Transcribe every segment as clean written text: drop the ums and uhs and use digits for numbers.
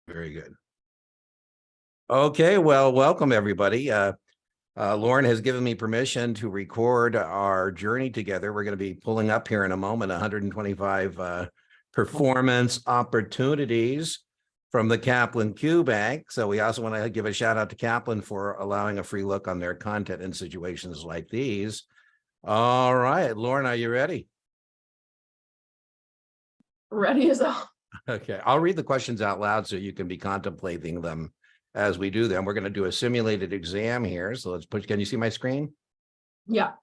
Very good. Okay, well, welcome everybody. Lauren has given me permission to record our journey together. We're going to be pulling up here in a moment 125 performance opportunities from the Kaplan Q Bank. So we also want to give a shout out to Kaplan for allowing a free look on their content in situations like these. All right, Lauren, are you ready? Ready as hell. Okay, I'll read the questions out loud so you can be contemplating them as we do them. We're going to do a simulated exam here. So let's put, can you see my screen? Yeah.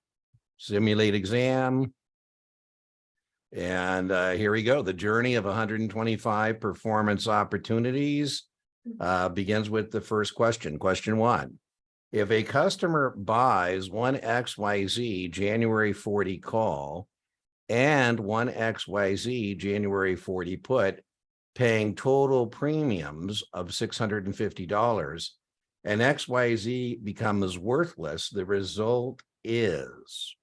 Simulate exam. And here we go. The journey of 125 performance opportunities begins with the first question. Question 1. If a customer buys one XYZ January 40 call and one XYZ January 40 put, paying total premiums of $650, and XYZ becomes worthless, the result is.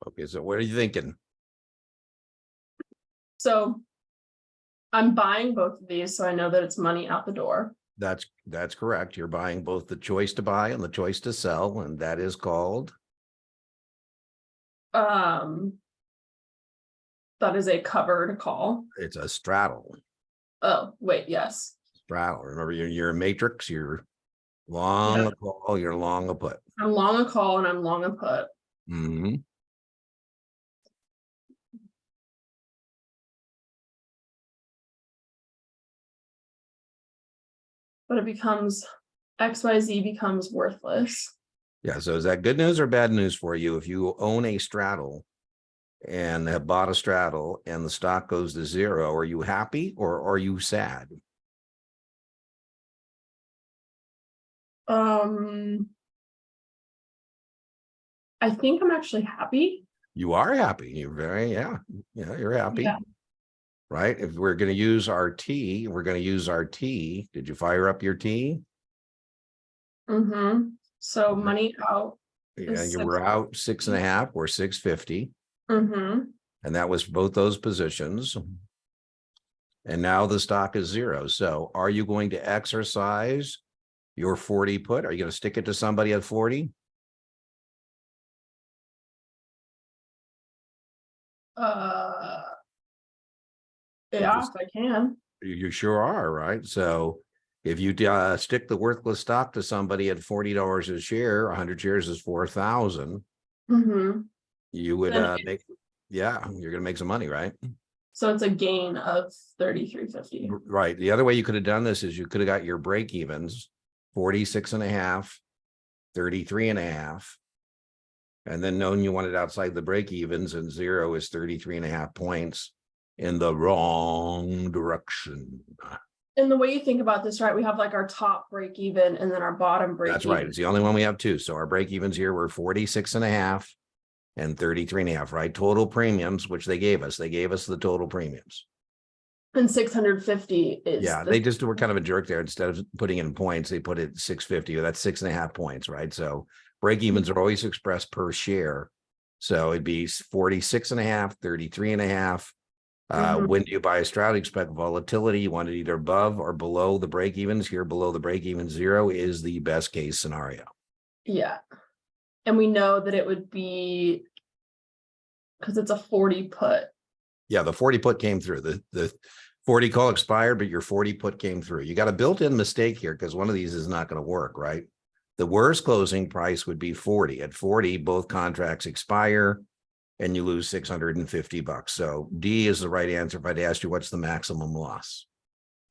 Okay, so what are you thinking? So I'm buying both of these, so I know that it's money out the door. That's correct. You're buying both the choice to buy and the choice to sell, and that is called? That is a covered call. It's a straddle. Oh, wait, yes. Straddle. Remember, you're a matrix. You're long a call. You're long a put. I'm long a call and I'm long a put. Mm-hmm. But it becomes XYZ becomes worthless. Yeah. So is that good news or bad news for you? If you own a straddle and have bought a straddle and the stock goes to zero, are you happy or are you sad? I think I'm actually happy. You are happy. You're very, yeah, you're happy. Yeah. Right? If we're going to use our T, we're going to use our T. Did you fire up your T? Mm-hmm. So money out. Yeah, you were out 6.5 or 650. Mm-hmm. And that was both those positions. And now the stock is zero. So are you going to exercise your 40 put? Are you going to stick it to somebody at 40? Yeah, if I can. You sure are, right? So if you stick the worthless stock to somebody at $40 a share, 100 shares is 4,000. Mm-hmm. You would make, yeah, you're going to make some money, right? So it's a gain of 33.50. Right. The other way you could have done this is you could have got your break evens 46.5, 33.5, and then known you wanted outside the break evens, and zero is 33.5 points in the wrong direction. And the way you think about this, right? We have like our top break even and then our bottom break. That's right. It's the only one we have two. So our break evens here were 46.5 and 33.5, right? Total premiums, which they gave us the total premiums. And 650 is. Yeah, they just were kind of a jerk there. Instead of putting in points, they put it 650. That's 6.5 points, right? So break evens are always expressed per share. So it'd be 46.5, 33.5, When you buy a strat, expect volatility. You want it either above or below the break evens. Here, below the break even 0 is the best case scenario. Yeah. And we know that it would be because it's a 40 put. Yeah, the 40 put came through. The 40 call expired, but your 40 put came through. You got a built-in mistake here because one of these is not going to work, right? The worst closing price would be 40. At 40, both contracts expire and you lose $650. So D is the right answer if I'd asked you what's the maximum loss.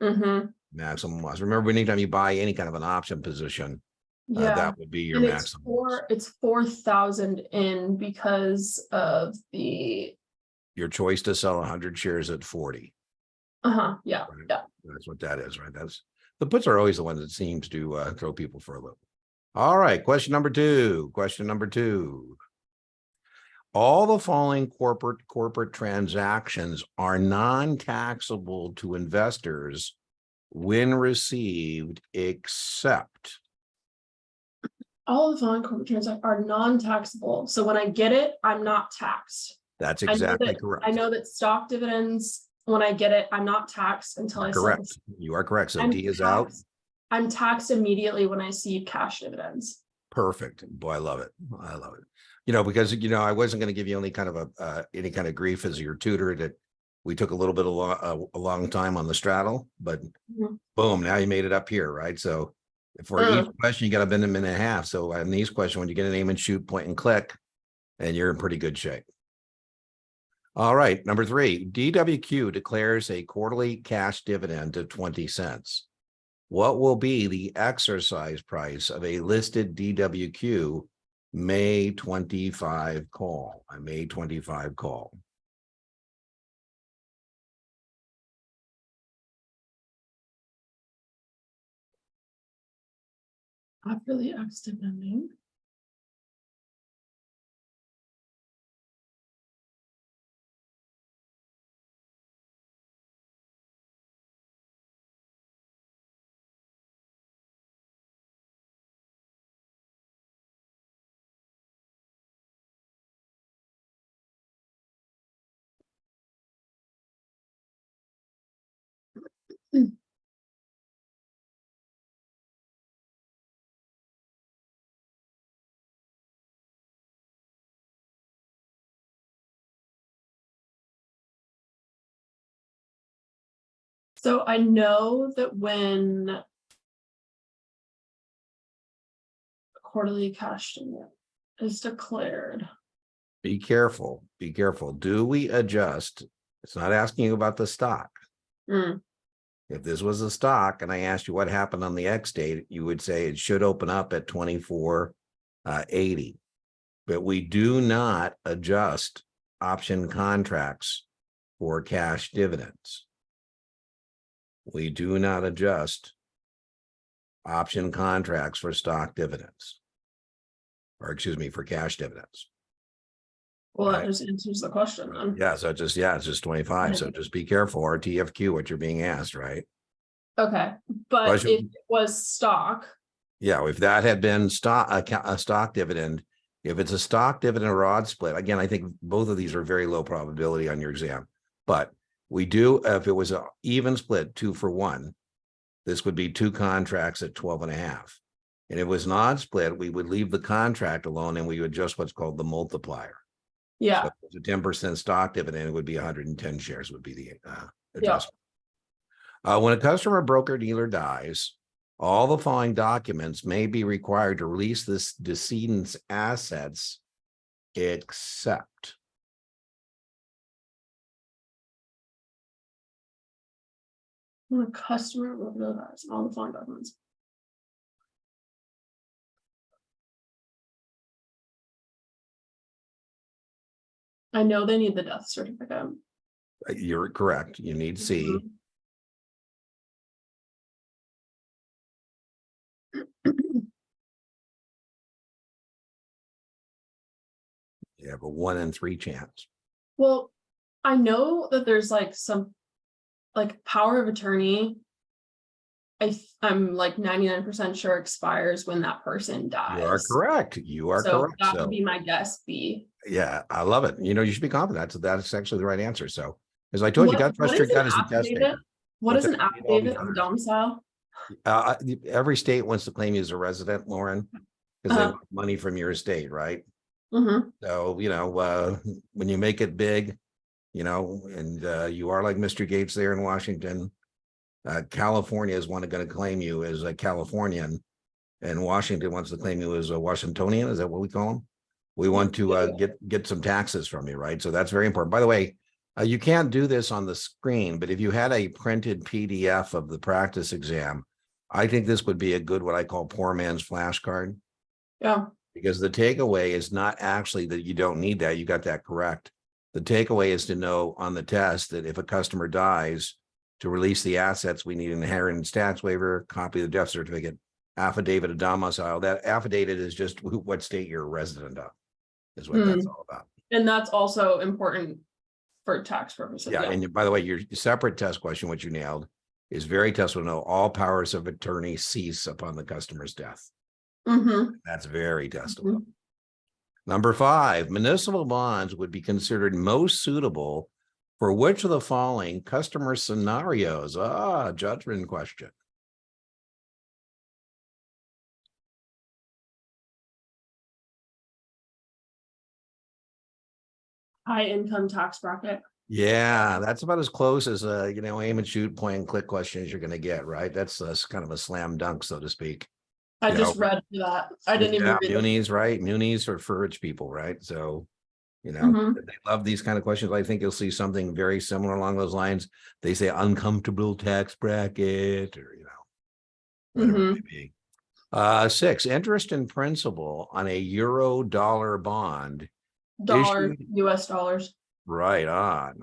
Maximum loss. Remember, anytime you buy any kind of an option position, Yeah. that would be your And maximum loss. it's 4,000 in because of Your choice to sell 100 shares at 40. Yeah. Right? Yeah. That's what that is, right? That's the puts are always the ones that seems to throw people for a loop. All right, question number 2. Question number 2. All the following corporate transactions are non-taxable to investors when received, except All the following corporate transactions are non-taxable. So when I get it, I'm not taxed. that's exactly correct. I know that stock dividends, when I get it, I'm not taxed until I sell. Correct. You are correct. So D is out. I'm taxed immediately when I receive cash dividends. Perfect. Boy, I love it. I love it. You know, because, you know, I wasn't going to give you any kind of any kind of grief as your tutor that we took a little bit of a long time on the straddle, but boom, now you made it up here, right? So for each question, you got to bend a minute and a half. So on these questions, when you get an aim and shoot, point and click, and you're in pretty good shape. All right, number 3, DWQ declares a quarterly cash dividend of 20 cents. What will be the exercise price of a listed DWQ May 25 call? A May 25 call. After the X dividending. So I know that when a quarterly cash dividend is declared. Be careful. Be careful. Do we adjust? It's not asking you about the stock. If this was a stock and I asked you what happened on the X date, you would say it should open up at 24.80. But we do not adjust option contracts for cash dividends. We do not adjust option contracts for stock dividends. Or excuse me, for cash dividends. Well, that just answers the question then. Yeah, so it's just 25. So just be careful, or TFQ, what you're being asked, right? Okay, but if it was stock. Yeah, if that had been a stock dividend, if it's a stock dividend or odd split, again, I think both of these are very low probability on your exam. But we do, if it was an even split 2 for 1, this would be 2 contracts at 12.5. And if it was an odd split, we would leave the contract alone and we would adjust what's called the multiplier. Yeah. So if it's a 10% stock dividend, it would be 110 shares would be the adjustment. When a customer, broker, dealer dies, all the following documents may be required to release this decedent's assets, except. When a customer, broker, dies, all the following documents. I know they need the death certificate. You're correct. You need C. You have a 1 in 3 chance. Well, I know that there's like some like power of attorney. I'm like 99% sure expires when that person dies. You are correct. You are correct. That would be my guess B. Yeah, I love it. You know, you should be confident. That's actually the right answer. So As I told you, got What trust is your an gut as a test affidavit? taker. What What's is that? an Read all these affidavit of others. domicile? Every state wants to claim you as a resident, Lauren, because they want money from your estate, right? Mhm. So, when you make it big, and you are like Mr. Gates there in Washington, California is going to claim you as a Californian, and Washington wants to claim you as a Washingtonian. Is that what we call them? We want to get some taxes from you, right? So that's very important. By the way, you can't do this on the screen, but if you had a printed PDF of the practice exam, I think this would be a good, what I call poor man's flashcard, Yeah. because the takeaway is not actually that you don't need that. You got that correct. The takeaway is to know on the test that if a customer dies, to release the assets, we need an inheritance tax waiver, copy of the death certificate, affidavit of domicile. That affidavit is just what state you're a resident of, is what that's all about. And that's also important for tax purposes. Yeah, and by the way, your separate test question, which you nailed, is very testable to know all powers of attorney cease upon the customer's death. That's very testable. Number 5, municipal bonds would be considered most suitable for which of the following customer scenarios? Judgment question. High income tax bracket. Yeah, that's about as close as aim and shoot, point and click questions you're going to get, right? That's kind of a slam dunk, so to speak. I just read that. I didn't even read munis, right? Munis are for rich people, right? So, they love these kind of questions. I think you'll see something very similar along those lines. They say uncomfortable tax bracket, or whatever it may be. 6, interest and principal on a euro dollar bond. Dollar, US dollars. Right on.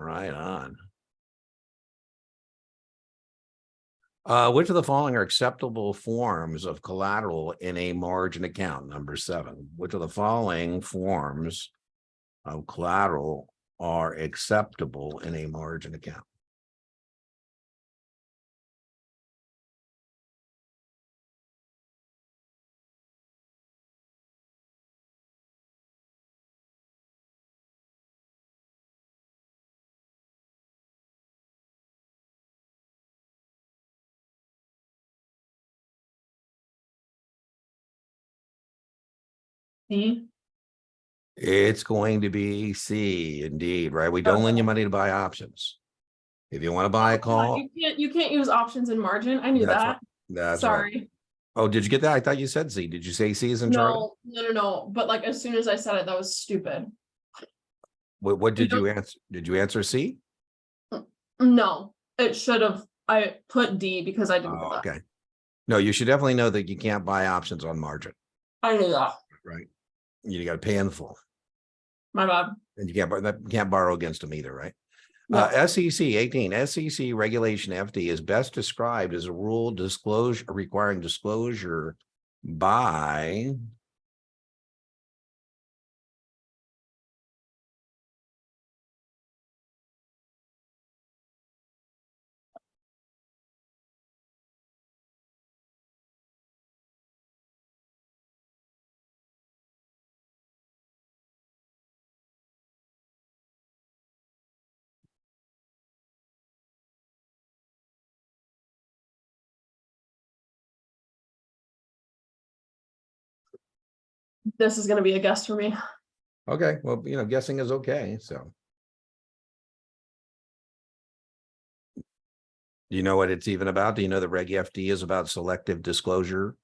Which of the following are acceptable forms of collateral in a margin account? Number 7. Which of the following forms of collateral are acceptable in a margin account? C. It's going to be C, indeed, right? We don't lend you money to buy options. If you want to buy a call, you can't use options in margin. I knew that. Right. That's Sorry. Right. Oh, did you get that? I thought you said C. Did you say C is in Charlie? No. But like as soon as I said it, that was stupid. What did you answer? Did you answer C? No, it should have. I put D because I didn't. Okay. No, you should definitely know that you can't buy options on margin. I knew that. Right. You got to pay in full. My bad. And you can't borrow against them either, right? No. SEC 18, SEC regulation FD is best described as a rule requiring disclosure by This is going to be a guess for me. Okay, well, guessing is okay. So, do you know what it's even about? Do you know that Reg FD is about selective disclosure?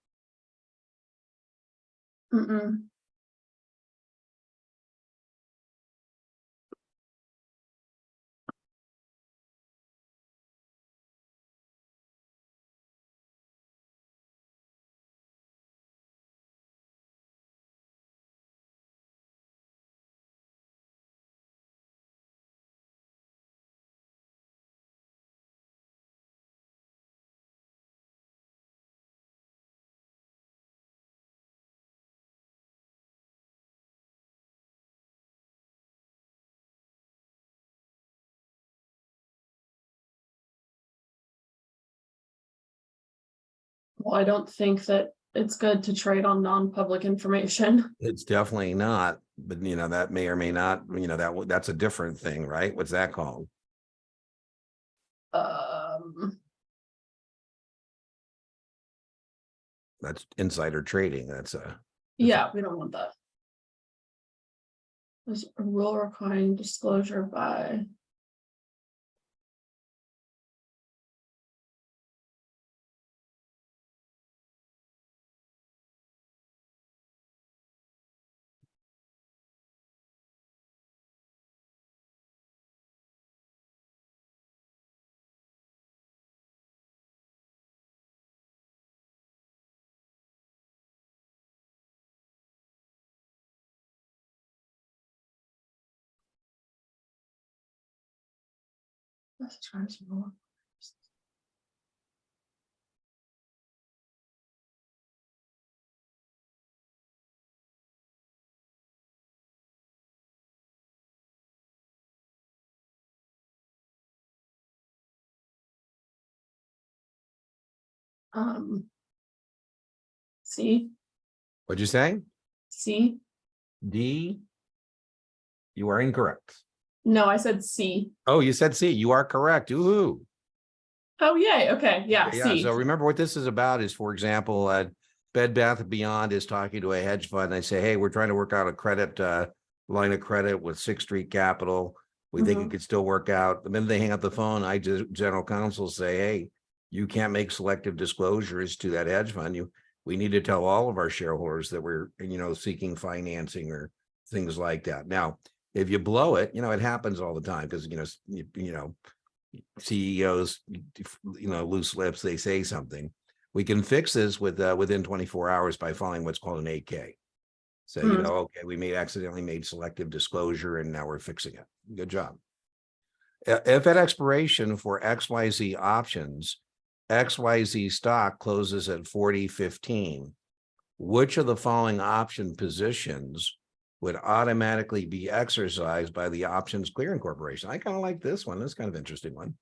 Well, I don't think that it's good to trade on non-public information. It's definitely not, but that may or may not, that's a different thing, right? What's that called? That's insider trading. Yeah, we don't want that. There's a rule requiring disclosure by. Let's try some more. C. What'd you say? C. D. You are incorrect. No, I said C. Oh, you said C. You are correct. Ooh. Oh, yay. Okay. Yeah. Yeah. C. So remember what this is about is, for example, Bed Bath & Beyond is talking to a hedge fund. They say, hey, we're trying to work out a credit line of credit with Sixth Street Capital. We think it could still work out. The minute they hang up the phone, general counsel say, hey, you can't make selective disclosures to that hedge fund. We need to tell all of our shareholders that we're, seeking financing or things like that. Now, if you blow it, it happens all the time because, CEOs, loose lips, they say something. We can fix this within 24 hours by filing what's called an 8K. So, okay, we accidentally made selective disclosure and now we're fixing it. Good job. If at expiration for XYZ options, XYZ stock closes at 40.15, which of the following option positions would automatically be exercised by the Options Clearing Corporation? I kind of like this one. That's kind of interesting one.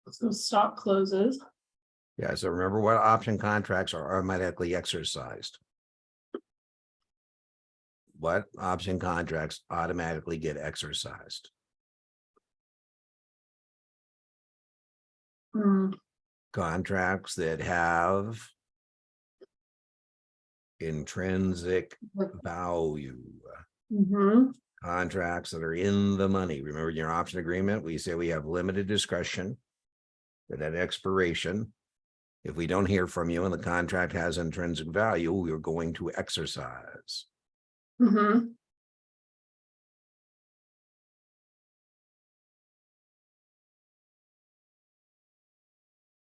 Let's go. Stock closes. Yeah, so remember what option contracts are automatically exercised. What option contracts automatically get exercised? Contracts that have intrinsic value. Contracts that are in the money. Remember in your option agreement, we say we have limited discretion that at expiration, if we don't hear from you and the contract has intrinsic value, we're going to exercise.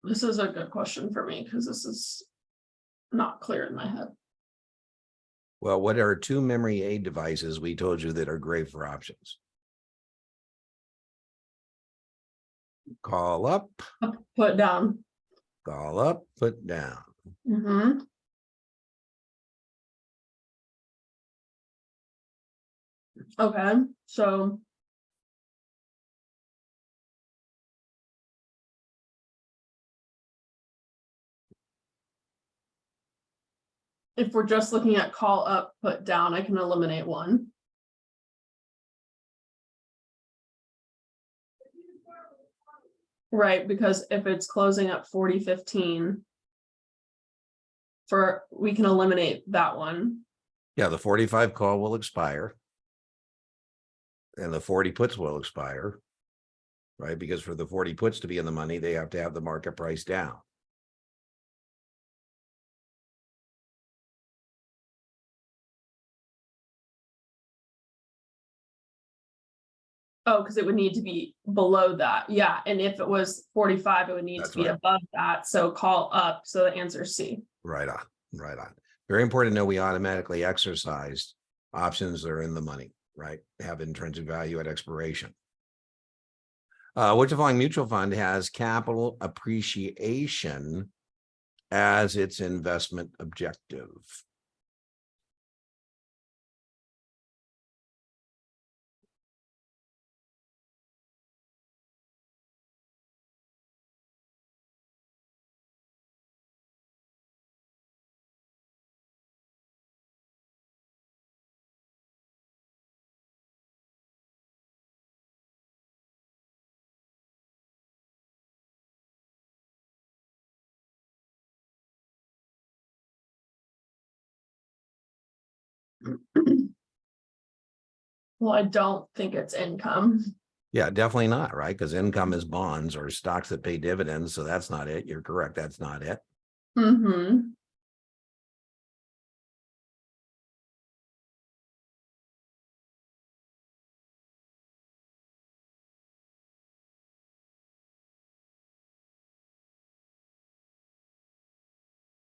This is a good question for me because this is not clear in my head. Well, what are two memory aid devices we told you that are great for options? Call up, Put down. call up, put down. Okay, so if we're just looking at call up, put down, I can eliminate one. Right, because if it's closing at 40.15, we can eliminate that one. Yeah, the 45 call will expire. And the 40 puts will expire. Right, because for the 40 puts to be in the money, they have to have the market price down. Oh, because it would need to be below that. Yeah. And if it was 45, it would need That's to be right. above that. So call up. So the answer is C. Right on, right on. Very important to know we automatically exercised options that are in the money, right? Have intrinsic value at expiration. Which of the following mutual fund has capital appreciation as its investment objective? Well, I don't think it's income. Yeah, definitely not, right? Because income is bonds or stocks that pay dividends. So that's not it. You're correct. That's not it. Mm-hmm.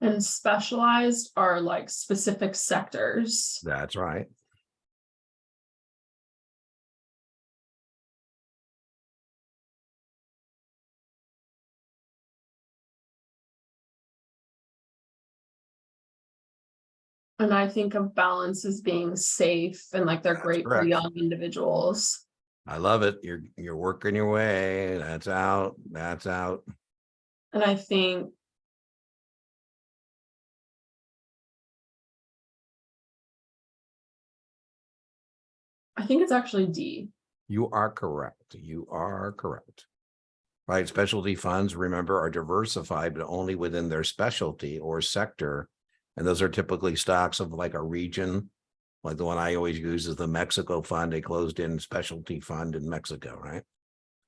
And specialized are like specific sectors. That's right. And I think of balance as being safe and like they're That's great for correct. young individuals. I love it. You're working your way. That's out. That's out. And I think it's actually D. You are correct. You are correct. Right. Specialty funds, remember, are diversified, but only within their specialty or sector. And those are typically stocks of like a region. Like the one I always use is the Mexico fund, a closed-end specialty fund in Mexico, right?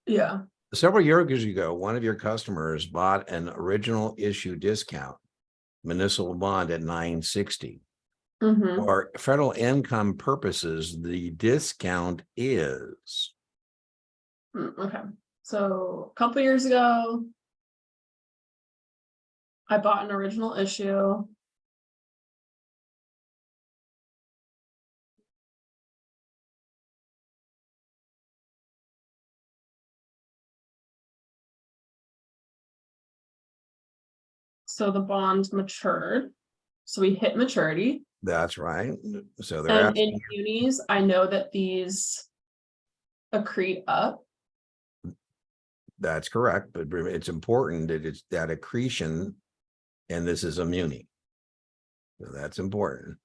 Yeah. Several years ago, one of your customers bought an original issue discount municipal bond at 960. Mm-hmm. For federal income purposes, the discount is. Okay. So a couple years ago, I bought an original issue. So the bond matured. So we hit maturity. That's right. So they're And in asking, unis, I know that these accrete up. that's correct, but it's important that it's that accretion, and this is a muni. So that's important.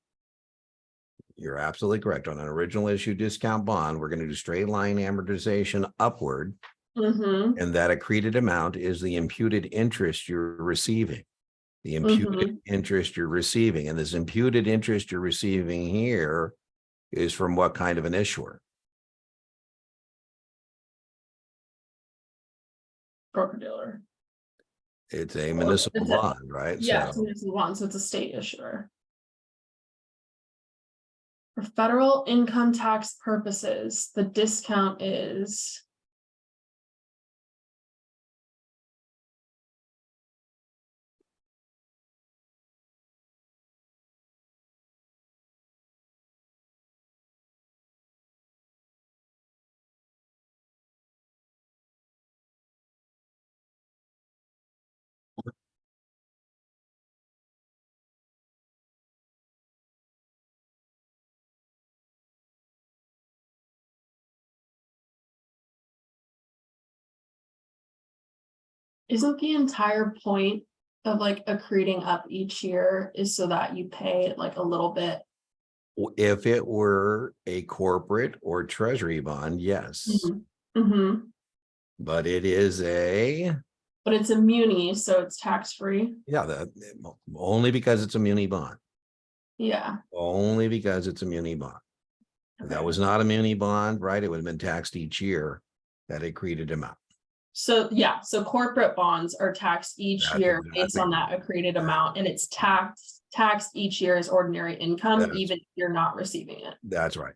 You're absolutely correct. On an original issue discount bond, we're going to do straight line amortization upward, Mm-hmm. and that accreted amount is the imputed interest you're receiving. The imputed interest you're receiving, and this imputed interest you're receiving here is from what kind of an issuer? Broker dealer. It's a municipal bond, right? Yeah, it's a municipal bond, so it's a state issuer. For federal income tax purposes, the discount is isn't the entire point of like accreting up each year is so that you pay like a little bit. If it were a corporate or treasury bond, yes, Mm-hmm. but it is a, But it's a muni, so it's tax free. yeah, only because it's a muni bond, Yeah. only because it's a muni bond. If that Okay. was not a muni bond, right, it would have been taxed each year, that accreted amount. So yeah, so corporate bonds are taxed each That's year exactly based on that accreted amount, and it's taxed each year as ordinary income, That's- even if you're not receiving it. That's right.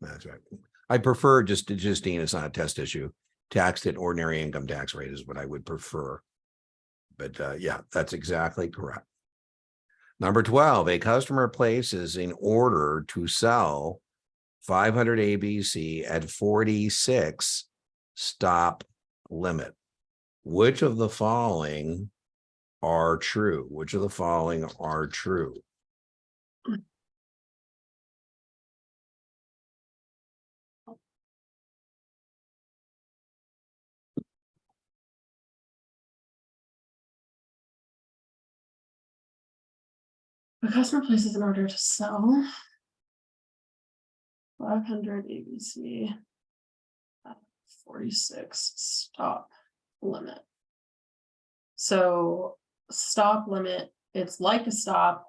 That's right. I prefer Justine, it's not a test issue. Taxed at ordinary income tax rate is what I would prefer. But yeah, that's exactly correct. Number 12, a customer places an order to sell 500 ABC at 46 stop limit. Which of the following are true? Which of the following are true? The customer places an order to sell 500 ABC at 46 stop limit. So stop limit, it's like a stop,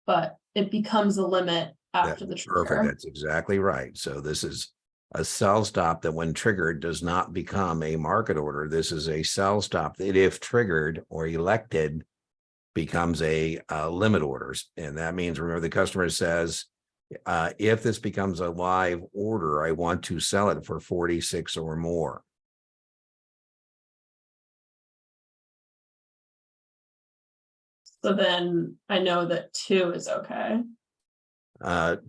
but it becomes a limit after the Perfect. trigger. That's exactly right. So this is a sell stop that when triggered does not become a market order. This is a sell stop that if triggered or elected becomes a limit orders. And that means, remember, the customer says, if this becomes a live order, I want to sell it for 46 or more. So then I know that 2 is okay.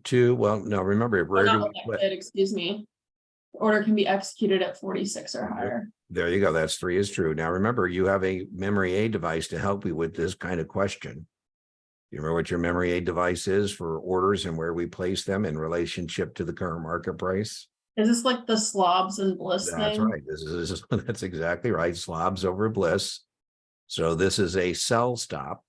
2, well, no, remember, Or not elected, excuse me. Order can be executed at 46 or higher. There you go. That's 3 is true. Now, remember, you have a memory aid device to help you with this kind of question. You remember what your memory aid device is for orders and where we place them in relationship to the current market price? Is this like the slobs and bliss That's thing? right. That's exactly right. Slobs over bliss. So this is a sell stop.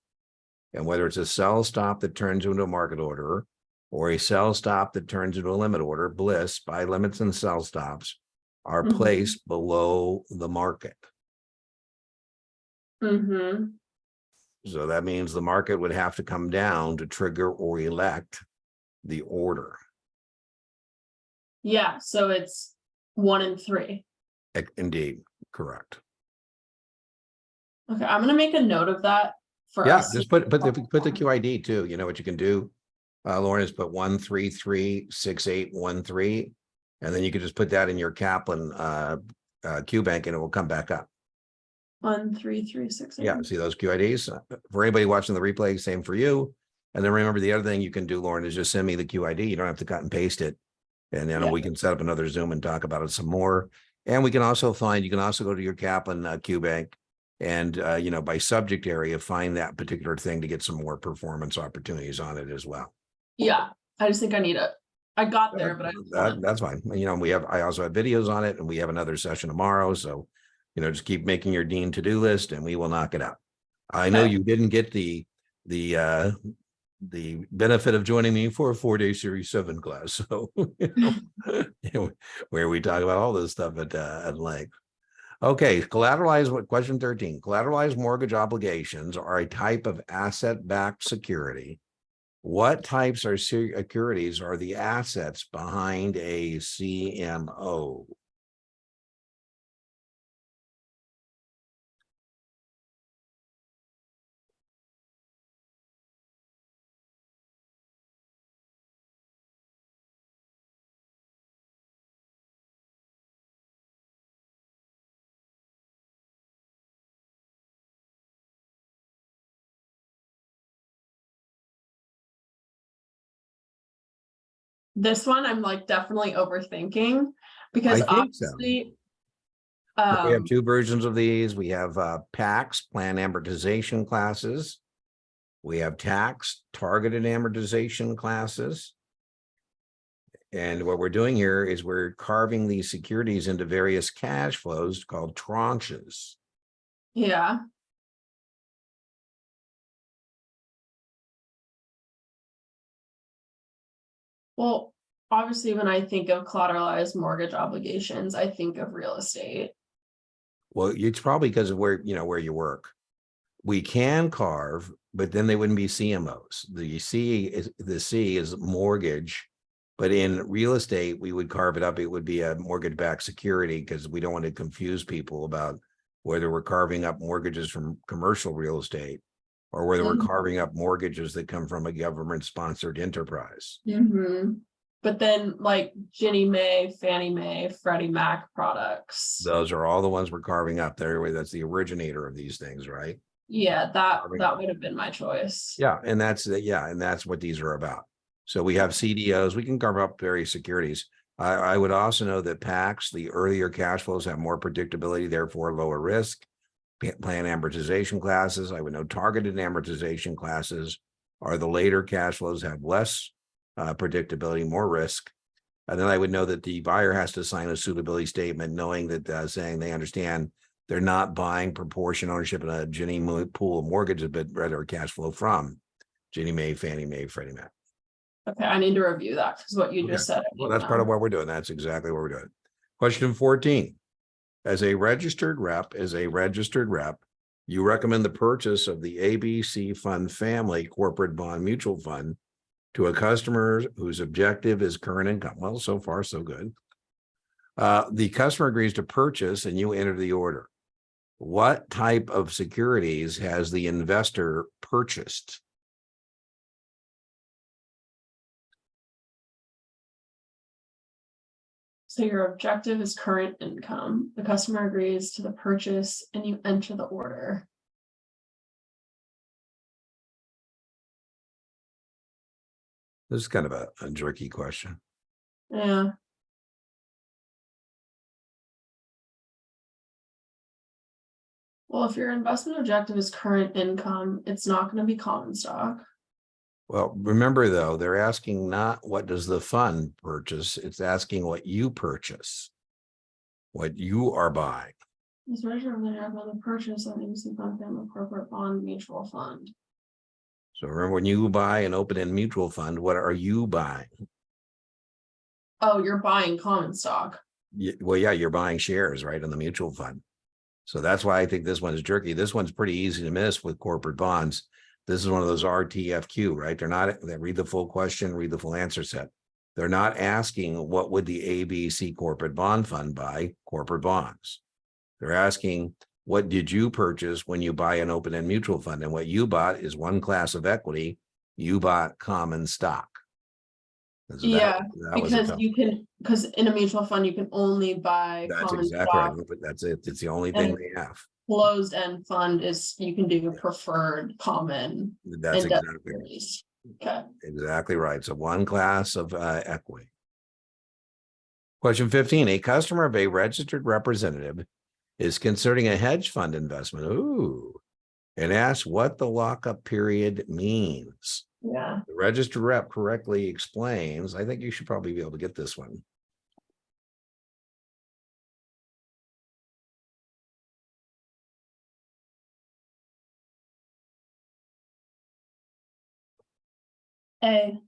And whether it's a sell stop that turns into a market order or a sell stop that turns into a limit order, bliss, buy limits and sell stops are placed below the market. So that means the market would have to come down to trigger or elect the order. Yeah, so it's 1 and 3. Indeed, correct. Okay, I'm gonna make a note of that for us. Just put the QID too. You know what you can do, Lauren, is put 1336813, and then you can just put that in your Kaplan Q bank, and it will come back up. 13368. Yeah, see those QIDs for anybody watching the replay. Same for you. And then remember, the other thing you can do, Lauren, is just send me the QID. You don't have to cut and paste it, and then we can set up another Zoom and talk about it some more. And we can also you can also go to your Kaplan Q bank. And, you know, by subject area, find that particular thing to get some more performance opportunities on it as well. Yeah, I just think I need it. I got there, but that's fine. You know, I also have videos on it, and we have another session tomorrow. So, you know, just keep making your Dean to-do list and we will knock it out. I know you didn't get the benefit of joining me for a 4-day series 7 class. So, you know, where we talk about all this stuff at length. Okay, question 13. Collateralized mortgage obligations are a type of asset-backed security. What types of securities are the assets behind a CMO? this one I'm like definitely overthinking because obviously we have 2 versions of these. We have PAX, plan amortization classes. We have tax targeted amortization classes. And what we're doing here is we're carving these securities into various cash flows called tranches. Yeah. Well, obviously, when I think of collateralized mortgage obligations, I think of real estate. Well, it's probably because of where you work. We can carve, but then they wouldn't be CMOs. The C is mortgage, but in real estate, we would carve it up. It would be a mortgage-backed security because we don't want to confuse people about whether we're carving up mortgages from commercial real estate or whether we're carving up mortgages that come from a government-sponsored enterprise. But then like Ginnie Mae, Fannie Mae, Freddie Mac products. Those are all the ones we're carving up there. That's the originator of these things, right? Yeah, that would have been my choice. Yeah, and that's what these are about. So we have CDOs, we can carve up various securities. I would also know that PACs, the earlier cash flows have more predictability, therefore lower risk. Plan amortization classes, I would know targeted amortization classes are the later cash flows have less predictability, more risk. And then I would know that the buyer has to sign a suitability statement, knowing that saying they understand they're not buying proportion ownership in a Ginnie Mae pool of mortgages, but rather cash flow from Ginnie Mae, Fannie Mae, Freddie Mac. Okay, I need to review that because what you just said. Well, that's part of what we're doing. That's exactly what we're doing. Question 14. As a registered rep, you recommend the purchase of the ABC Fund Family Corporate Bond Mutual Fund to a customer whose objective is current income. Well, so far, so good. The customer agrees to purchase and you enter the order. What type of securities has the investor purchased? So your objective is current income. The customer agrees to the purchase and you enter the order. This is kind of a tricky question. Yeah. Well, if your investment objective is current income, it's not going to be common stock. Well, remember though, they're asking not what does the fund purchase, it's asking what you purchase, what you are buying. This measure of the purchase of ABC Fund Family Corporate Bond Mutual Fund. So remember, when you buy an open-end mutual fund, what are you buying? Oh, you're buying common stock. Well, yeah, you're buying shares, right, in the mutual fund. So that's why I think this one is jerky. This one's pretty easy to miss with corporate bonds. This is one of those RTFQ, right? They read the full question, read the full answer set. They're not asking what would the ABC corporate bond fund buy corporate bonds. They're asking what did you purchase when you buy an open-end mutual fund? And what you bought is one class of equity. You bought common stock. Yeah, because in a mutual fund, you can only buy That's common exactly right. stock. But that's it. It's the only thing they have. Closed end fund is you can do preferred, common. That's exactly right. Okay. Exactly right. So one class of equity. Question 15. A customer of a registered representative is considering a hedge fund investment. Ooh. And asks what the lockup period means. Yeah. The registered rep correctly explains. I think you should probably be able to get this one. A.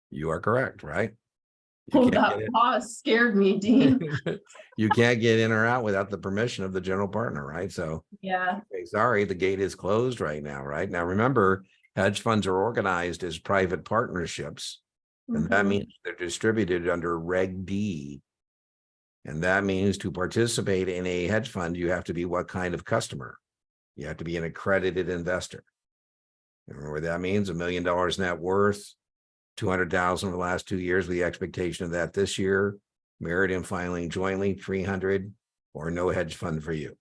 You are correct, right? Oh, that pause scared me, Dean. You can't get in or out without the permission of the general partner, right? So yeah. Okay, sorry, the gate is closed right now, right? Now, remember, hedge funds are organized as private partnerships, and that means they're distributed under Reg D. And that means to participate in a hedge fund, you have to be what kind of customer? You have to be an accredited investor. Remember what that means? $1 million net worth, 200,000 over the last 2 years with the expectation of that this year, married and filing jointly, 300, or no hedge fund for you.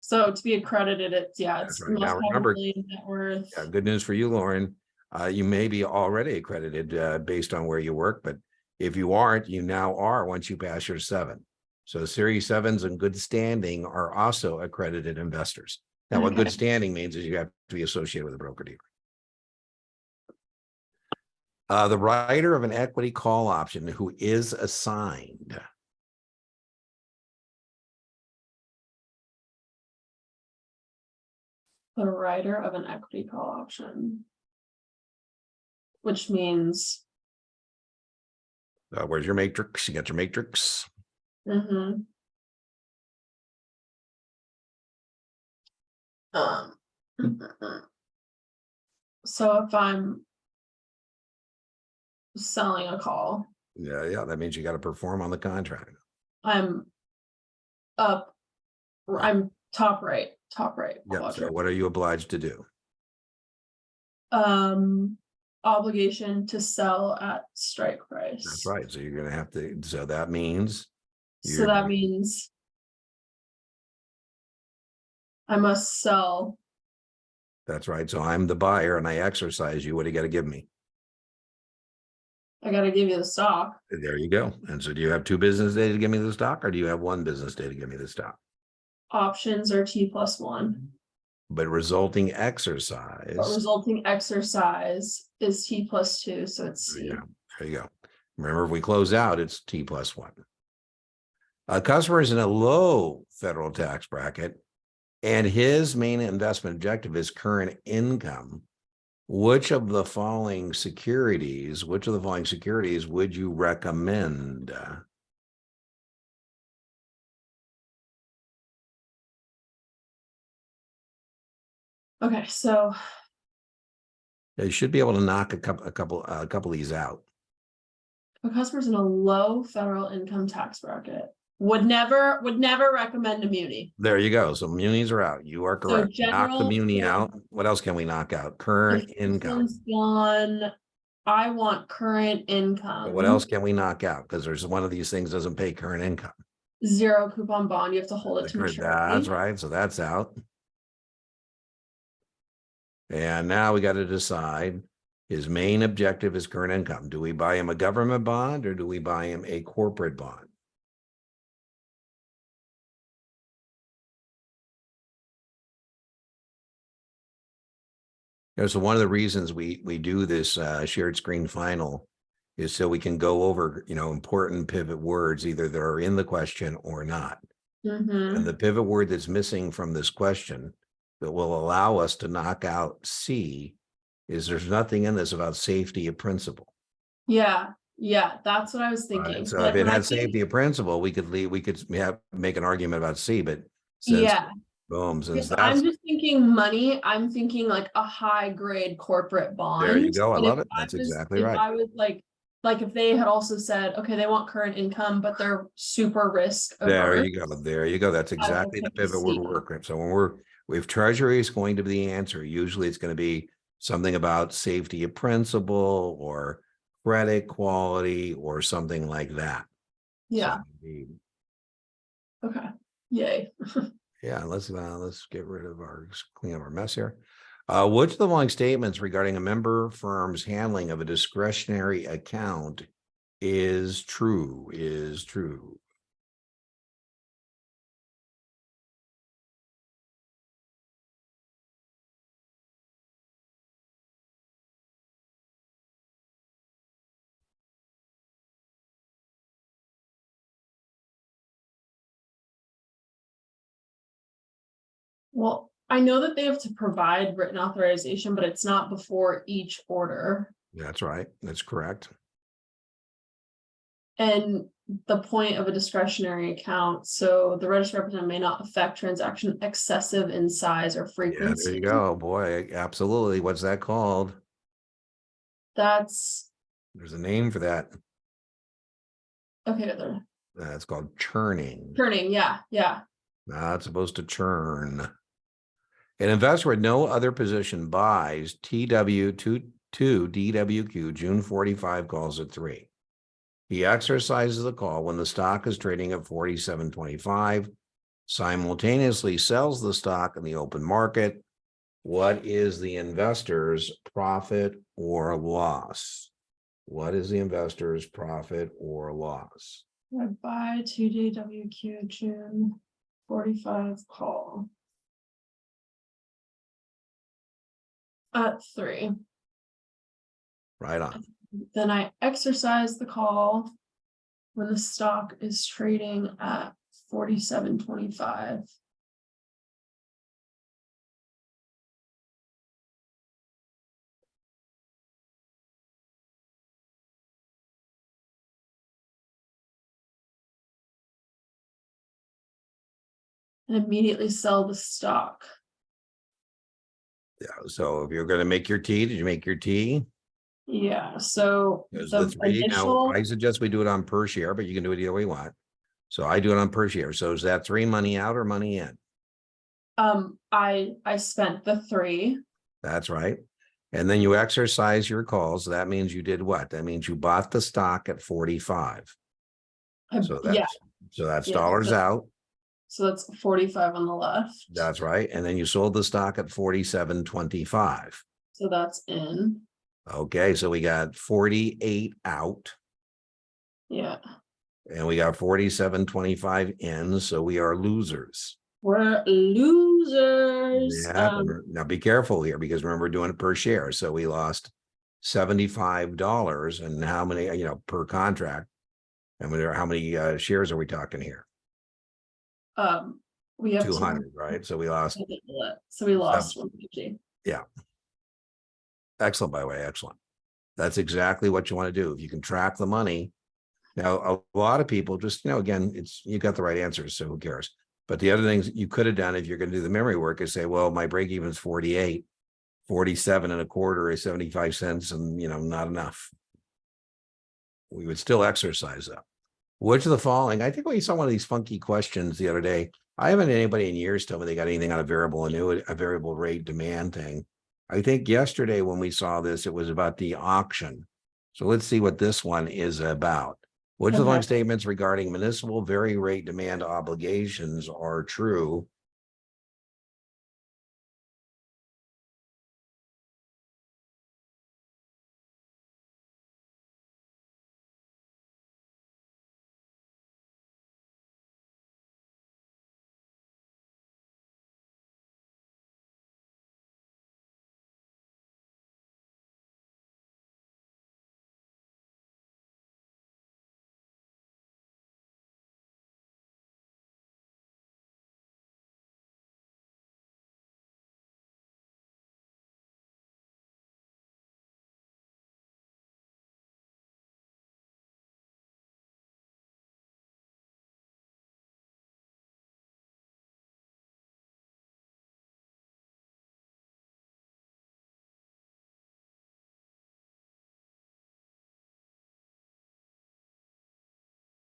So to be accredited, it's right. Now remember, net worth. Good news for you, Lauren. You may be already accredited based on where you work, but if you aren't, you now are once you pass your 7. So Series 7s in good standing are also accredited investors. Now, what good standing means is you have to be associated with a broker dealer. The writer of an equity call option who is assigned. The writer of an equity call option. Which means. Where's your matrix? You got your matrix. So if I'm selling a call. Yeah, that means you got to perform on the contract. I'm up. I'm top right. Yeah. So what are you obliged to do? obligation to sell at strike price. That's right. So you're gonna have to, so that means. So that means I must sell. That's right. So I'm the buyer and I exercise you. What do you got to give me? I gotta give you the stock. There you go. And so do you have 2 business days to give me the stock, or do you have 1 business day to give me the stock? Options are T+1. But resulting exercise. But resulting exercise is T+2, so it's C. Yeah, there you go. Remember, if we close out, it's T+1. A customer is in a low federal tax bracket, and his main investment objective is current income. Which of the following securities would you recommend? Okay, so You should be able to knock a couple of these out. a customer's in a low federal income tax bracket. Would never recommend a muni. There you go. So munis are out. You are correct. Knock the muni out. What else can we knock out? Current income. Gone. I want current income. What else can we knock out? Because there's one of these things doesn't pay current income. Zero coupon bond. You have to hold it to maturity. That's right. So that's out. And now we got to decide his main objective is current income. Do we buy him a government bond or do we buy him a corporate bond? So one of the reasons we do this shared screen final is so we can go over, important pivot words, either that are in the question or not. And the pivot word that's missing from this question that will allow us to knock out C is there's nothing in this about safety of principle. Yeah, that's what I was thinking. So if it had safety of principle, we could make an argument about C, but since boom, since I'm just thinking money, I'm thinking like a high grade corporate bond. There you go. I love it. That's exactly right. If I was like if they had also said, okay, they want current income, but they're super risk averse. There you go. That's exactly the pivot word work. So if treasury is going to be the answer, usually it's going to be something about safety of principle or credit quality or something like that. Yeah. So, okay. Yay. Yeah, let's get rid of clean up our mess here. Which of the following statements regarding a member firm's handling of a discretionary account is true? Well, I know that they have to provide written authorization, but it's not before each order. That's right. That's correct. And the point of a discretionary account, so the registered representative may not affect transaction excessive in size or frequency. Yeah, there you go. Boy, absolutely. What's that called? There's a name for that. Okay. It's called churning. Churning, yeah. Not supposed to churn. An investor with no other position buys TW2 DWQ June 45 calls at 3. He exercises the call when the stock is trading at 47.25, simultaneously sells the stock in the open market. What is the investor's profit or loss? What is the investor's profit or loss? I buy 2DWQ June 45 call at 3. Right on. Then I exercise the call when the stock is trading at 47.25. And immediately sell the stock. Yeah. So if you're going to make your tea, did you make your tea? Yeah. So the 3. Now, I suggest we do it on per share, but you can do it either way you want. So I do it on per share. So is that 3 money out or money in? I spent the 3. That's right. And then you exercise your calls. That means you did what? That means you bought the stock at 45. So Yeah, that's yeah. dollars out. So that's 45 on the left. That's right. And then you sold the stock at 47.25. So that's in. Okay, so we got 48 out Yeah. and we got 47.25 in. So we are losers. We're losers. Yeah, now be careful here because remember, we're doing it per share. So we lost $75 and how many, per contract. And how many shares are we talking here? We have 200, right? So we lost. So we lost 150. Yeah. Excellent, by the way, excellent. That's exactly what you want to do. If you can track the money. Now, a lot of people just, again, you got the right answers, so who cares? But the other things you could have done if you're going to do the memory work is say, well, my break even is 48, 47 and a quarter is 75 cents and, not enough. We would still exercise that. Which of the following? I think we saw one of these funky questions the other day. I haven't had anybody in years tell me they got anything on a variable annuity, a variable rate demand thing. I think yesterday when we saw this, it was about the auction. So let's see what this one is about. Which of the following statements regarding municipal varying rate demand obligations are true?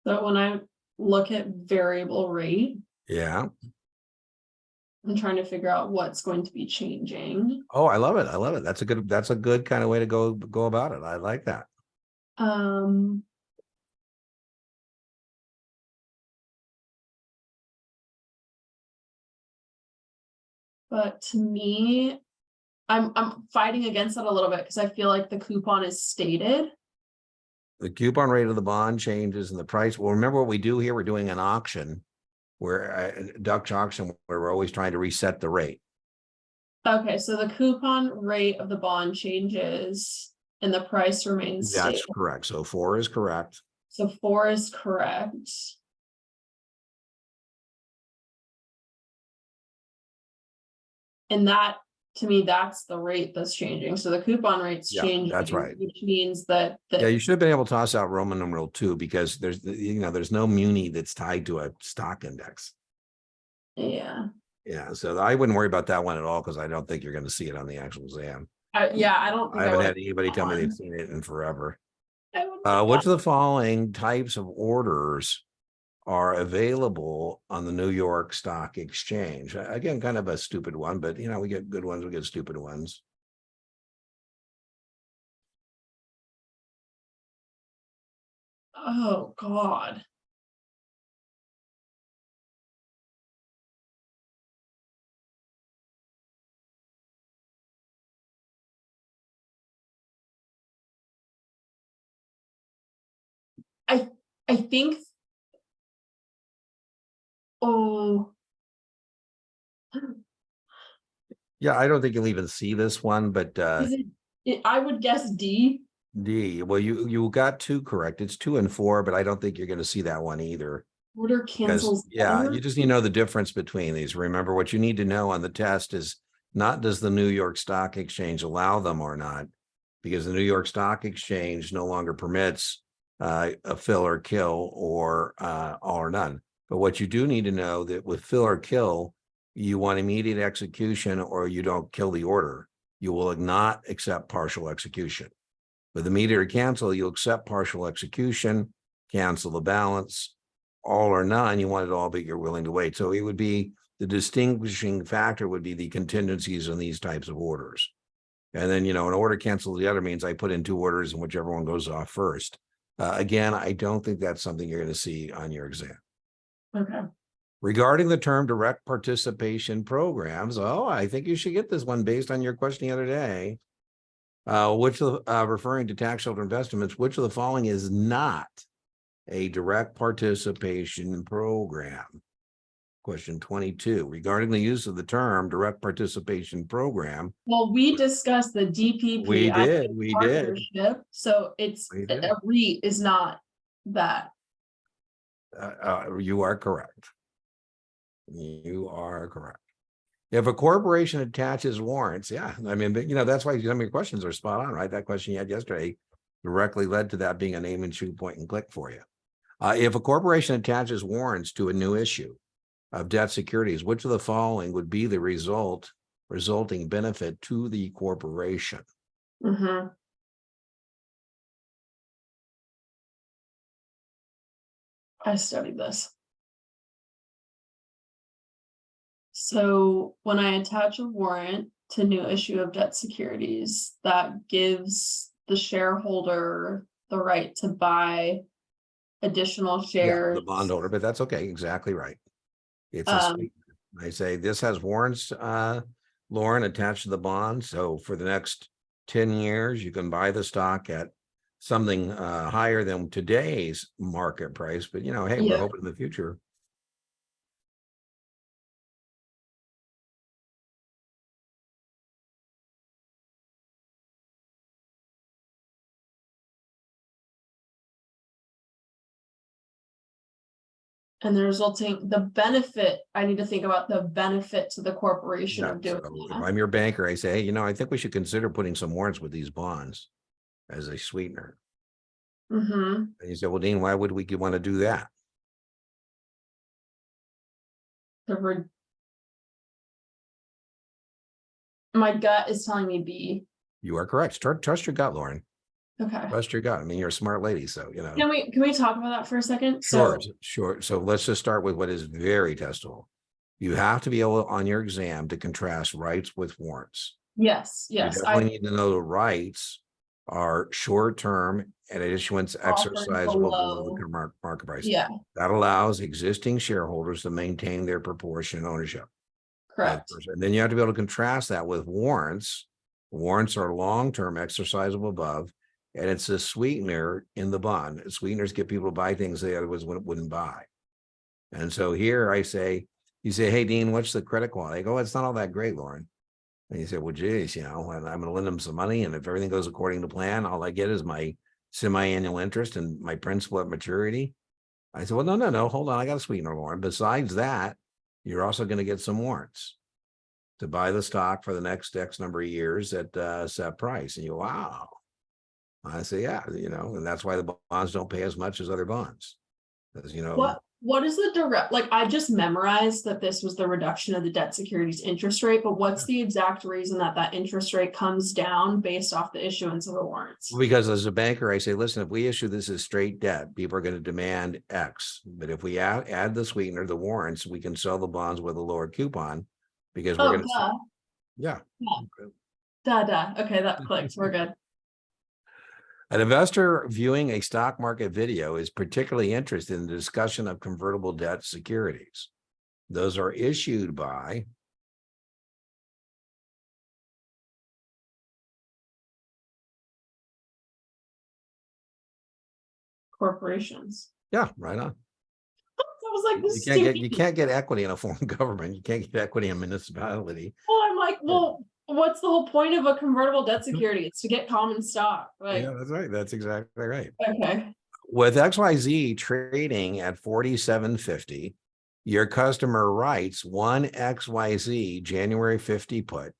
So when I look at variable rate, Yeah. I'm trying to figure out what's going to be changing. Oh, I love it. I love it. That's a good kind of way to go about it. I like that. But to me, I'm fighting against that a little bit because I feel like the coupon is stated. The coupon rate of the bond changes and the price. Well, remember what we do here? We're doing an auction where Dutch auction where we're always trying to reset the rate. Okay, so the coupon rate of the bond changes and the price remains That's stable. correct. So 4 is correct. So 4 is correct. And that, to me, that's the rate that's changing. So the coupon rate's changing. That's right. Which means that Yeah, you should have been able to toss out Roman numeral 2 because there's no muni that's tied to a stock index. Yeah. Yeah, so I wouldn't worry about that one at all because I don't think you're going to see it on the actual exam. I don't think I haven't had anybody tell me they've seen it in forever. Which of the following types of orders are available on the New York Stock Exchange? Again, kind of a stupid one, but we get good ones, we get stupid ones. Oh God. I think Yeah, I don't think you'll even see this one, but I would guess D. D. Well, you got 2 correct. It's 2 and 4, but I don't think you're going to see that one either. Order cancels. Yeah, you just need to know the difference between these. Remember, what you need to know on the test is not does the New York Stock Exchange allow them or not, because the New York Stock Exchange no longer permits a fill or kill or all or none. But what you do need to know that with fill or kill, you want immediate execution or you don't kill the order. You will not accept partial execution. With immediate or cancel, you'll accept partial execution, cancel the balance, all or none, you want it all, but you're willing to wait. So it would be the distinguishing factor would be the contingencies in these types of orders. And then, an order cancels the other means I put in 2 orders and whichever one goes off first. Again, I don't think that's something you're going to see on your exam. Okay. Regarding the term direct participation programs, I think you should get this one based on your question the other day. Which of referring to tax shelter investments, which of the following is not a direct participation program? Question 22, regarding the use of the term direct participation program. Well, we discussed the DPP. We I did, think we did. partnership, so it's We did. a REIT is not that. You are correct. You are correct. If a corporation attaches warrants, yeah, I mean, that's why some of your questions are spot on, right? That question you had yesterday directly led to that being a name and shoot point and click for you. If a corporation attaches warrants to a new issue of debt securities, which of the following would be the resulting benefit to the corporation? Mm-hmm. I studied this. So when I attach a warrant to new issue of debt securities, that gives the shareholder the right to buy additional shares. The bondholder, but that's okay. Exactly right. It's I say this has warrants, Lauren, attached to the bond. So for the next 10 years, you can buy the stock at something higher than today's market price. But hey, we're hoping in the future. And the benefit, I need to think about the benefit to the corporation of doing So if that. I'm your banker, I say, hey, I think we should consider putting some warrants with these bonds as a sweetener. Mm-hmm. And you say, well, Dean, why would we want to do that? My gut is telling me B. You are correct. Trust your gut, Lauren. Okay. Trust your gut. I mean, you're a smart lady, so Can we talk about that for a second? Sure. So let's just start with what is very testable. You have to be able on your exam to contrast rights with warrants. Yes. You definitely need to know the rights are short-term and issuance exercisable below the market price. Yeah. That allows existing shareholders to maintain their proportionate ownership. Correct. And then you have to be able to contrast that with warrants. Warrants are long-term exercisable above, and it's a sweetener in the bond. Sweeteners get people to buy things they otherwise wouldn't buy. And so here you say, hey, Dean, what's the credit quality? I go, it's not all that great, Lauren. And you say, well, geez, and I'm going to lend them some money. And if everything goes according to plan, all I get is my semi-annual interest and my principal at maturity. I said, well, no, hold on. I got a sweetener, Lauren. Besides that, you're also going to get some warrants to buy the stock for the next X number of years at set price. And you go, wow. I say, yeah, and that's why the bonds don't pay as much as other bonds. Because, what is the direct, like, I just memorized that this was the reduction of the debt securities interest rate, but what's the exact reason that interest rate comes down based off the issuance of the warrants? Because as a banker, I say, listen, if we issue this as straight debt, people are going to demand X. But if we add the sweetener, the warrants, we can sell the bonds with a lower coupon because we're going to. Yeah. Okay, that clicks. We're good. An investor viewing a stock market video is particularly interested in the discussion of convertible debt securities. Those are issued by corporations. Yeah, right on. I was like, this you can't get equity in a foreign government. You can't get equity in a municipality. Well, I'm like, what's the whole point of a convertible debt security? It's to get common stock. Yeah, that's right. That's exactly right. Okay. With XYZ trading at 47.50, your customer writes one XYZ January 50 put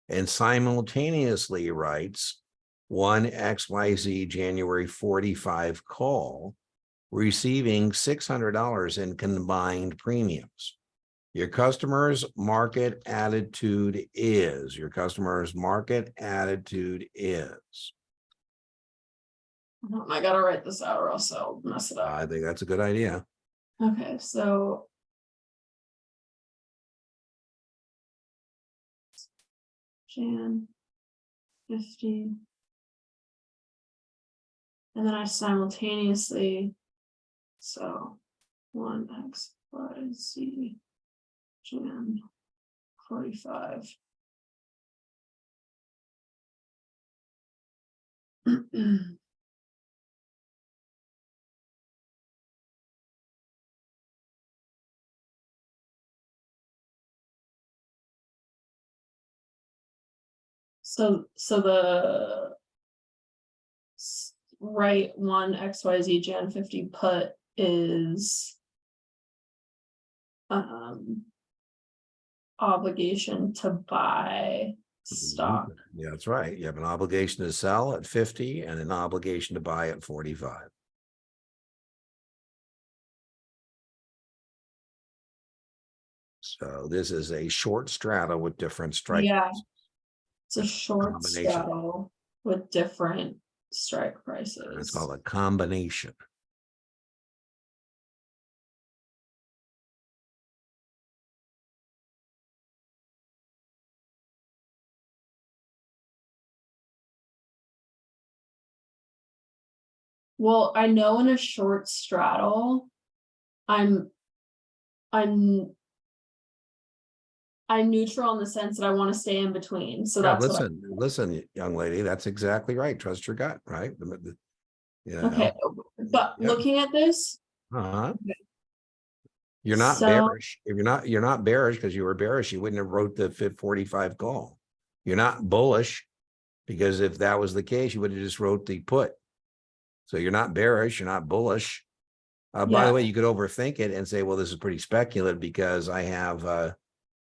and simultaneously writes one XYZ January 45 call, receiving $600 in combined premiums. Your customer's market attitude is. I gotta write this out or else I'll mess it up. I think that's a good idea. Okay, so Jan 50. And then I simultaneously, so 1x, y, z, Jan 45. So the right one XYZ Jan 50 put is obligation to buy stock. Yeah, that's right. You have an obligation to sell at 50 and an obligation to buy at 45. So this is a short strata with different strike. Yeah, it's a It's short combination. straddle with different strike It's prices. called a combination. Well, I know in a short straddle, I'm neutral in the sense that I want to stay in between. So Yeah, that's what listen, young lady, that's exactly right. Trust your gut, right? Yeah. okay. But Yeah. looking at this, Uh-huh. You're not so bearish. If you're not bearish, because you were bearish, you wouldn't have wrote the 45 call. You're not bullish, because if that was the case, you would have just wrote the put. So you're not bearish, you're not bullish. By yeah, the way, you could overthink it and say, well, this is pretty speculative because I have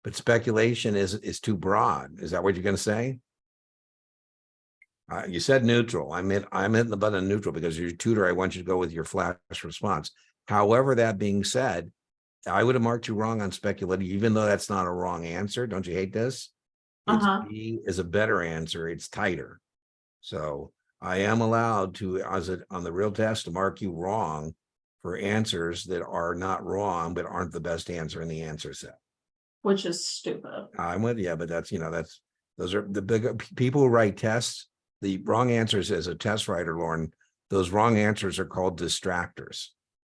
but speculation is too broad. Is that what you're going to say? You said neutral. I'm in the button neutral because you're tutor. I want you to go with your flash response. However, that being said, I would have marked you wrong on speculative, even though that's not a wrong answer. Don't you hate this? It's B is a better answer. It's tighter. So I am allowed to, on the real test, to mark you wrong for answers that are not wrong, but aren't the best answer in the answer set. which is stupid. I'm with you, but that's, those are the big people who write tests. The wrong answers as a test writer, Lauren, those wrong answers are called distractors.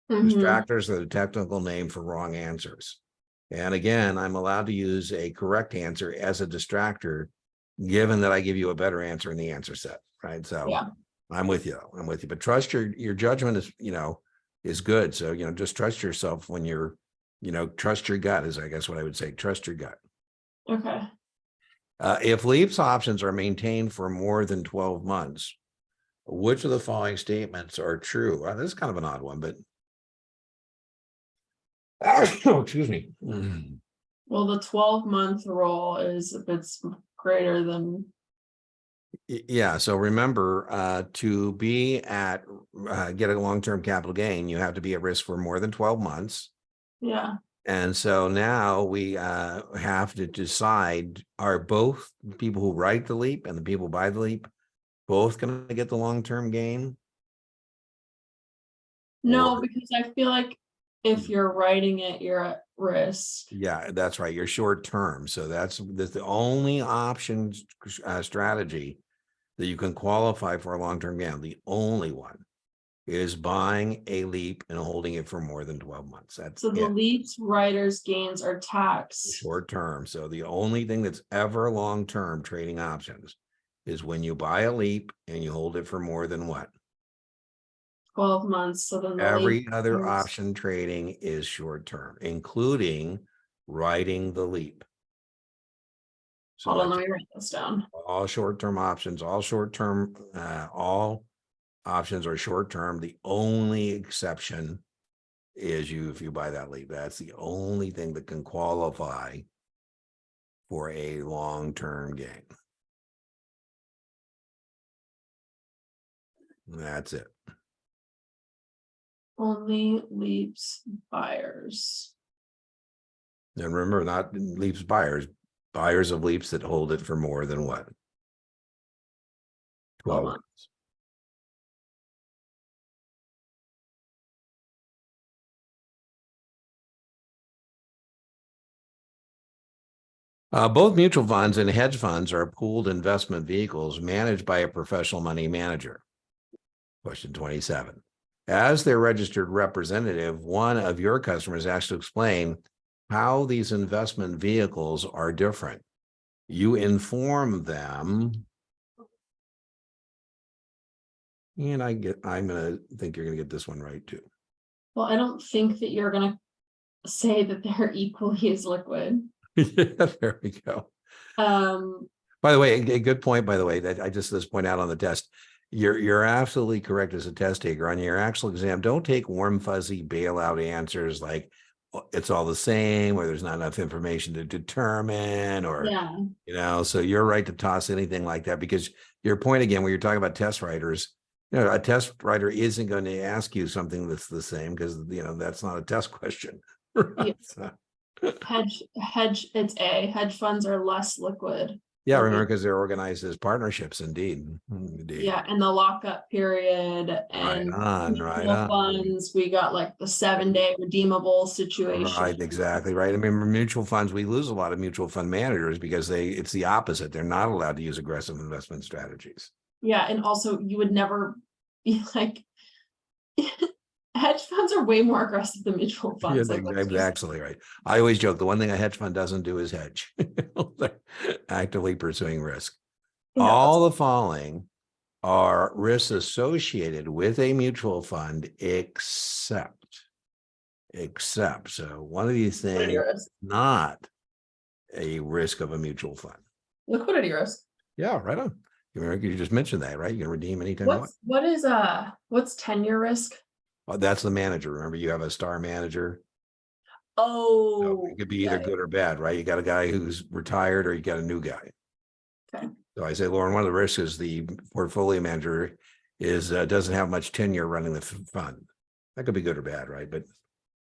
Distractors are the technical name for wrong answers. And again, I'm allowed to use a correct answer as a distractor, given that I give you a better answer in the answer set, right? So Yeah. I'm with you. But trust your judgment is good. So, just trust yourself when you're, trust your gut is, I guess, what I would say. Trust your gut. Okay. If leaps options are maintained for more than 12 months, which of the following statements are true? This is kind of an odd one, but oh, excuse me. Well, the 12-month roll is if it's greater than. Yeah. So remember, to be at get a long-term capital gain, you have to be at risk for more than 12 months. Yeah. And so now we have to decide, are both people who write the leap and the people who buy the leap both going to get the long-term gain? No, Or because I feel like if you're writing it, you're at risk. yeah, that's right. You're short term. So that's the only option strategy that you can qualify for a long-term gain. The only one is buying a leap and holding it for more than 12 months. That's So the it. leaps writers gains are taxed. Short term. So the only thing that's ever long-term trading options is when you buy a leap and you hold it for more than what? 12 months. So then the Every leap other is- option trading is short term, including writing the leap. So hold on, let that's me write this down. all short-term options, all options are short-term. The only exception is if you buy that leap. That's the only thing that can qualify for a long-term gain. That's it. Only leaps buyers. And remember, not leaps buyers of leaps that hold it for more than what? 12 months. Both mutual funds and hedge funds are pooled investment vehicles managed by a professional money manager. Question 27. As their registered representative, one of your customers asked to explain how these investment vehicles are different. You inform them, and I'm gonna think you're gonna get this one right too. Well, I don't think that you're gonna say that they're equally as liquid. Yeah, there we go. By the way, a good point, by the way, that I just point out on the test. You're absolutely correct as a test taker. On your actual exam, don't take warm, fuzzy bailout answers like it's all the same, or there's not enough information to determine, or yeah, so you're right to toss anything like that, because your point again, when you're talking about test writers, a test writer isn't going to ask you something that's the same, because that's not a test question. Right? yeah. Hedge funds are less liquid. Yeah, remember, because they're organized as partnerships, indeed. Yeah, and the lockup period and right funds, we got like the 7-day redeemable situation. Right, exactly right. I mean, mutual funds, we lose a lot of mutual fund managers because it's the opposite. They're not allowed to use aggressive investment strategies. Yeah, and also you would never be like, hedge funds are way more aggressive than mutual funds. Yeah, exactly right. I always joke, the one thing a hedge fund doesn't do is hedge. They're actively pursuing risk. Yeah, All the following are risks associated with a mutual fund, except. So one of these things is not a risk of a mutual fund. Liquidity risk. Yeah, right on. You just mentioned that, right? You can redeem anytime you want. What's tenure risk? That's the manager. Remember, you have a star manager. Oh, it could be either good or bad, right? You got a guy who's retired, or you got a new guy. Okay. So I say, Lauren, one of the risks is the portfolio manager doesn't have much tenure running the fund. That could be good or bad, right?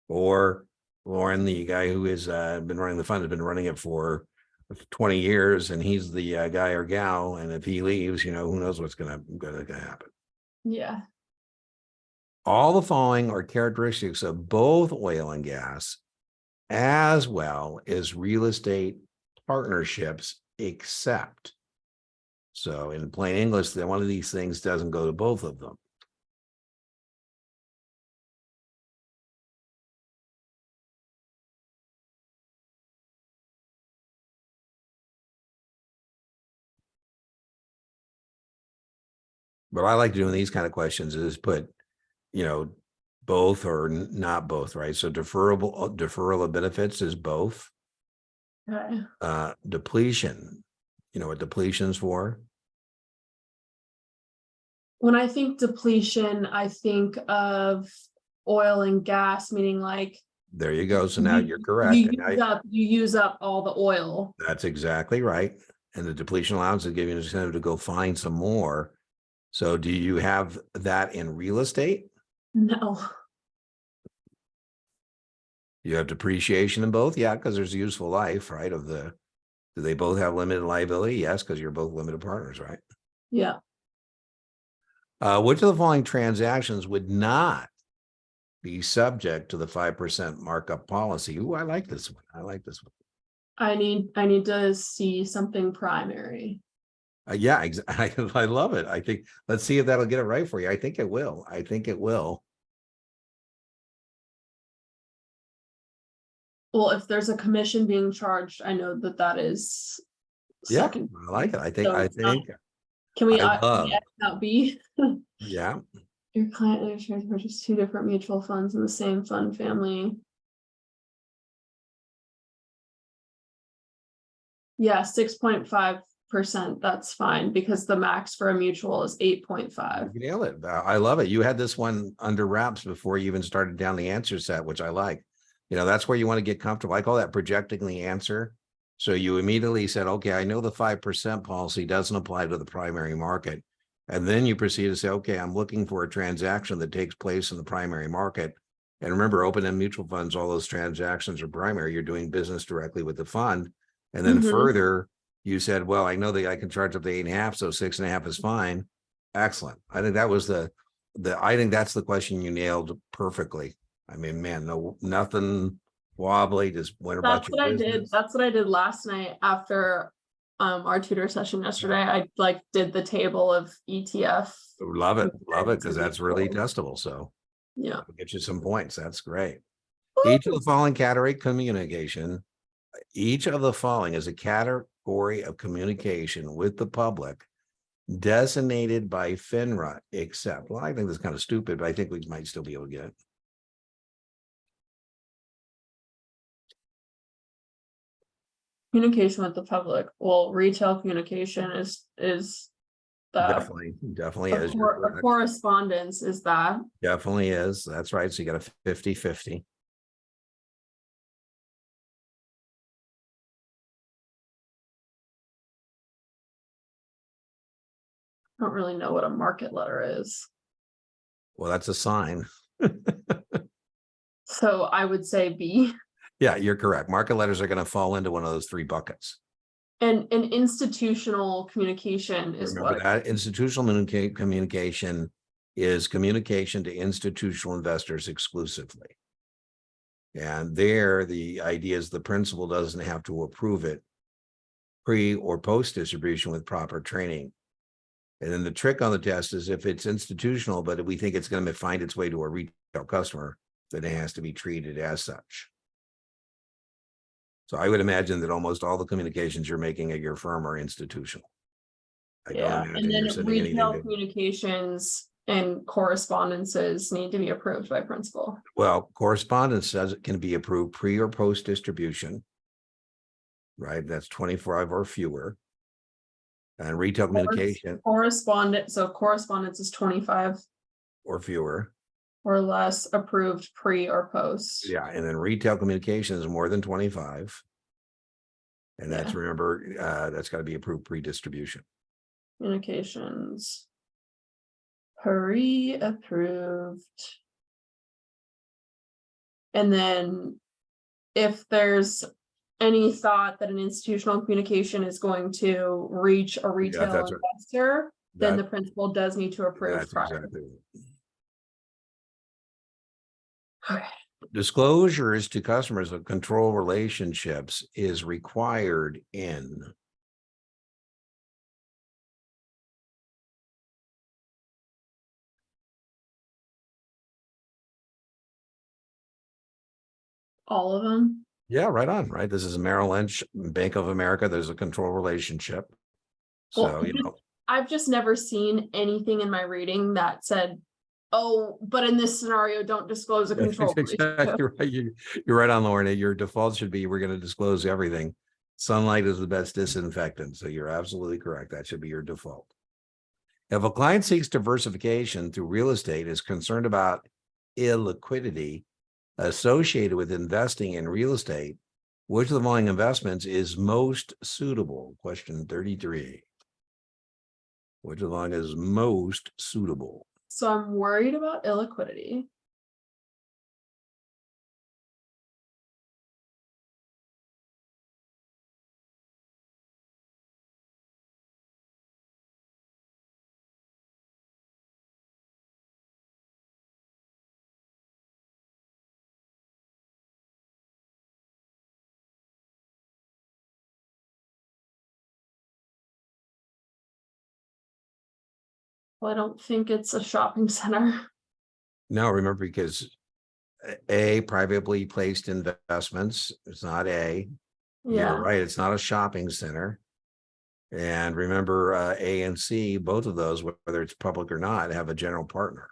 Or Lauren, the guy who has been running the fund, has been running it for 20 years, and he's the guy or gal, and if he leaves, who knows what's gonna happen. Yeah. All the following are characteristics of both oil and gas, as well as real estate partnerships, except. So in plain English, that one of these things doesn't go to both of them. What I like doing these kind of questions is put, both or not both, right? So deferral of benefits is both. Okay. Depletion, what depletion's for? When I think depletion, I think of oil and gas, meaning like. There you go. So now you're correct. You use up all the oil. That's exactly right. And the depletion allowance is giving you an incentive to go find some more. So do you have that in real estate? No. You have depreciation in both? Yeah, because there's a useful life, right? Do they both have limited liability? Yes, because you're both limited partners, right? Yeah. Which of the following transactions would not be subject to the 5% markup policy? Ooh, I like this one. I need to see something primary. Yeah, exactly. I love it. I think, let's see if that'll get it right for you. I think it will. Well, if there's a commission being charged, I know that is. Second. Yeah, I like it. I think. Can we out B? Yeah. Your client shares purchase 2 different mutual funds in the same fund family. Yeah, 6.5%. That's fine, because the max for a mutual is 8.5. You nailed it. I love it. You had this one under wraps before you even started down the answer set, which I like. That's where you want to get comfortable. I call that projecting the answer. So you immediately said, okay, I know the 5% policy doesn't apply to the primary market. And then you proceed to say, okay, I'm looking for a transaction that takes place in the primary market. And remember, open-end mutual funds, all those transactions are primary. You're doing business directly with the fund. And then further, you said, well, I know that I can charge up to 8.5, so 6.5 is fine. Excellent. I think that was I think that's the question you nailed perfectly. I mean, man, nothing wobbly, just went about That's your what I did. business. That's what I did last night after our tutor session yesterday. I like did the table of ETF. Love it, compared because to that's really mutual. testable. So Yeah. I'll get you some points. That's great. Each of the following category communication, each of the following is a category of communication with the public designated by FINRA, except, well, I think this is kind of stupid, but I think we might still be able to get it. Communication with the public. Well, retail communication is that Definitely is. You're a correct. correspondence is that. Definitely is. That's right. So you got a 50-50. I don't really know what a market letter is. Well, that's a sign. So I would say B. Yeah, you're correct. Market letters are going to fall into one of those three buckets. And an institutional communication is Remember what? that institutional communication is communication to institutional investors exclusively. And there, the idea is the principal doesn't have to approve it pre or post distribution with proper training. And then the trick on the test is if it's institutional, but we think it's going to find its way to a retail customer, then it has to be treated as such. So I would imagine that almost all the communications you're making at your firm are institutional. I don't Yeah, imagine and you're then sending anything retail to, communications and correspondences need to be approved by principal. well, correspondence says it can be approved pre or post distribution. Right, that's 25 or fewer. And retail communication Correspondence, so correspondence is 25 or fewer. or less approved pre or post. Yeah, and then retail communication is more than 25. And that's, Yeah. remember, that's got to be approved pre-distribution. Communications pre-approved. And then if there's any thought that an institutional communication is going to reach a retail that's right. investor, then That- the principal does need to approve That's prior. exactly right. Okay. Disclosures to customers of control relationships is required in All of them. yeah, right on, right? This is Merrill Lynch, Bank of America. There's a control relationship. So, Well, I've just never seen anything in my reading that said, oh, but in this scenario, don't disclose a control relationship. exactly right. You're right on, Lauren. Your default should be, we're going to disclose everything. Sunlight is the best disinfectant. So you're absolutely correct. That should be your default. If a client seeks diversification through real estate, is concerned about illiquidity associated with investing in real estate, which of the following investments is most suitable? Question 33. Which of the following is most suitable? So I'm worried about illiquidity. Well, I don't think it's a shopping center. No, remember, because A, privately placed investments, it's not A. You're Yeah, right, it's not a shopping center. And remember, A and C, both of those, whether it's public or not, have a general partner.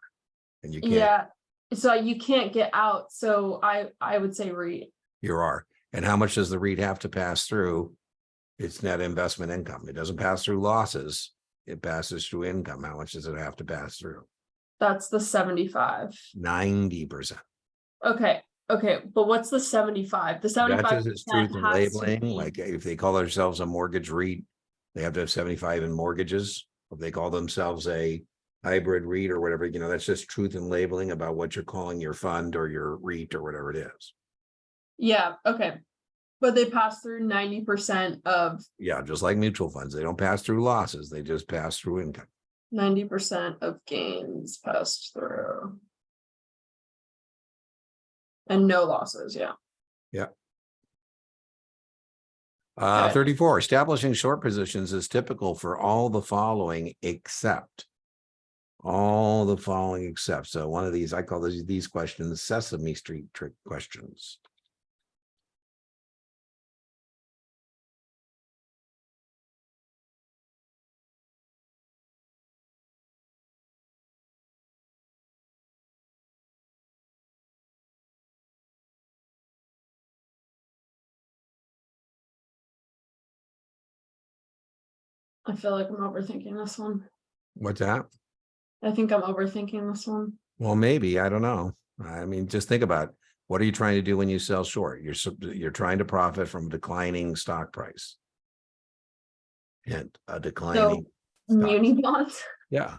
And you can't, yeah. So you can't get out. So I would say REIT. you are. And how much does the REIT have to pass through? It's net investment income. It doesn't pass through losses. It passes through income. How much does it have to pass through? That's the 75. 90%. Okay. Okay. But what's the 75? The 75% That's just its truth in has to labeling. be- Like if they call themselves a mortgage REIT, they have to have 75 in mortgages. If they call themselves a hybrid REIT or whatever, that's just truth in labeling about what you're calling your fund or your REIT or whatever it is. Yeah. Okay. But they pass through 90% of Yeah, just like mutual funds, they don't pass through losses. They just pass through income. 90% of gains passed through. And no losses. Yeah. Yeah. Okay. 34, establishing short positions is typical for all the following except. All the following except. So one of these, I call these questions Sesame Street trick questions. I feel like I'm overthinking this one. What's that? I think I'm overthinking this one. Well, maybe, I don't know. I mean, just think about it. What are you trying to do when you sell short? You're trying to profit from declining stock price. And a declining stock. Muni bonds. Yeah.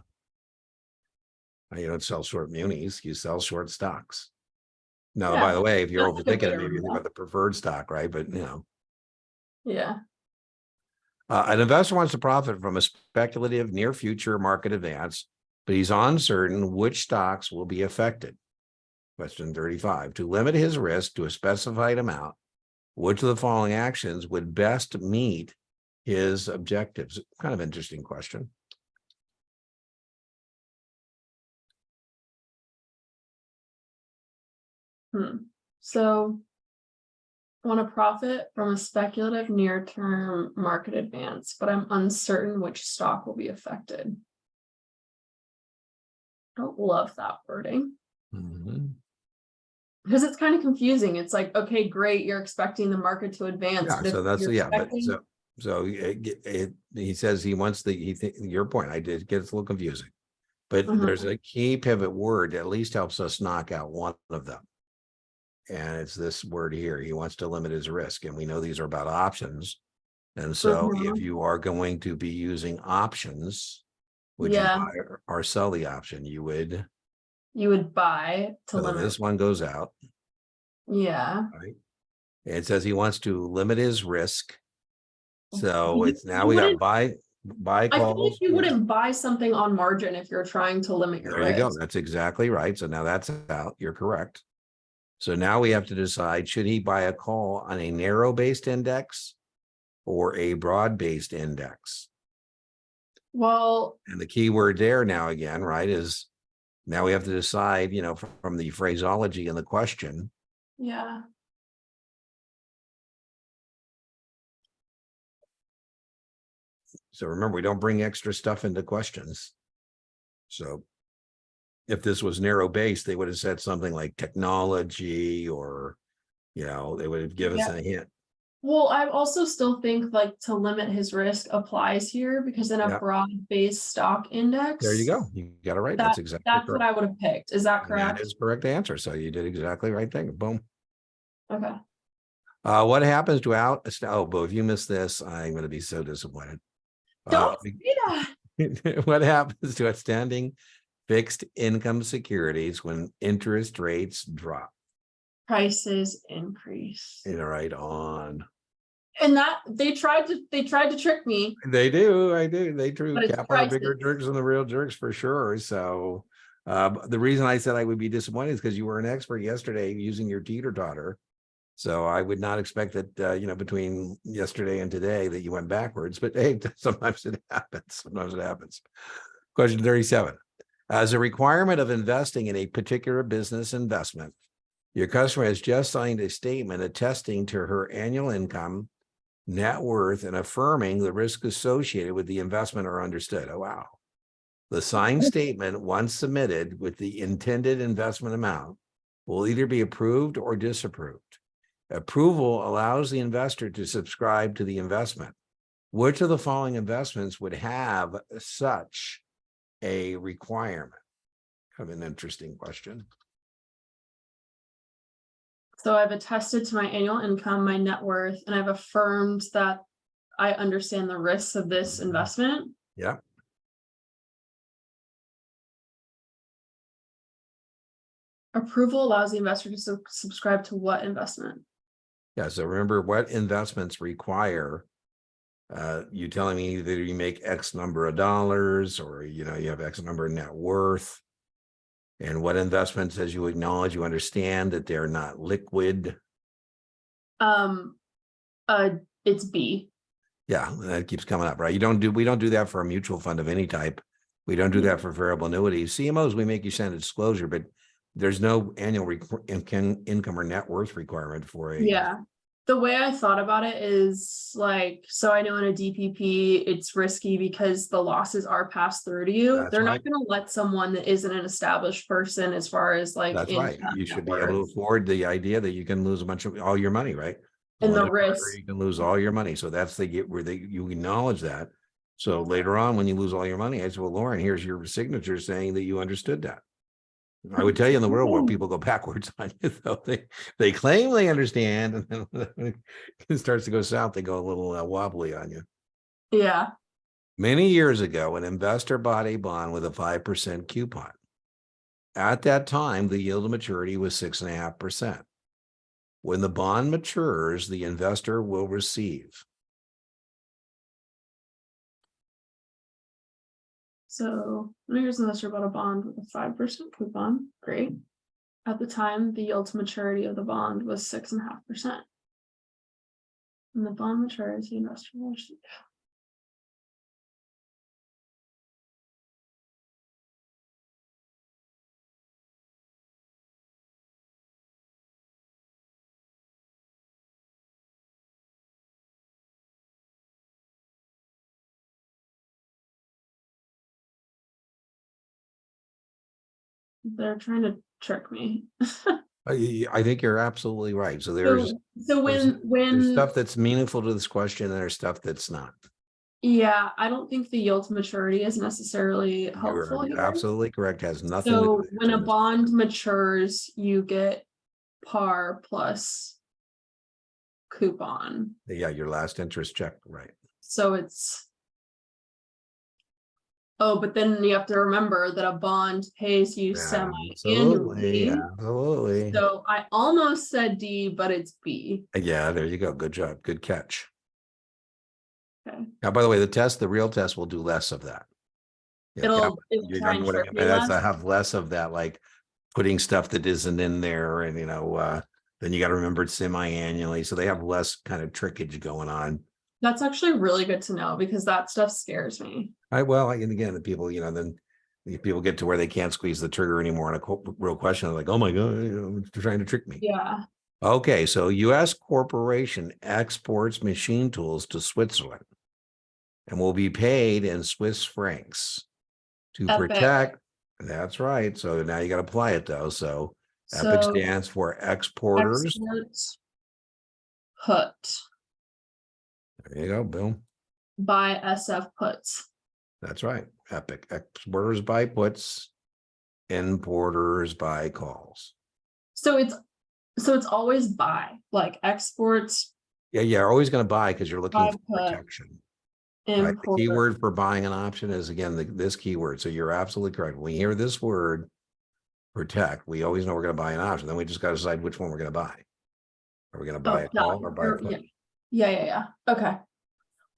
You don't sell short munis, you sell short stocks. Now, Yeah, by the way, if you're that's a good way overthinking to it, maybe you think remember about the preferred stock, right? But Yeah. an investor wants to profit from a speculative near future market advance, but he's uncertain which stocks will be affected. Question 35, to limit his risk to a specified amount, which of the following actions would best meet his objectives? Kind of interesting question. So I want to profit from a speculative near-term market advance, but I'm uncertain which stock will be affected. I don't love that wording because it's kind of confusing. It's like, okay, great, you're expecting the market to advance. Yeah, but so that's you're expecting... so he says he wants your point. I did get, it's a little confusing, but there's a key pivot word that at least helps us knock out one of them. And it's this word here. He wants to limit his risk. And we know these are about options. And so if you are going to be using options, would you buy or sell the option? You would buy to limit. This one goes out. Yeah. Right. It says he wants to limit his risk. So it's now we got buy I feel calls. like you wouldn't buy something on margin if you're trying to limit your risk. There you go. That's exactly right. So now that's out. You're correct. So now we have to decide, should he buy a call on a narrow-based index or a broad-based index? Well, and the key word there now again, right, is now we have to decide, from the phraseology in the question. Yeah. So remember, we don't bring extra stuff into questions. So if this was narrow-based, they would have said something like technology or, they would have given us a hint. Well, I also still think like to limit his risk applies here because in a broad-based stock index. There you go. You got it right. That's exactly correct. What I would have picked. Is that correct? That is correct answer. So you did exactly the right thing. Boom. Okay. What happens to but if you miss this, I'm going to be so disappointed. Don't say that. What happens to outstanding fixed income securities when interest rates drop? Prices increase. Right on. And that they tried to trick me. They do. They drew Kaplan bigger jerks than the real jerks for sure. So the reason I said I would be disappointed is because you were an expert yesterday using your teeter-totter. So I would not expect that, between yesterday and today that you went backwards, but hey, sometimes it happens. Question 37. As a requirement of investing in a particular business investment, your customer has just signed a statement attesting to her annual income, net worth, and affirming the risk associated with the investment are understood. Oh, wow. The signed statement, once submitted with the intended investment amount, will either be approved or disapproved. Approval allows the investor to subscribe to the investment. Which of the following investments would have such a requirement? Kind of an interesting question. So I've attested to my annual income, my net worth, and I've affirmed that I understand the risks of this investment. Yeah. Approval allows the investor to subscribe to what investment? Yeah. So remember, what investments require you telling me that you make X number of dollars, or you have X number of net worth, and what investments, as you acknowledge, you understand that they're not liquid. Um, it's B. Yeah, that keeps coming up, right? We don't do that for a mutual fund of any type. We don't do that for variable annuities. CMOs, we make you send a disclosure, but there's no annual income or net worth requirement for a. Yeah. The way I thought about it is like, so I know in a DPP, it's risky because the losses are passed through to you. That's They're right. not going to let someone that isn't an established person as far as like That's right. income, You should net be able to worth, afford the idea that you can lose a bunch of all your money, right? and One the hit murder, risk. you can lose all your money. So that's the get where you acknowledge that. So later on, when you lose all your money, I said, well, Lauren, here's your signature saying that you understood that. I would tell you in the real world, people go backwards on you. So they claim they understand, and then when it starts to go south, they go a little wobbly on you. Yeah. Many years ago, an investor bought a bond with a 5% coupon. At that time, the yield to maturity was 6.5%. When the bond matures, the investor will receive. So here's an investor bought a bond with a 5% coupon. Great. At the time, the yield to maturity of the bond was 6.5%. When the bond matures, the investor will receive. They're trying to trick me. I think you're absolutely right. So there's When stuff that's meaningful to this question, and there's stuff that's not. yeah, I don't think the yield to maturity is necessarily helpful You're here. absolutely correct. Has nothing to do So with when a answering this. bond matures, you get par plus coupon. Yeah, your last interest check, right? So it's but then you have to remember that a bond pays you Absolutely, semi-annually. absolutely. So I almost said D, but it's B. Yeah, there you go. Good job. Good catch. Okay. Now, by the way, the real test will do less of that. Yeah, It'll you try know and what I trick mean me by that's less. I have less of that, like putting stuff that isn't in there, and then you got to remember it's semi-annually, so they have less kind of trickage going on. That's actually really good to know because that stuff scares me. And again, the people, then the people get to where they can't squeeze the trigger anymore on a real question. They're like, oh my God, they're trying to trick me. Yeah. Okay, so U.S. corporation exports machine tools to Switzerland and will be paid in Swiss francs to Epic. protect. That's right. So now you got to apply it though. So EPIC So stands for exporters. exports put There you go, boom. by SF puts. That's right. EPIC exporters by puts, importers by calls. So it's always by like exports Yeah, you're always going to buy because you're looking by for put protection. Right. The import. keyword for buying an option is again this keyword. So you're absolutely correct. When we hear this word protect, we always know we're going to buy an option. Then we just got to decide which one we're going to buy. Are we going to buy a call or buy a put? Yeah. Okay.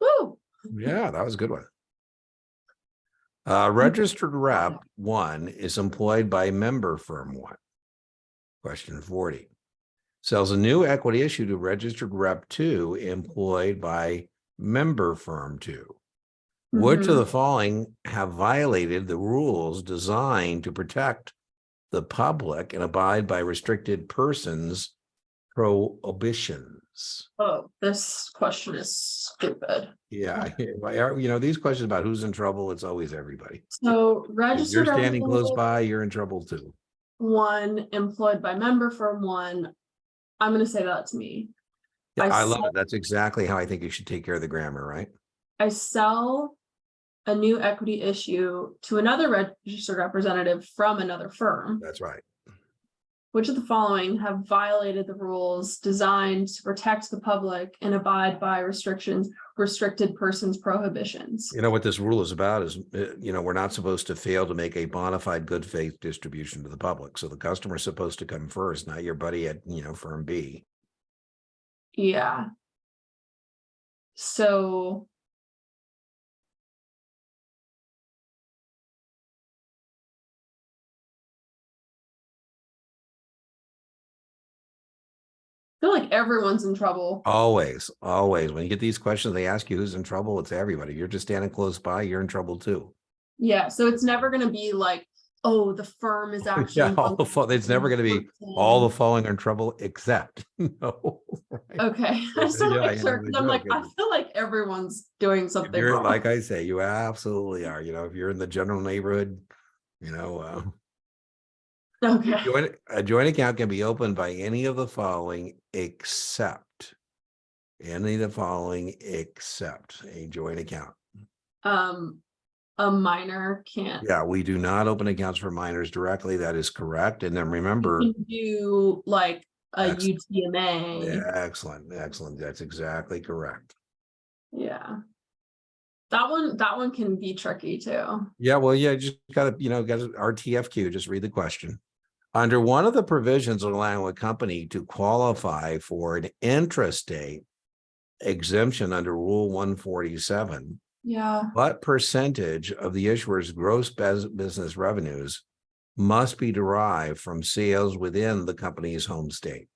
Woo. Yeah, that was a good one. Registered rep 1 is employed by member firm 1. Question 40. Sells a new equity issue to registered rep 2 employed by member firm 2. Which of the following have violated the rules designed to protect the public and abide by restricted persons prohibitions? Oh, this question is stupid. Yeah, these questions about who's in trouble, it's always everybody. So If registered you're standing close representative by, you're in trouble too. 1 employed by member firm 1. I'm going to say that's me. Yeah, I love sell- it. That's exactly how I think you should take care of the grammar, right? I sell a new equity issue to another registered representative from another firm. That's right. Which of the following have violated the rules designed to protect the public and abide by restricted persons prohibitions? You know what this rule is about is, we're not supposed to fail to make a bona fide good faith distribution to the public. So the customer's supposed to come first, not your buddy at, firm B. Yeah. So I feel like everyone's in trouble. Always, always. When you get these questions, they ask you who's in trouble. It's everybody. You're just standing close by, you're in trouble too. Yeah, so it's never gonna be like, oh, the firm is actually. It's never going to be all the following are in trouble except no. Right? Okay, I just want to Yeah, make sure, because I'm like, I feel like everyone's doing something You're wrong. like I say, you absolutely are. If you're in the general neighborhood, Okay, a joint account can be opened by any of the following except a joint account. a minor can't. Yeah, we do not open accounts for minors directly. That is correct. And then remember, You can do like a Excellent. UTMA. excellent. That's exactly correct. Yeah. That one can be tricky too. Yeah, well, yeah, just gotta, got RTFQ, just read the question. Under one of the provisions allowing a company to qualify for an intrastate exemption under Rule 147, Yeah. what percentage of the issuer's gross business revenues must be derived from sales within the company's home state?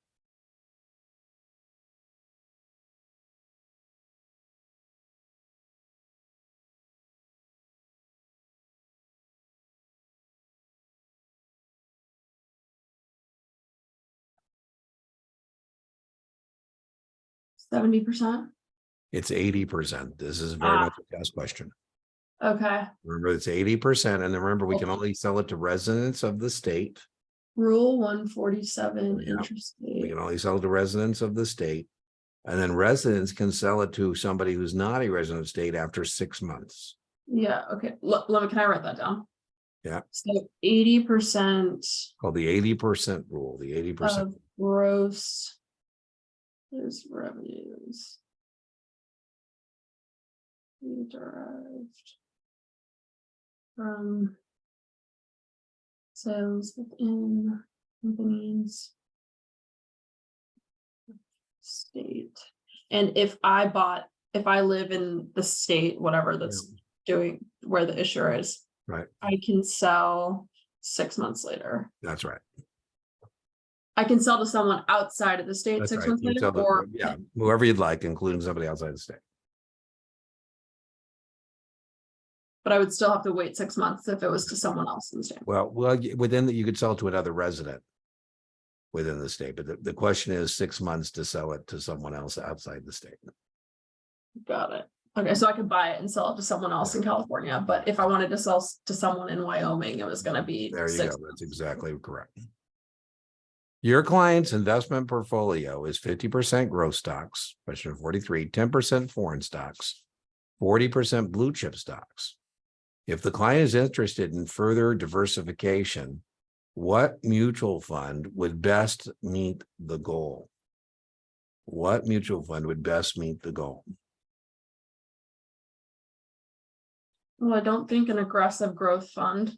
%70. It's 80%. This is very much a test question. Okay. Remember, it's 80%. And then remember, we can only sell it to residents of the state. Rule 147 Yeah. We interstate. can only sell it to residents of the state. And then residents can sell it to somebody who's not a resident of state after 6 months. Yeah. Okay. Let me. Can I write that down? Yeah. So 80% Called the 80% rule. The 80% of gross is revenues derived from sales within companies state. And if I live in the state, whatever that's doing where the issuer is, right, I can sell 6 months later. that's right. I can sell to someone outside of the state That's 6 right. months You later, tell them, or yeah, whoever you'd like, including somebody outside the state. but I would still have to wait 6 months if it was to someone else in the state. Well, within you could sell to another resident within the state, but the question is 6 months to sell it to someone else outside the state. Got it. Okay, so I could buy it and sell it to someone else in California, but if I wanted to sell to someone in Wyoming, it was going to be There you 6 go. months. That's exactly correct. Your client's investment portfolio is 50% growth stocks, question 43, 10% foreign stocks, 40% blue chip stocks. If the client is interested in further diversification, what mutual fund would best meet the goal? What mutual fund would best meet the goal? Well, I don't think an aggressive growth fund.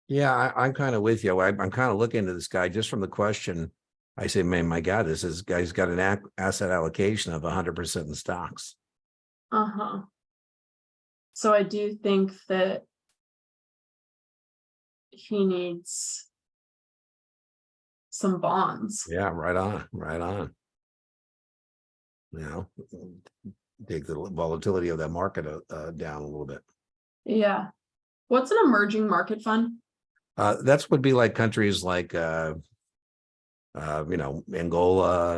Yeah, I'm kind of with you. I'm kind of looking at this guy just from the question. I say, man, my God, this guy's got an asset allocation of 100% in stocks. Uh-huh. So I do think that he needs some bonds. Yeah, right on, right on. Take the volatility of that market down a little bit. Yeah. What's an emerging market fund? That's would be like countries like Angola,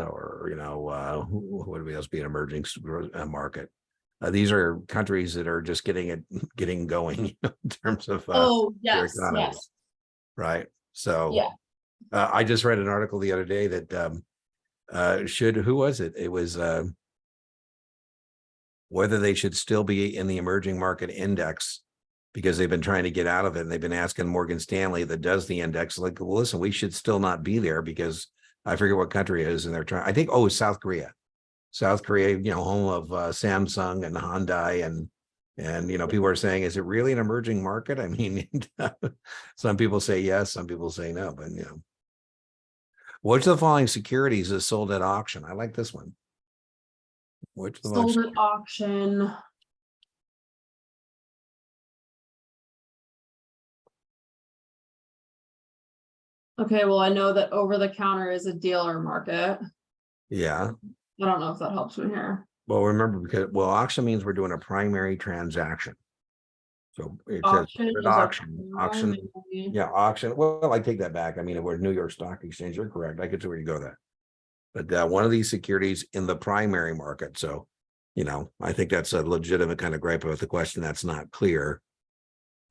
or what would else be an emerging market? These are countries that are just getting going in terms of their economies, yes. right? So Yeah. I just read an article the other day that who was it? It was whether they should still be in the emerging market index, because they've been trying to get out of it. And they've been asking Morgan Stanley that does the index, like, well, listen, we should still not be there, because I forget what country it is. And they're trying, I think, South Korea, home of Samsung and Hyundai. And people are saying, is it really an emerging market? I mean, some people say yes, some people say no, but which of the following securities is sold at auction? I like this one. Which of the Sold at auction. Okay, well, I know that over the counter is a dealer market. Yeah. I don't know if that helps me here. Well, remember, because, well, auction means we're doing a primary transaction. So it says Auction at is a auction, primary. yeah, auction. Well, I take that back. I mean, if we're New York Stock Exchange, you're correct. I get to where you go there. But one of these securities in the primary market. So, I think that's a legitimate kind of gripe with the question that's not clear.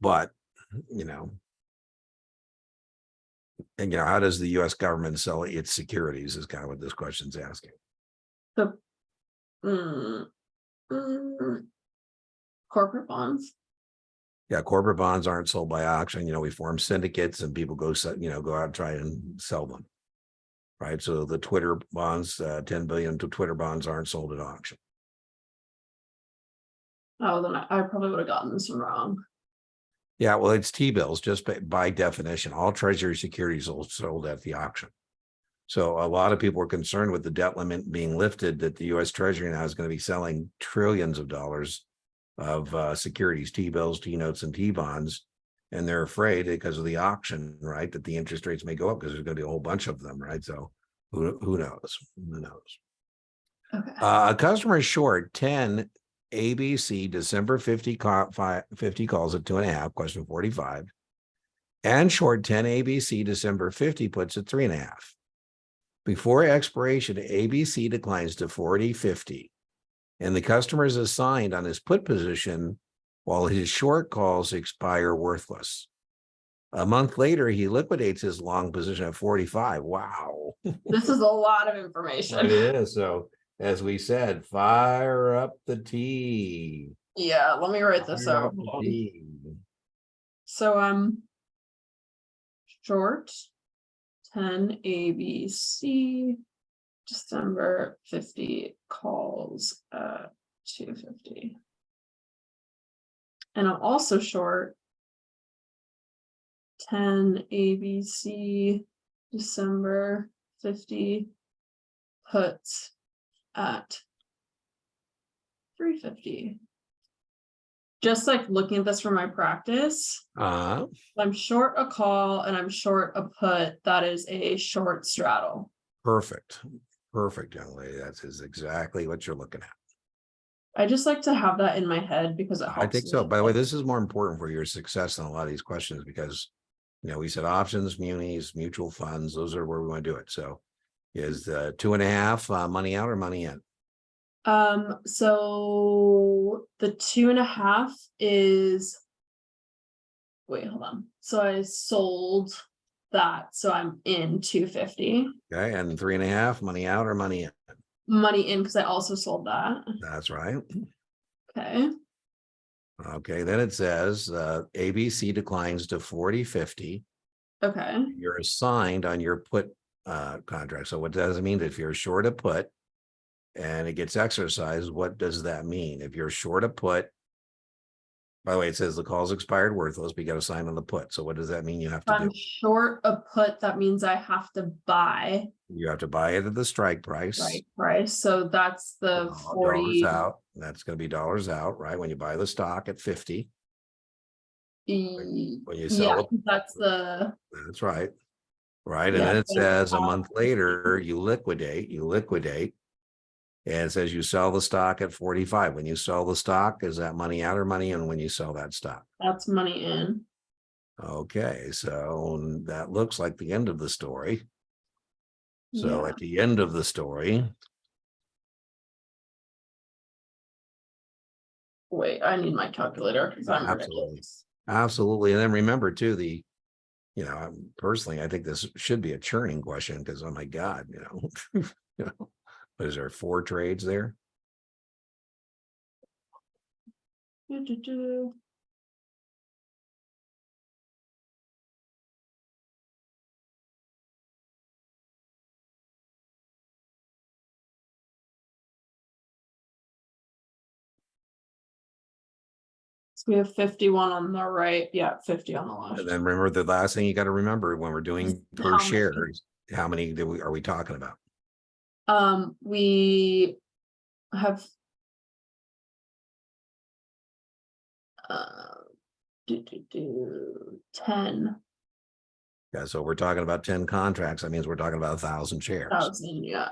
But, and how does the US government sell its securities is kind of what this question's asking. The mm, mm, corporate bonds. Yeah, corporate bonds aren't sold by auction. We form syndicates and people go go out and try and sell them. Right. So the Twitter bonds, 10 billion to Twitter bonds aren't sold at auction. Oh, then I probably would have gotten this one wrong. Yeah, well, it's T-bills just by definition. All treasury securities are sold at the auction. So a lot of people are concerned with the debt limit being lifted, that the US Treasury now is going to be selling trillions of dollars of securities, T-bills, T-notes, and T-bonds. And they're afraid because of the auction, right, that the interest rates may go up because there's going to be a whole bunch of them, right? So who knows? Who knows? Okay. A customer is short 10 ABC December 50 calls at 2.5, question 45, and short 10 ABC December 50 puts at 3.5. Before expiration, ABC declines to 40.50, and the customer is assigned on his put position while his short calls expire worthless. A month later, he liquidates his long position at 45. Wow. This is a lot of information. It is. So, as we said, fire up the tea. Yeah, let me write this Fire out. up the tea. So I'm short 10 ABC December 50 calls at 250. And I'm also short 10 ABC December 50 puts at 350. Just like looking at this for my practice, I'm short a call and I'm short a put. That is a short straddle. Perfect, young lady. That is exactly what you're looking at. I just like to have that in my head because it helps. I think so. By the way, this is more important for your success in a lot of these questions because, we said options, munis, mutual funds. Those are where we want to do it. So, is the 2.5 money out or money in? So the 2.5 is, wait, hold on. So I sold that. So I'm in 250. Okay. And 3.5 money out or money in? Money in because I also sold that. That's right. Okay. Okay. Then it says ABC declines to 40.50. Okay. You're assigned on your put contract. So what does it mean? If you're short a put and it gets exercised, what does that mean? If you're short a put, by the way, it says the call's expired worthless, but you got to sign on the put. So what does that mean you have to do? I'm short a put. That means I have to buy. You have to buy it at the strike price. Strike price. So that's the $40 $40 out. That's going to be dollars out, right? When you buy the stock at 50. When you sell that's the. That's right. Right. And then it says a month later, you liquidate. And it says you sell the stock at 45. When you sell the stock, is that money out or money in when you sell that stock? That's money in. Okay, so that looks like the end of the story. So at the end of the story. Wait, I need my calculator because I'm ridiculous. Absolutely. And then remember too, personally, I think this should be a churning question because, oh my God, But is there 4 trades there? So we have 51 on the right. Yeah, 50 on the left. And then remember the last thing you got to remember when we're doing per share, how many are we talking about? We have 10. Yeah, so we're talking about 10 contracts. That means we're talking about 1,000 shares. 1,000, yeah.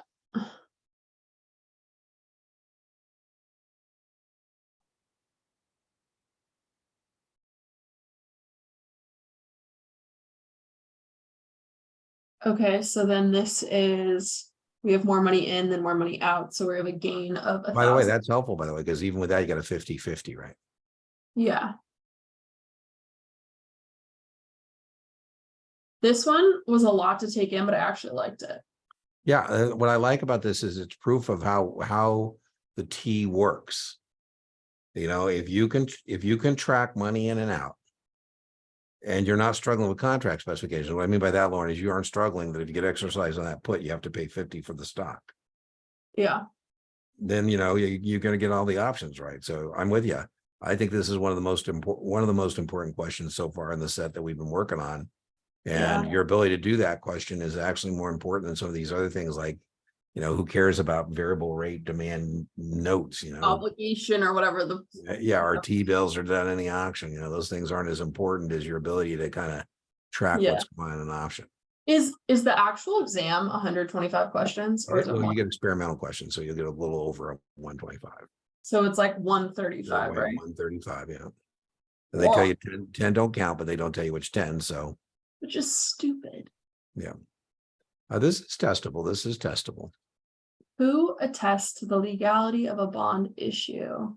Okay, so then this is, we have more money in than more money out, so we have a gain of By the way, 1,000. that's helpful, by the way, because even with that, you got a 50-50, right? Yeah. This one was a lot to take in, but I actually liked it. Yeah, what I like about this is it's proof of how the T works. You know, if you can track money in and out, and you're not struggling with contract specifications. What I mean by that, Lauren, is you aren't struggling that if you get exercise on that put, you have to pay 50 for the stock. Yeah. Then you're going to get all the options right. So I'm with you. I think this is one of the most important questions so far in the set that we've been working on. And Yeah. your ability to do that question is actually more important than some of these other things like, who cares about variable rate demand notes, Obligation or whatever yeah, our T-bills are done in the auction, those things aren't as important as your ability to kind of track Yeah. what's going on in an option. Is the actual exam 125 questions or is it Well, more? you get experimental questions, so you'll get a little over a 125. So it's like 135, right? 135, yeah. And they tell Whoa, you 10 don't count, but they don't tell you which 10. So which is stupid. yeah. This is testable. This is testable. Who attests to the legality of a bond issue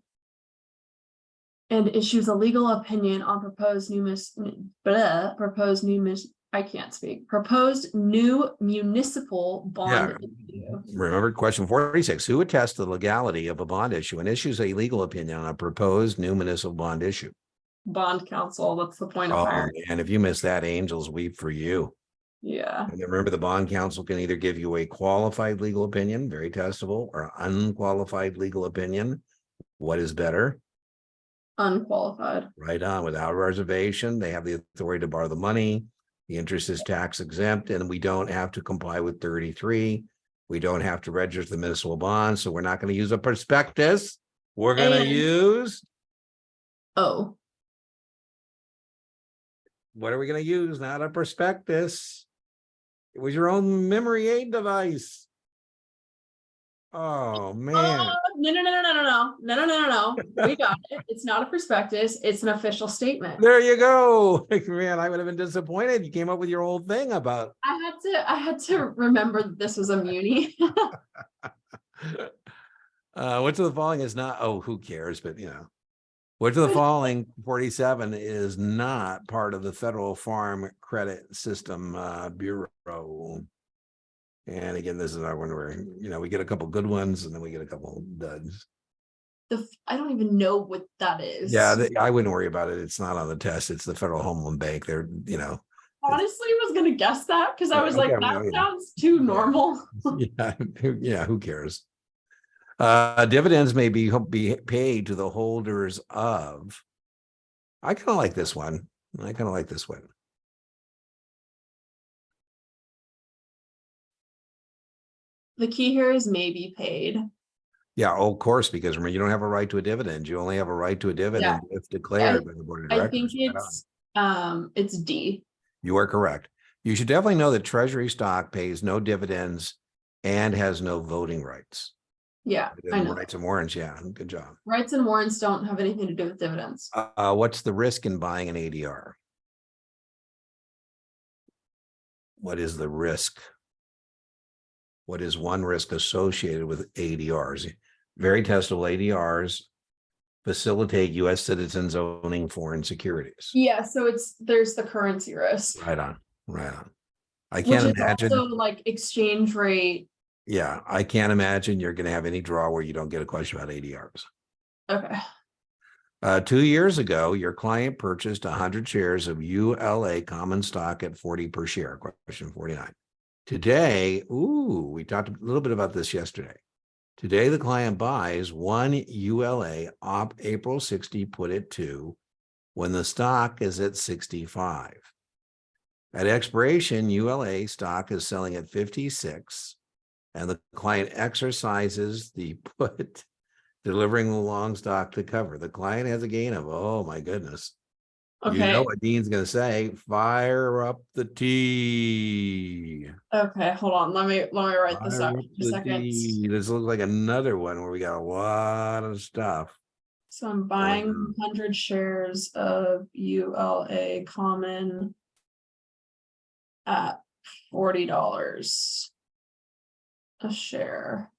and issues a legal opinion on proposed new municipal bond issue? Remember question 46. Who attests to the legality of a bond issue and issues a legal opinion on a proposed new municipal bond issue? Bond counsel. That's the point of Oh, hiring. and if you miss that, angels weep for you. Yeah. And remember, the bond counsel can either give you a qualified legal opinion, very testable, or unqualified legal opinion. What is better? Unqualified. Right on, without reservation. They have the authority to borrow the money. The interest is tax exempt, and we don't have to comply with 33. We don't have to register the municipal bond, so we're not going to use a prospectus. We're going to use. Oh. What are we going to use? Not a prospectus. It was your own memory aid device. Oh man. No. We got it. It's not a prospectus. It's an official statement. There you go. Man, I would have been disappointed. You came up with your whole thing about. I had to remember that this was a muni. Which of the following is not, who cares? But which of the following 47 is not part of the Federal Farm Credit System Bureau? And again, this is our one where, we get a couple good ones and then we get a couple duds. I don't even know what that is. Yeah, I wouldn't worry about it. It's not on the test. It's the Federal Home Loan Bank. They're, honestly was going to guess that because I was okay, like, that sounds too normal. Yeah, who cares? Dividends may be paid to the holders of. I kind of like this one. The key here is may be paid. Yeah, of course, because remember, you don't have a right to a dividend. You only have a right to a dividend if declared by the board of directors. I think it's D. You are correct. You should definitely know that Treasury stock pays no dividends and has no voting rights. Yeah, I know. Rights and warrants. Yeah, good job. Rights and warrants don't have anything to do with dividends. What's the risk in buying an ADR? What is the risk? What is one risk associated with ADRs? Very testable. ADRs facilitate U.S. citizens owning foreign securities. Yeah, so there's the currency risk. Right on. I can't imagine. Also like exchange rate. Yeah, I can't imagine you're going to have any draw where you don't get a question about ADRs. Okay. 2 years ago, your client purchased 100 shares of ULA common stock at 40 per share. Question 49. Today, we talked a little bit about this yesterday. Today, the client buys one ULA op April 60, put it to when the stock is at 65. At expiration, ULA stock is selling at 56, and the client exercises the put, delivering the long stock to cover. The client has a gain of, oh my goodness. Okay. You know what Dean's going to say, fire up the T. Okay, hold on. Let me write this out in a second. This looks like another one where we got a lot of stuff. So I'm buying 100 shares of ULA common at $40 a share.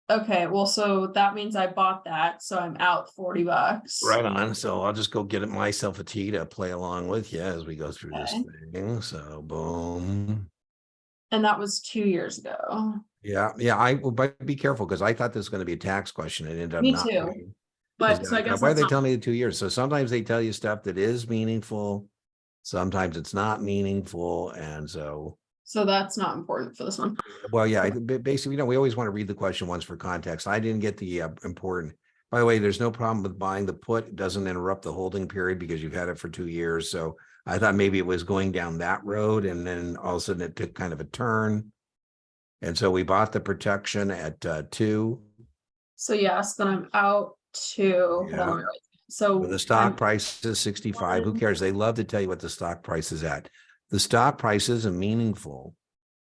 Okay, well, so that means I bought that, so I'm out $40. Right on. So I'll just go get it myself a tea to play along with you as we go through this Okay. thing. So boom. And that was 2 years ago. Yeah, yeah. I will, but be careful because I thought this was going to be a tax question. It ended up Me not too. being. But so I guess Why are that's they not, telling me the 2 years? So sometimes they tell you stuff that is meaningful, sometimes it's not meaningful, and so. so that's not important for this one. Well, yeah, basically, we always want to read the question once for context. I didn't get the important. By the way, there's no problem with buying the put. It doesn't interrupt the holding period because you've had it for 2 years. So I thought maybe it was going down that road, and then all of a sudden it took kind of a turn. And so we bought the protection at 2. So yes, then I'm out to, hold on, Yeah. let me write. So When the stock I'm price is 65, who cares? They love to tell you what the stock price is at. The stock price isn't meaningful.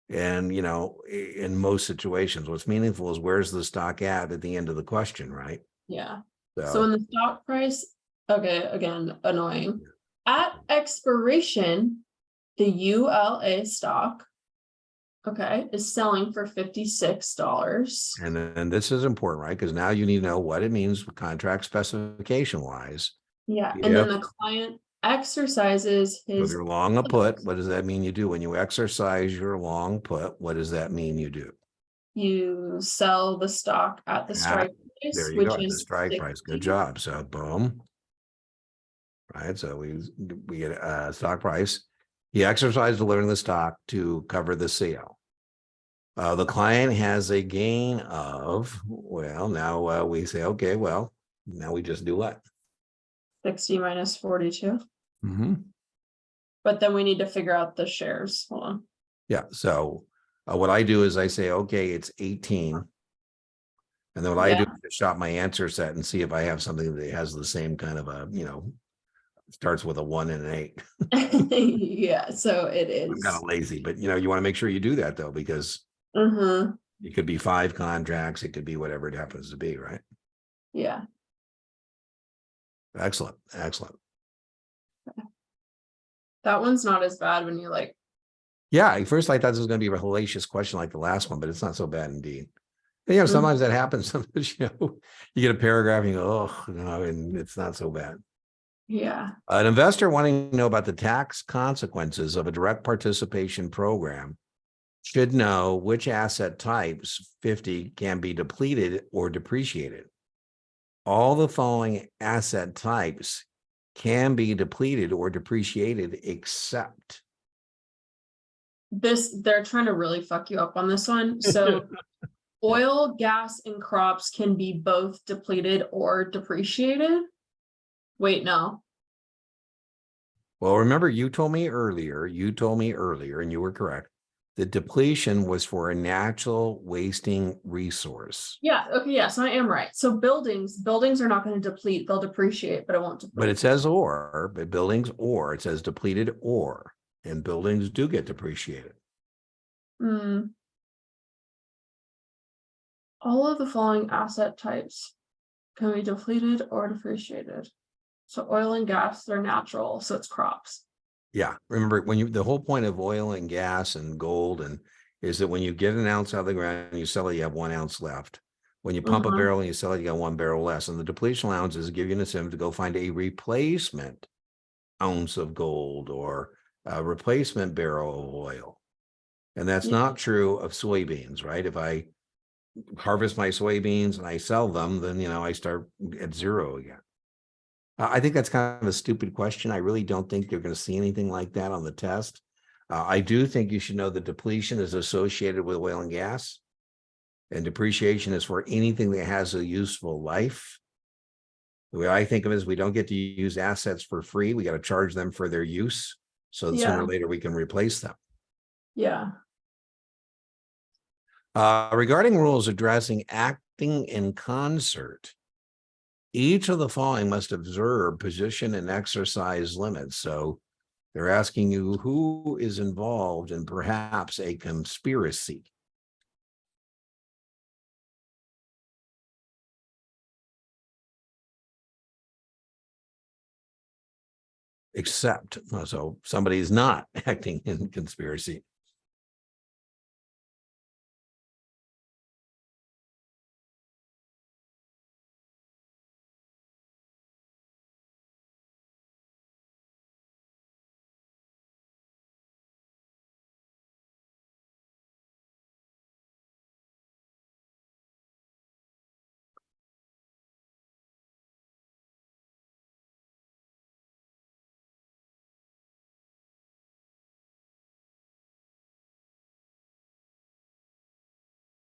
And, in most situations, what's meaningful is where's the stock at the end of the question, right? yeah. So So, when the stock price, okay, again, annoying. At expiration, the ULA stock, okay, is selling for $56. and then this is important, right? Because now you need to know what it means contract specification wise. Yeah, and Yep. then the client exercises So if his, you're long a put, what does that mean you do? When you exercise your long put, what does that mean you do? you sell the stock at the strike There price, you which go, the is strike price. Good 60. job. So boom. Right, so we get a stock price. He exercised delivering the stock to cover the sale. The client has a gain of, well, now we say, okay, well, now we just do what? 60 minus 42. Mm-hmm. But then we need to figure out the shares. Hold on. Yeah, so what I do is I say, okay, it's 18. And then what I do is shop my answer set and see if I have something that has the same kind of a, starts with a 1 and an 8. Yeah, so it I'm is. kind of lazy, but you want to make sure you do that though, because Mm-hmm. it could be 5 contracts, it could be whatever it happens to be, right? Yeah. Excellent, excellent. That one's not as bad when you like. Yeah, at first I thought this was going to be a hellacious question like the last one, but it's not so bad indeed. And, Mhm. sometimes that happens. Sometimes, you get a paragraph and you go, oh, and it's not so bad. Yeah. An investor wanting to know about the tax consequences of a direct participation program should know which asset types 50 can be depleted or depreciated. All the following asset types can be depleted or depreciated except. They're trying to really fuck you up on this one. So oil, gas, and crops can be both depleted or depreciated. Wait, no. Well, remember, you told me earlier, and you were correct, that depletion was for a natural wasting resource. Yeah, okay, yeah, so I am right. So buildings are not going to deplete, they'll depreciate, but it won't deplete. But it says or, but buildings or, it says depleted or, and buildings do get depreciated. All of the following asset types can be depleted or depreciated. So oil and gas, they're natural, so it's crops. Yeah, remember the whole point of oil and gas and gold is that when you get an ounce out of the ground and you sell it, you have 1 ounce left. When you pump a barrel and you sell it, you got 1 barrel less. And the depletion allowances give you an incentive to go find a replacement ounce of gold or a replacement barrel of oil. And that's not true of soybeans, right? If I harvest my soybeans and I sell them, then, I start at 0 again. I think that's kind of a stupid question. I really don't think you're going to see anything like that on the test. I do think you should know that depletion is associated with oil and gas, and depreciation is for anything that has a useful life. The way I think of it is we don't get to use assets for free. We got to charge them for their use. So that sooner or later we can replace them. Yeah. Regarding rules addressing acting in concert, each of the following must observe position and exercise limits. So they're asking you who is involved in perhaps a conspiracy. except, so somebody's not acting in conspiracy.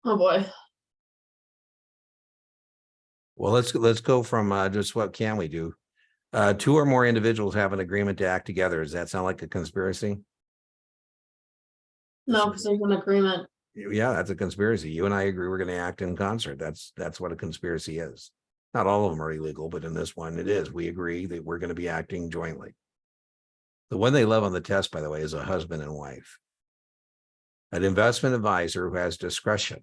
Oh, boy. Well, let's go from just what can we do? Two or more individuals have an agreement to act together. Does that sound like a conspiracy? No, because there's an agreement. Yeah, that's a conspiracy. You and I agree we're going to act in concert. That's what a conspiracy is. Not all of them are illegal, but in this one it is. We agree that we're going to be acting jointly. The one they love on the test, by the way, is a husband and wife. An investment advisor who has discretion.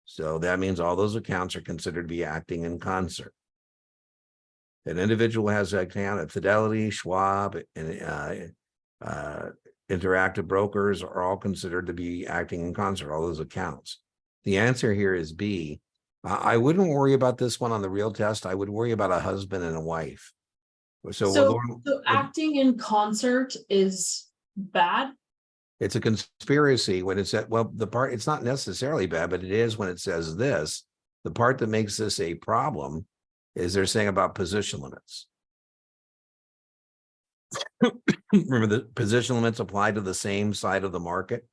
So that means all those accounts are considered to be acting in concert. An individual has an account at Fidelity, Schwab, and Interactive Brokers are all considered to be acting in concert, all those accounts. The answer here is B. I wouldn't worry about this one on the real test. I would worry about a husband and a wife. So acting in concert is bad? It's a conspiracy when it's it's not necessarily bad, but it is when it says this. The part that makes this a problem is they're saying about position limits. Remember, the position limits apply to the same side of the market.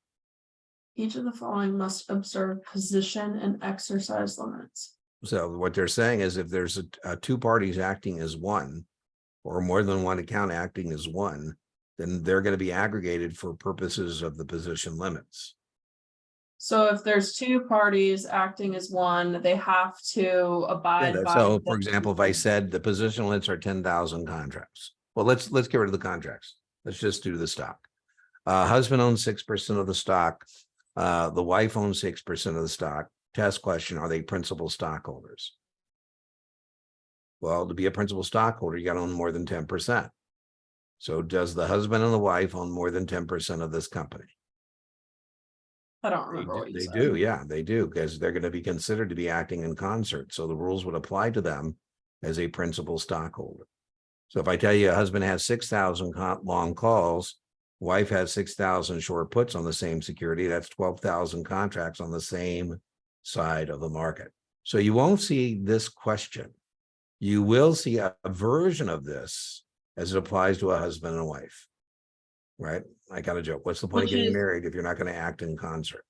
Each of the following must observe position and exercise limits. So what they're saying is if there's two parties acting as one, or more than one account acting as one, then they're going to be aggregated for purposes of the position limits. So if there's two parties acting as one, they have to abide by. So for example, if I said the position limits are 10,000 contracts. Well, let's get rid of the contracts. Let's just do the stock. Husband owns 6% of the stock. The wife owns 6% of the stock. Test question, are they principal stockholders? Well, to be a principal stockholder, you got to own more than 10%. So does the husband and the wife own more than 10% of this company? I don't remember what you They said. do, yeah, they do, because they're going to be considered to be acting in concert. So the rules would apply to them as a principal stockholder. So if I tell you a husband has 6,000 long calls, wife has 6,000 short puts on the same security, that's 12,000 contracts on the same side of the market. So you won't see this question. You will see a version of this as it applies to a husband and a wife, right? I got a joke. What's the point of getting married if you're not going to act in concert?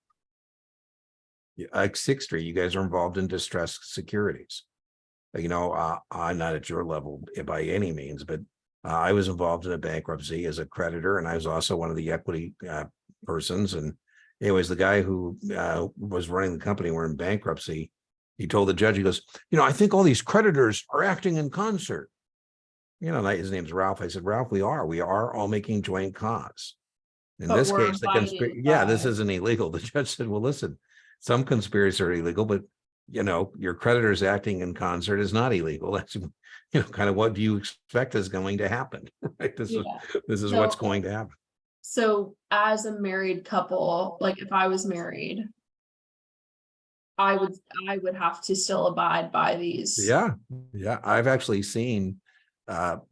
Like 6th Street, you guys are involved in distressed securities. You know, I'm not at your level by any means, but I was involved in a bankruptcy as a creditor, and I was also one of the equity persons. And anyways, the guy who was running the company, we're in bankruptcy. He told the judge, he goes, you know, I think all these creditors are acting in concert. You know, his name's Ralph. I said, Ralph, we are all making joint cause. In this case, this isn't illegal. The judge said, well, listen, some conspiracies are illegal, but you know, your creditors acting in concert is not illegal. That's, you know, kind of what do you expect is going to happen, right? This is what's going to happen. So as a married couple, like if I was married, I would have to still abide by these. Yeah. I've actually seen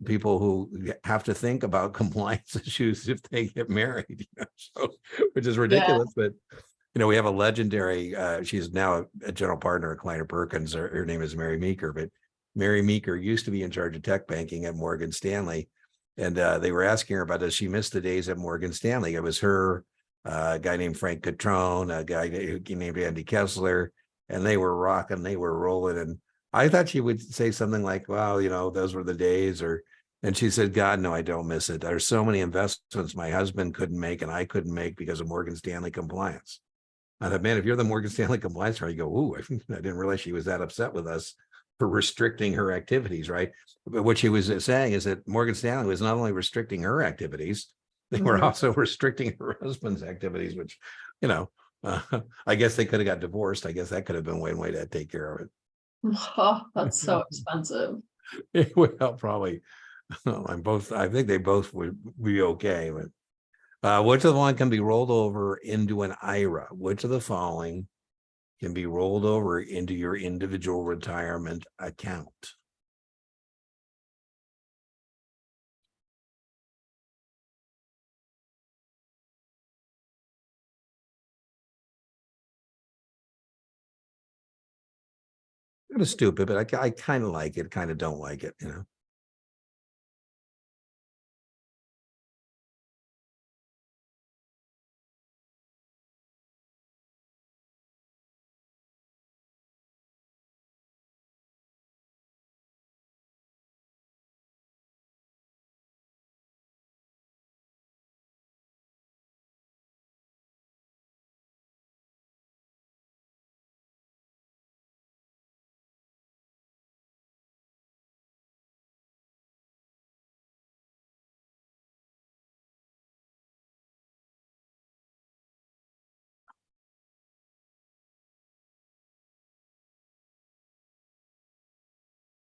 people who have to think about compliance issues if they get married, you know, so, which is ridiculous, but you know, we have a legendary, she's now a general partner at Kleiner Perkins. Her name is Mary Meeker, but Mary Meeker used to be in charge of tech banking at Morgan Stanley. And they were asking her about, does she miss the days at Morgan Stanley? It was her, a guy named Frank Catrone, a guy named Andy Kessler, and they were rocking, they were rolling. And I thought she would say something like, well, you know, those were the days, and she said, God, no, I don't miss it. There's so many investments my husband couldn't make and I couldn't make because of Morgan Stanley compliance. I thought, man, if you're the Morgan Stanley compliance firm, you go, ooh, I didn't realize she was that upset with us for restricting her activities, right? But what she was saying is that Morgan Stanley was not only restricting her activities, they were also restricting her husband's activities, which, you know, I guess they could have got divorced. I guess that could have been one way to take care of it. Oh, that's so expensive. Well, probably. I think they both would be okay, but which of the one can be rolled over into an IRA? Which of the following can be rolled over into your individual retirement account? Kind of stupid, but I kind of like it, kind of don't like it, you know.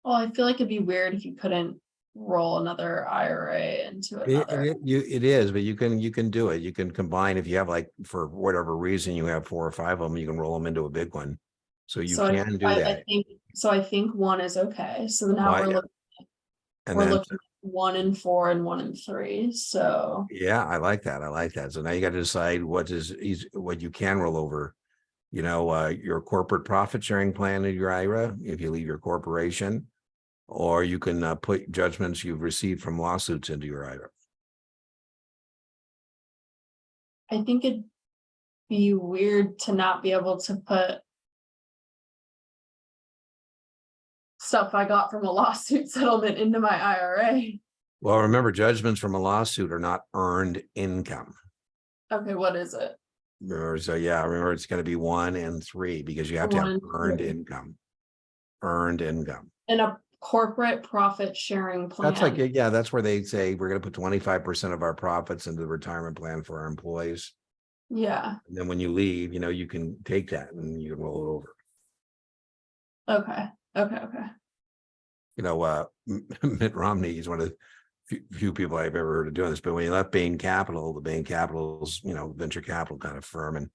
Well, I feel like it'd be weird if you couldn't roll another IRA into another. It is, but you can do it. You can combine if you have, like, for whatever reason, you have 4 or 5 of them, you can roll them into a big one. So you So can do I that. think, so I think one is okay. So now Why? And we're then, looking at 1 and 4 and 1 and 3. So yeah, I like that. I like that. So now you got to decide what you can roll over. Your corporate profit sharing plan in your IRA, if you leave your corporation, or you can put judgments you've received from lawsuits into your IRA. I think it'd be weird to not be able to put stuff I got from a lawsuit settlement into my IRA. Well, remember, judgments from a lawsuit are not earned income. Okay, what is it? Remember, it's going to be 1 and 3 because you have to have 1 and earned 3. income. Earned income. And a corporate profit sharing plan. That's like, yeah, that's where they say we're going to put 25% of our profits into the retirement plan for our employees. Yeah. And then when you leave, you can take that and you can roll it over. Okay. Mitt Romney, he's one of the few people I've ever heard of doing this, but when he left Bain Capital, the Bain Capital's, venture capital kind of firm, and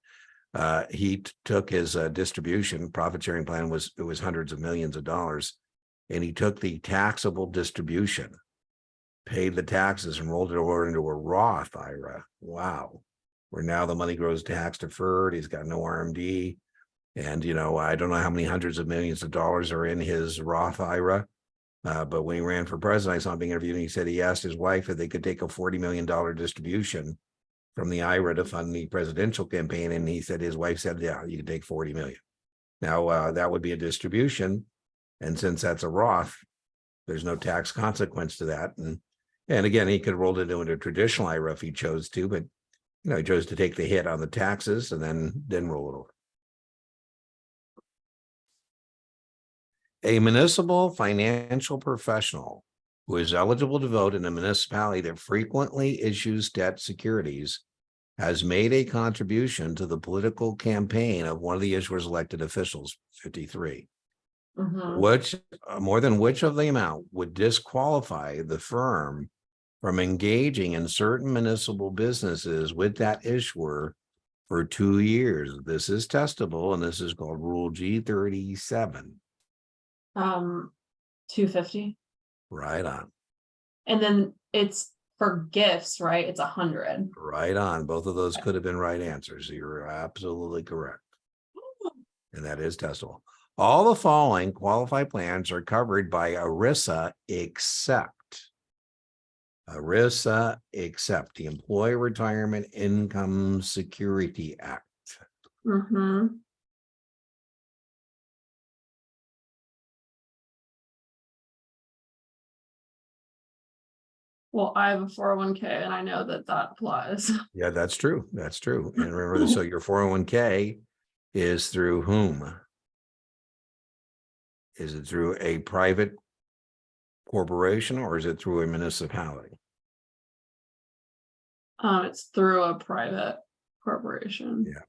he took his distribution profit sharing plan it was hundreds of millions of dollars, and he took the taxable distribution, paid the taxes, and rolled it over into a Roth IRA. Wow. Where now the money grows tax deferred. He's got no RMD. And, I don't know how many hundreds of millions of dollars are in his Roth IRA. But when he ran for president, I saw him being interviewed, and he said he asked his wife if they could take a $40 million distribution from the IRA to fund the presidential campaign. And he said his wife said, yeah, you can take 40 million. Now, that would be a distribution. And since that's a Roth, there's no tax consequence to that. And again, he could roll it into a traditional IRA if he chose to, but he chose to take the hit on the taxes and then roll it over. A municipal financial professional who is eligible to vote in a municipality that frequently issues debt securities has made a contribution to the political campaign of one of the issuer's elected officials, 53. Which more than which of the amount would disqualify the firm from engaging in certain municipal businesses with that issuer for 2 years? This is testable, and this is called Rule G37. 250. Right on. And then it's for gifts, right? It's 100. Right on. Both of those could have been right answers. You're absolutely correct. And that is testable. All the following qualified plans are covered by ERISA except the Employee Retirement Income Security Act. Well, I have a 401k and I know that applies. Yeah, that's true. That's true. And remember, so your 401k is through whom? Is it through a private corporation or is it through a municipality? It's through a private corporation. Yeah.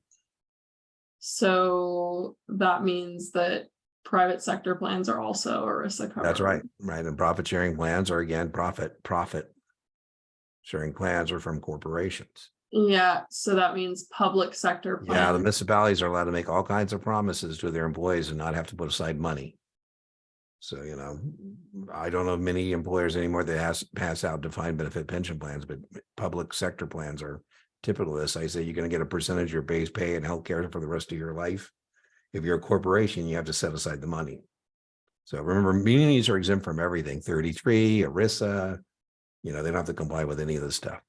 So that means that private sector plans are also ERISA covered. That's right. Right. And profit sharing plans are again, profit sharing plans are from corporations. Yeah, so that means public sector Yeah, the plans. municipalities are allowed to make all kinds of promises to their employees and not have to put aside money. So, I don't know many employers anymore that pass out defined benefit pension plans, but public sector plans are typical of this. I say you're going to get a percentage of your base pay and healthcare for the rest of your life. If you're a corporation, you have to set aside the money. So remember, munis are exempt from everything, 33, ERISA, they don't have to comply with any of this stuff.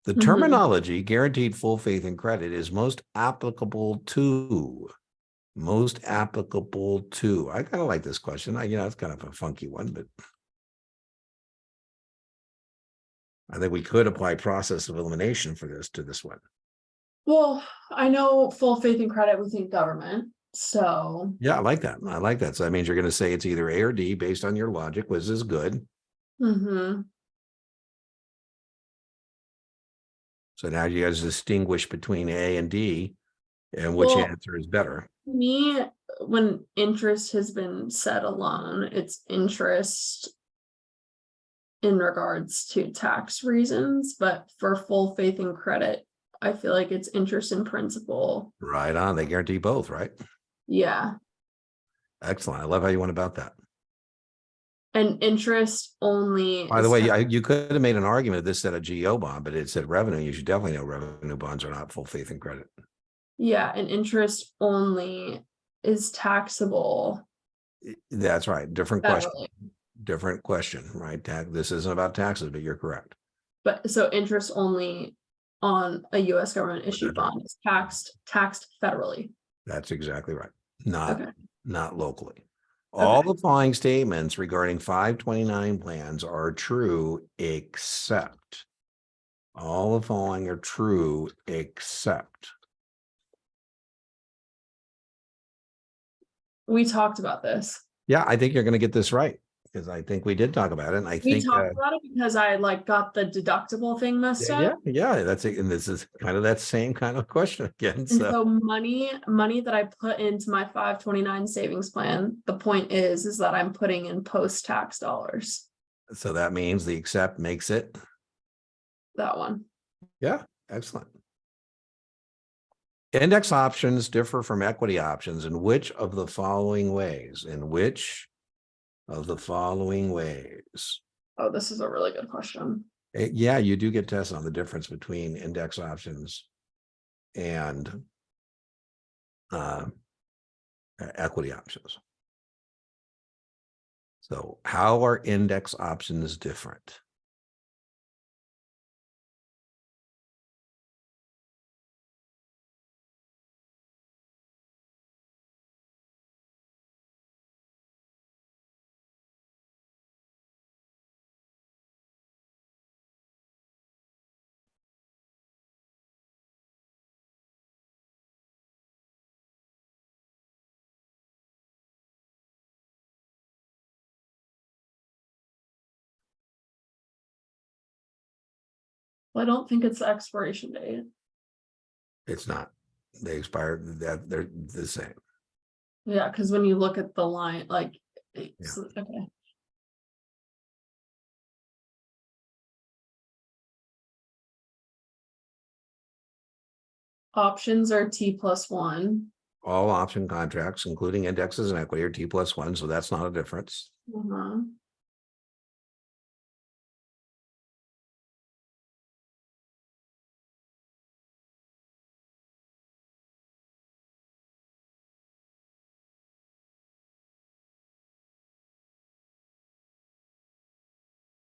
The Mhm. terminology guaranteed full faith and credit is most applicable to. I kind of like this question. It's kind of a funky one, but I think we could apply process of elimination for this to this one. Well, I know full faith and credit within government, so. Yeah, I like that. So that means you're going to say it's either A or D based on your logic, which is good. Mm-hmm. So now you guys distinguish between A and D and which Well, answer is better. me, when interest has been set alone, it's interest in regards to tax reasons, but for full faith and credit, I feel like it's interest in principal. Right on. They guarantee both, right? Yeah, Excellent. I love how you went about that. and interest only. By the is way, kind you could have made an argument if this said a GO bond, but it said revenue. You should definitely know revenue bonds are not full faith and credit. yeah, and interest only is taxable. That's right. Different question. Federally. Different question, right? This isn't about taxes, but you're correct. But so interest only on a US government issued That's right. bond is taxed federally. That's exactly right. Okay. Not locally. All the following statements regarding 529 plans are true, except all the following are true, except. We talked about this. Yeah, I think you're going to get this right because I think we did talk about it. And I We think talked about it because I got the deductible thing messed up. yeah, that's it. And this is kind of that same kind of question again. And so money that I put into my 529 savings plan, the point is that I'm putting in post-tax dollars. So that means the except makes it. That one. Yeah, excellent. Index options differ from equity options in which of the following ways? In which of the following ways? Oh, this is a really good question. Yeah, you do get tested on the difference between index options and equity options. So how are index options different? Well, I don't think it's the expiration date. It's not. They expire, that they're the same. Yeah, because when you look at the line, okay. Options are T+1. All option contracts, including indexes and equity, are T+1, so that's not a difference. Uh-huh.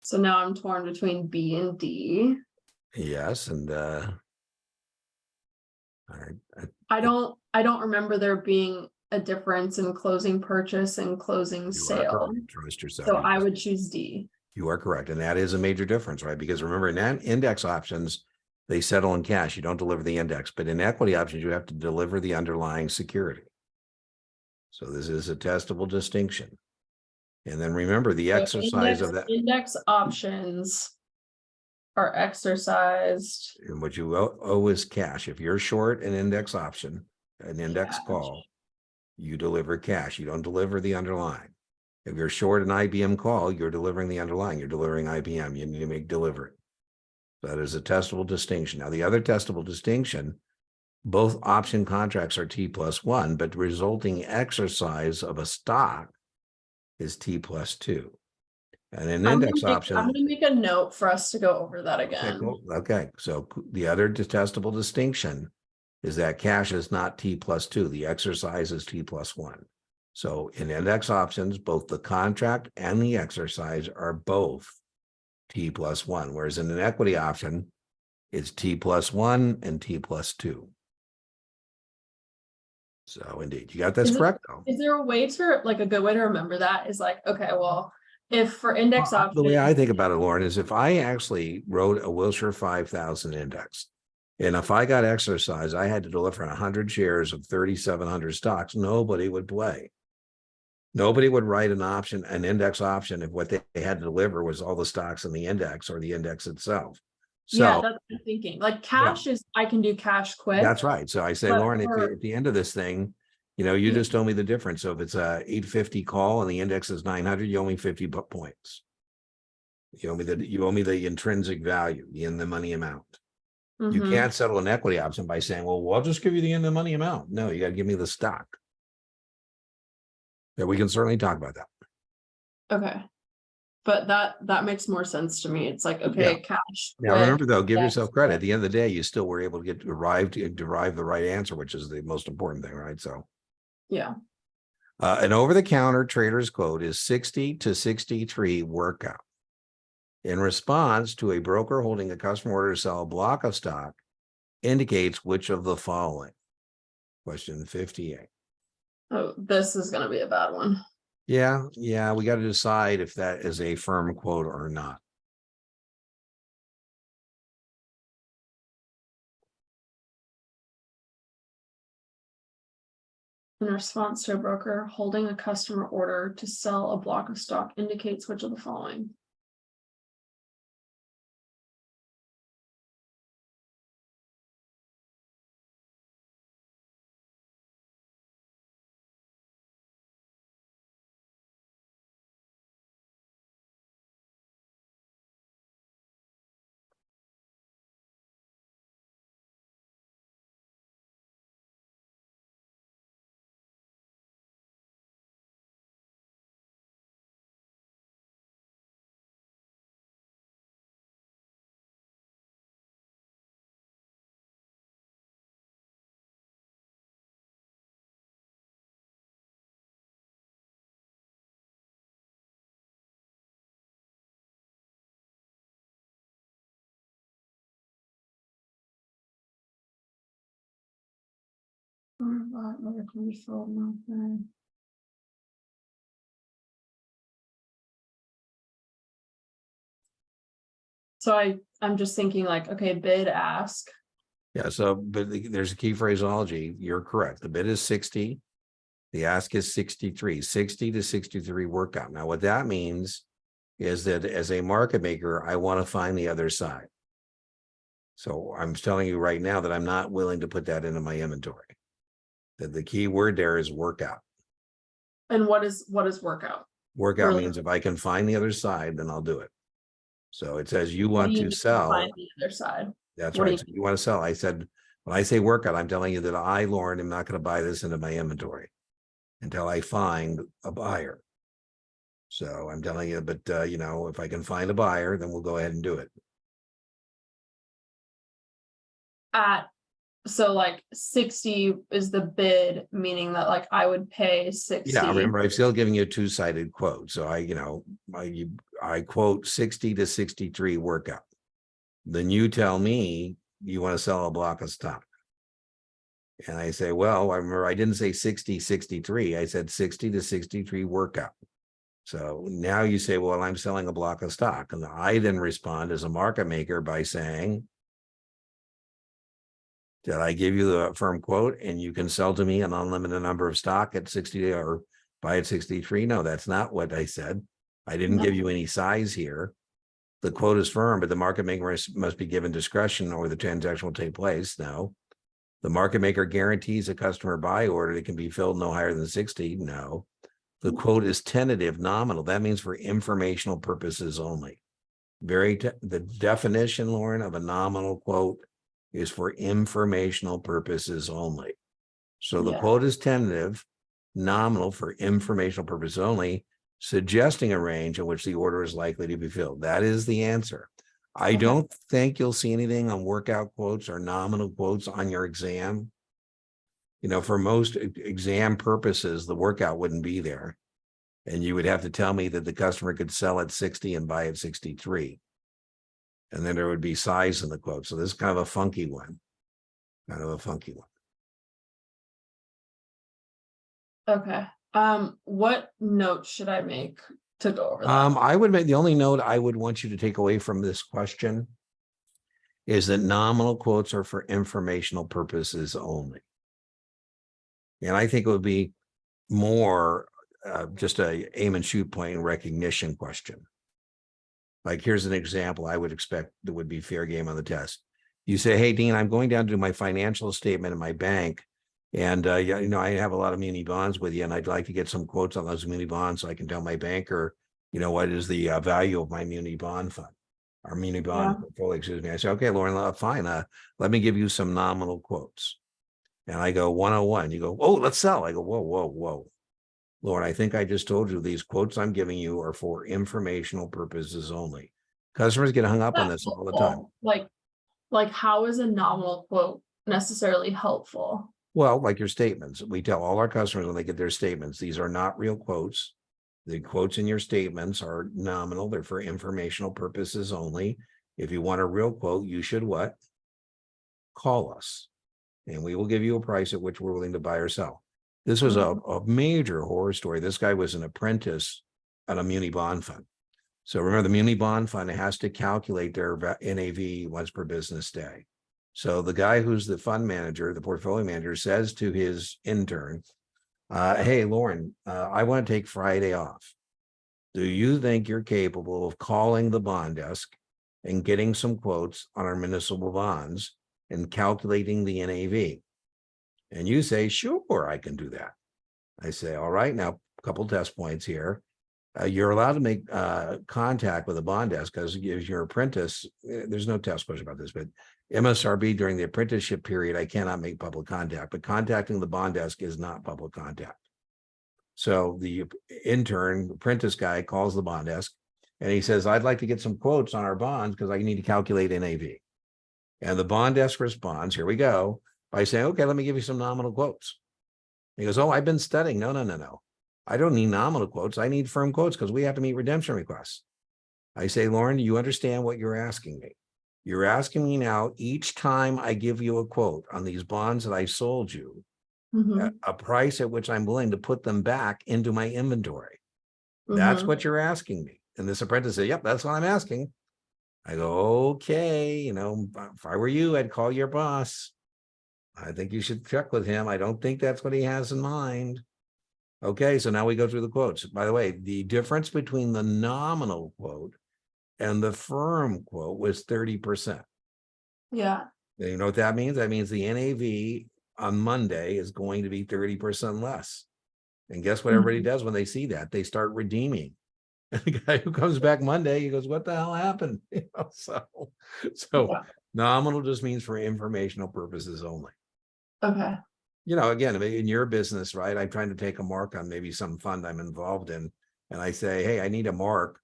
So now I'm torn between B and D. Yes, and I don't remember there being a difference in closing purchase and closing sale. Trust yourself. So I would choose D. You are correct. And that is a major difference, right? Because remember, in index options, they settle in cash. You don't deliver the index, but in equity options, you have to deliver the underlying security. So this is a testable distinction. And then remember the exercise of that. Index options are exercised. And what you owe is cash. If you're short an index option, an index call, you deliver cash. You don't deliver the underlying. If you're short an IBM call, you're delivering the underlying. You're delivering IBM. You need to make delivery. That is a testable distinction. Now, the other testable distinction, both option contracts are T+1, but the resulting exercise of a stock is T+2. And an index option. I'm gonna make a note for us to go over that Okay, again. cool. Okay, so the other detestable distinction is that cash is not T+2. The exercise is T+1. So in index options, both the contract and the exercise are both T+1, whereas in an equity option, it's T+1 and T+2. So indeed, you got this correct though. Is there a way to, like, a good way to remember that is like, okay, well, if for index Well, options. the way I think about it, Lauren, is if I actually wrote a Wilshire 5000 index, and if I got exercise, I had to deliver 100 shares of 3,700 stocks, nobody would play. Nobody would write an index option if what they had to deliver was all the stocks in the index or the index itself. So Yeah, that's what I'm thinking. Like cash is, I can do cash quick. that's right. So I say, But Lauren, if for- at the end of this thing, you Yeah. just owe me the difference. So if it's a 850 call and the index is 900, you owe me 50 points. You owe me the intrinsic value, the in the money amount. You Mhm. can't settle an equity option by saying, well, I'll just give you the in the money amount. No, you got to give me the stock. Yeah, we can certainly talk about that. Okay. But that makes more sense to me. It's like, okay, cash. Now, quick, remember though, give index, yourself credit. At the end of the day, you still were able to derive the right answer, which is the most important thing, right? So Yeah. an over-the-counter trader's quote is 60 to 63 workout. In response to a broker holding a customer order to sell a block of stock, indicates which of the following. Question 58. Oh, this is gonna be a bad one. Yeah, we got to decide if that is a firm quote or not. In response to a broker holding a customer order to sell a block of stock indicates which of the following. So I'm just thinking like, okay, bid ask. Yeah, so but there's a key phraseology. You're correct. The bid is 60. The ask is 63, 60 to 63 workout. Now, what that means is that as a market maker, I want to find the other side. So I'm telling you right now that I'm not willing to put that into my inventory. That the key word there is workout. And what is workout? Workout Really? means if I can find the other side, then I'll do it. So it says you want What do you to mean sell. find the other side? That's What do right. So you want to sell. I said, when I say workout, I'm telling you that I, Lauren, am not going to buy this into my inventory until I find a buyer. So I'm telling you, but if I can find a buyer, then we'll go ahead and do it. So like 60 is the bid, meaning that like I would pay 60. Yeah, remember, I'm still giving you a two-sided quote. So I quote 60 to 63 workout. Then you tell me you want to sell a block of stock. And I say, well, I remember I didn't say 60, 63. I said 60 to 63 workout. So now you say, well, I'm selling a block of stock. And I then respond as a market maker by saying, did I give you the firm quote and you can sell to me an unlimited number of stock at 60 or buy at 63? No, that's not what I said. I didn't give you any size here. The quote is firm, but the market maker must be given discretion or the transaction will take place. No, The market maker guarantees a customer buy order that can be filled no higher than 60. No. The quote is tentative, nominal. That means for informational purposes only. The definition, Lauren, of a nominal quote is for informational purposes only. So the Yeah. quote is tentative, nominal for informational purposes only, suggesting a range in which the order is likely to be filled. That is the answer. I Okay. don't think you'll see anything on workout quotes or nominal quotes on your exam. You know, for most exam purposes, the workout wouldn't be there. And you would have to tell me that the customer could sell at 60 and buy at 63. And then there would be size in the quote. So this is kind of a funky one. Kind of a funky one. Okay. What notes should I make to go over that? I would make the only note I would want you to take away from this question is that nominal quotes are for informational purposes only. And I think it would be more just a aim and shoot point recognition question. Like, here's an example I would expect that would be fair game on the test. You say, hey, Dean, I'm going down to do my financial statement in my bank. And, you know, I have a lot of muni bonds with you, and I'd like to get some quotes on those muni bonds so I can tell my banker, you know, what is the value of my muni bond fund, our muni bond portfolio, excuse me. I say, okay, Lauren, fine. Let me give you some nominal quotes. And I go 101. You go, oh, let's sell. I go, whoa, whoa, whoa. Lauren, I think I just told you these quotes I'm giving you are for informational purposes only. Customers get hung up on this all the time. Like how is a nominal quote necessarily helpful? Well, like your statements, we tell all our customers when they get their statements, these are not real quotes. The quotes in your statements are nominal. They're for informational purposes only. If you want a real quote, you should what? Call us, and we will give you a price at which we're willing to buy or sell. This was a major horror story. This guy was an apprentice at a muni bond fund. So remember, the muni bond fund has to calculate their NAV once per business day. So the guy who's the fund manager, the portfolio manager, says to his intern, hey, Lauren, I want to take Friday off. Do you think you're capable of calling the bond desk and getting some quotes on our municipal bonds and calculating the NAV? And you say, sure, I can do that. I say, all right, now a couple test points here. You're allowed to make contact with the bond desk because if you're an apprentice, there's no test question about this, but MSRB during the apprenticeship period, I cannot make public contact, but contacting the bond desk is not public contact. So the intern, apprentice guy calls the bond desk and he says, I'd like to get some quotes on our bonds because I need to calculate NAV. And the bond desk responds, here we go, by saying, okay, let me give you some nominal quotes. He goes, oh, I've been studying. No. I don't need nominal quotes. I need firm quotes because we have to meet redemption requests. I say, Lauren, do you understand what you're asking me? You're asking me now, each time I give you a quote on these bonds that I sold you, a price at which I'm willing to put them back into my inventory. That's what you're asking me. And this apprentice said, yep, that's what I'm asking. I go, okay, you know, if I were you, I'd call your boss. I think you should check with him. I don't think that's what he has in mind. Okay, so now we go through the quotes. By the way, the difference between the nominal quote and the firm quote was 30%. Yeah. You know what that means? That means the NAV on Monday is going to be 30% less. And guess what everybody does when they see that? They start redeeming. And the guy who comes back Monday, he goes, what the hell happened? You know, so nominal just means for informational purposes only. Okay. You know, again, in your business, right? I'm trying to take a mark on maybe some fund I'm involved in. And I say, hey, I need a mark.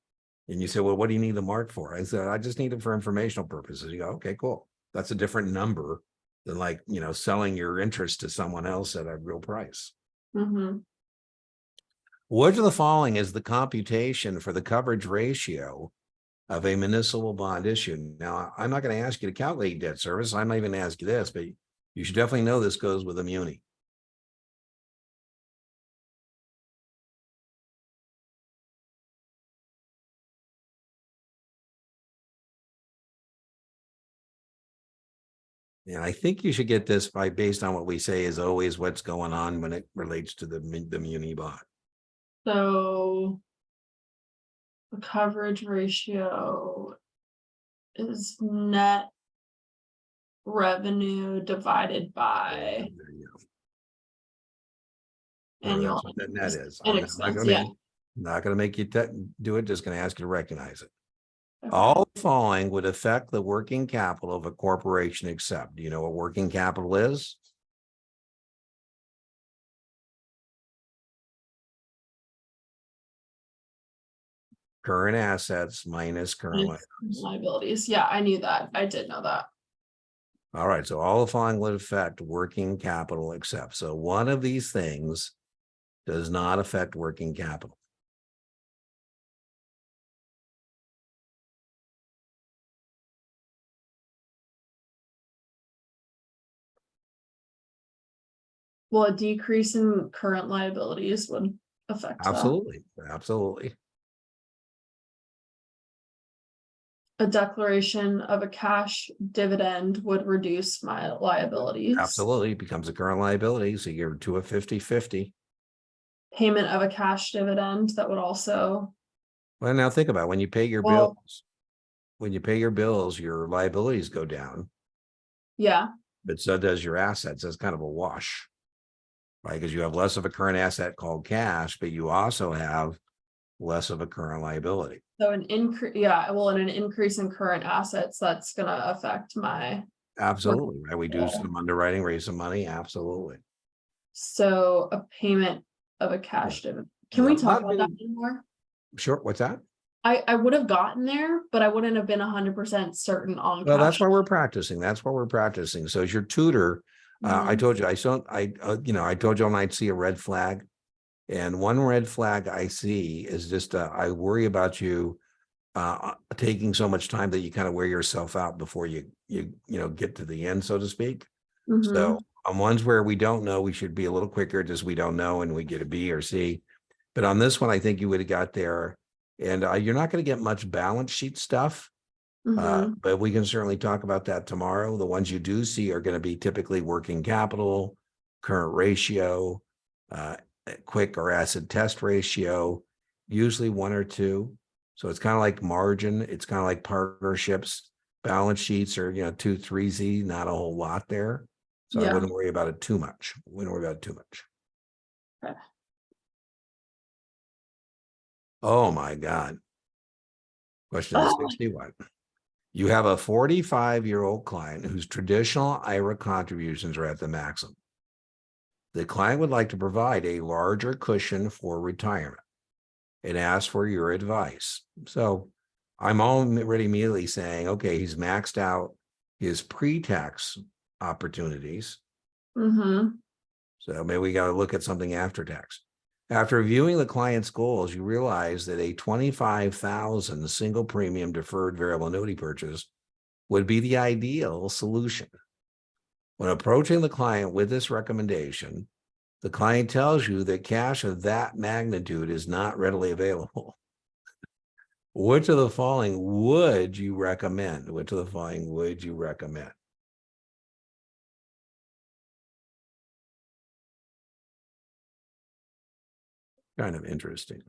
And you say, well, what do you need the mark for? I said, I just need it for informational purposes. You go, okay, cool. That's a different number than, like, you know, selling your interest to someone else at a real price. Which of the following is the computation for the coverage ratio of a municipal bond issue? Now, I'm not going to ask you to calculate debt service. I'm not even going to ask you this, but you should definitely know this goes with a muni. And I think you should get this by based on what we say is always what's going on when it relates to the muni bond. So the coverage ratio is net revenue divided by There you go. annual That's what that net is. and I'm not expense. gonna Yeah. make- Not gonna make you do it, just gonna ask you to recognize it. Okay. All the following would affect the working capital of a corporation except, do you know what working capital is? Current assets minus current liabilities. Liabilities. Yeah, I knew that. I did know that. All right, so all the following would affect working capital except, so one of these things does not affect working capital. Well, a decrease in current liabilities would affect that. Absolutely, absolutely. A declaration of a cash dividend would reduce my liabilities. Absolutely, it becomes a current liability, so you're to a 50-50. Payment of a cash dividend that would also, Well, now think about it. When you pay your Well- bills, when you pay your bills, your liabilities go down, yeah, but so does your assets. That's kind of a wash. Right, because you have less of a current asset called cash, but you also have less of a current liability. so an increase, yeah, well, and an increase in current assets, that's gonna affect my, Absolutely, right? We do some underwriting, raise some money, absolutely. so a payment of a cash dividend. Can we Yeah, talk not about that really- anymore? Sure, what's that? I would have gotten there, but I wouldn't have been 100% certain on. Well, that's cash. why we're practicing. That's why we're practicing. So as your tutor, I Mhm. told you, I told you I'd see a red flag. And one red flag I see is just, I worry about you taking so much time that you kind of wear yourself out before you get to the end, so to speak. So Mhm. on ones where we don't know, we should be a little quicker, just we don't know, and we get a B or C. But on this one, I think you would have got there. And you're not going to get much balance sheet stuff. Mhm. But we can certainly talk about that tomorrow. The ones you do see are going to be typically working capital, current ratio, quick or acid test ratio, usually 1 or 2. So it's kind of like margin. It's kind of like partnerships. Balance sheets are, 2, 3Z, not a whole lot there. So I Yeah. wouldn't worry about it too much. Wouldn't worry about it too much. Okay. Oh my God. Question Oh. 61. You have a 45-year-old client whose traditional IRA contributions are at the maximum. The client would like to provide a larger cushion for retirement and ask for your advice. So I'm already immediately saying, okay, he's maxed out his pre-tax opportunities. Mhm. So maybe we got to look at something after tax. After reviewing the client's goals, you realize that a $25,000 single premium deferred variable annuity purchase would be the ideal solution. When approaching the client with this recommendation, the client tells you that cash of that magnitude is not readily available. Which of the following would you recommend? Which of the following would you recommend? Kind of interesting.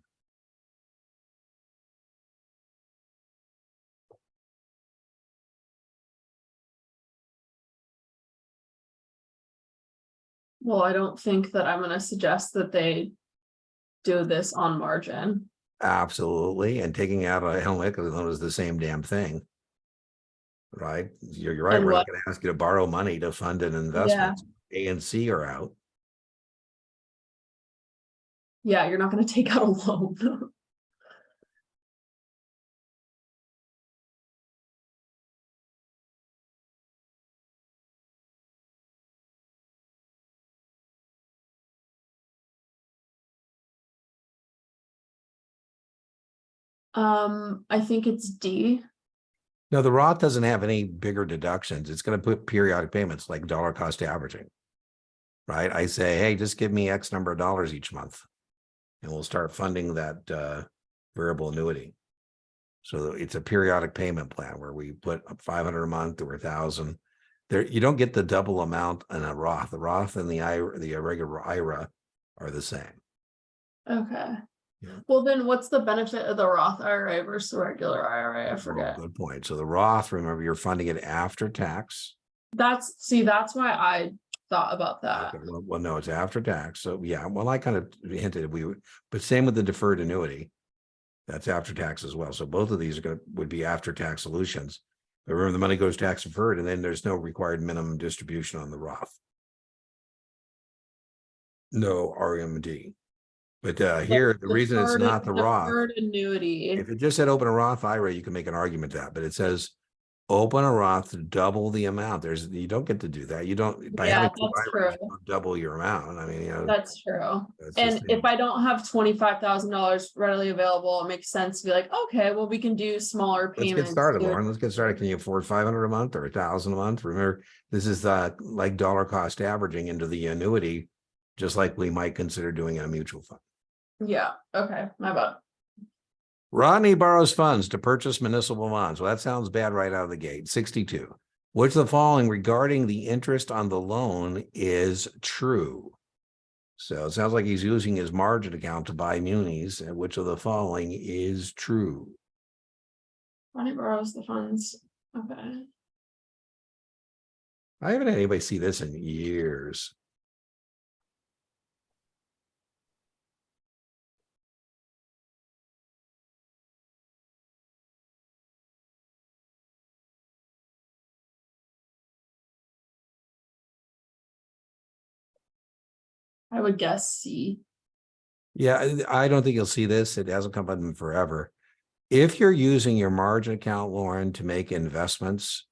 Well, I don't think that I'm gonna suggest that they do this on margin. Absolutely. And taking out a helmet loan is the same damn thing. Right? You're right. And We're what? not going to ask you to borrow money to fund an investment. A and C are out. Yeah, you're not gonna take out a loan. I think it's D. No, the Roth doesn't have any bigger deductions. It's going to put periodic payments like dollar cost averaging. Right? I say, hey, just give me X number of dollars each month, and we'll start funding that variable annuity. So it's a periodic payment plan where we put up 500 a month or 1,000. There, you don't get the double amount in a Roth. The Roth and the regular IRA are the same. Okay. Yeah. Well, then what's the benefit of the Roth IRA versus the regular IRA? I forget. Good point. So the Roth, remember, you're funding it after tax. That's why I thought about that. Okay, well, no, it's after tax. So yeah, well, I kind of hinted but same with the deferred annuity. That's after tax as well. So both of these would be after tax solutions. But remember, the money goes tax deferred, and then there's no required minimum distribution on the Roth. No RMD. But here, the reason it's not the Roth, Deferred annuity. if it just said open a Roth IRA, you can make an argument that, but it says open a Roth to double the amount. You don't get to do that. You don't, by having two that's IRAs, true. you don't double your amount. I mean, That's true. it's And just- if I don't have $25,000 readily available, it makes sense to be like, okay, well, we can do smaller Let's payments. get started, to- Lauren. Let's get started. Can you afford 500 a month or 1,000 a month? Remember, this is like dollar cost averaging into the annuity, just like we might consider doing in a mutual fund. Yeah, okay, my bad. Rodney borrows funds to purchase municipal bonds. Well, that sounds bad right out of the gate. 62. Which of the following regarding the interest on the loan is true? So it sounds like he's using his margin account to buy munis. And which of the following is true? Money borrows the funds. Okay. I haven't had anybody see this in years. I would guess C. Yeah, I don't think you'll see this. It hasn't come up in forever. If you're using your margin account, Lauren, to make investments,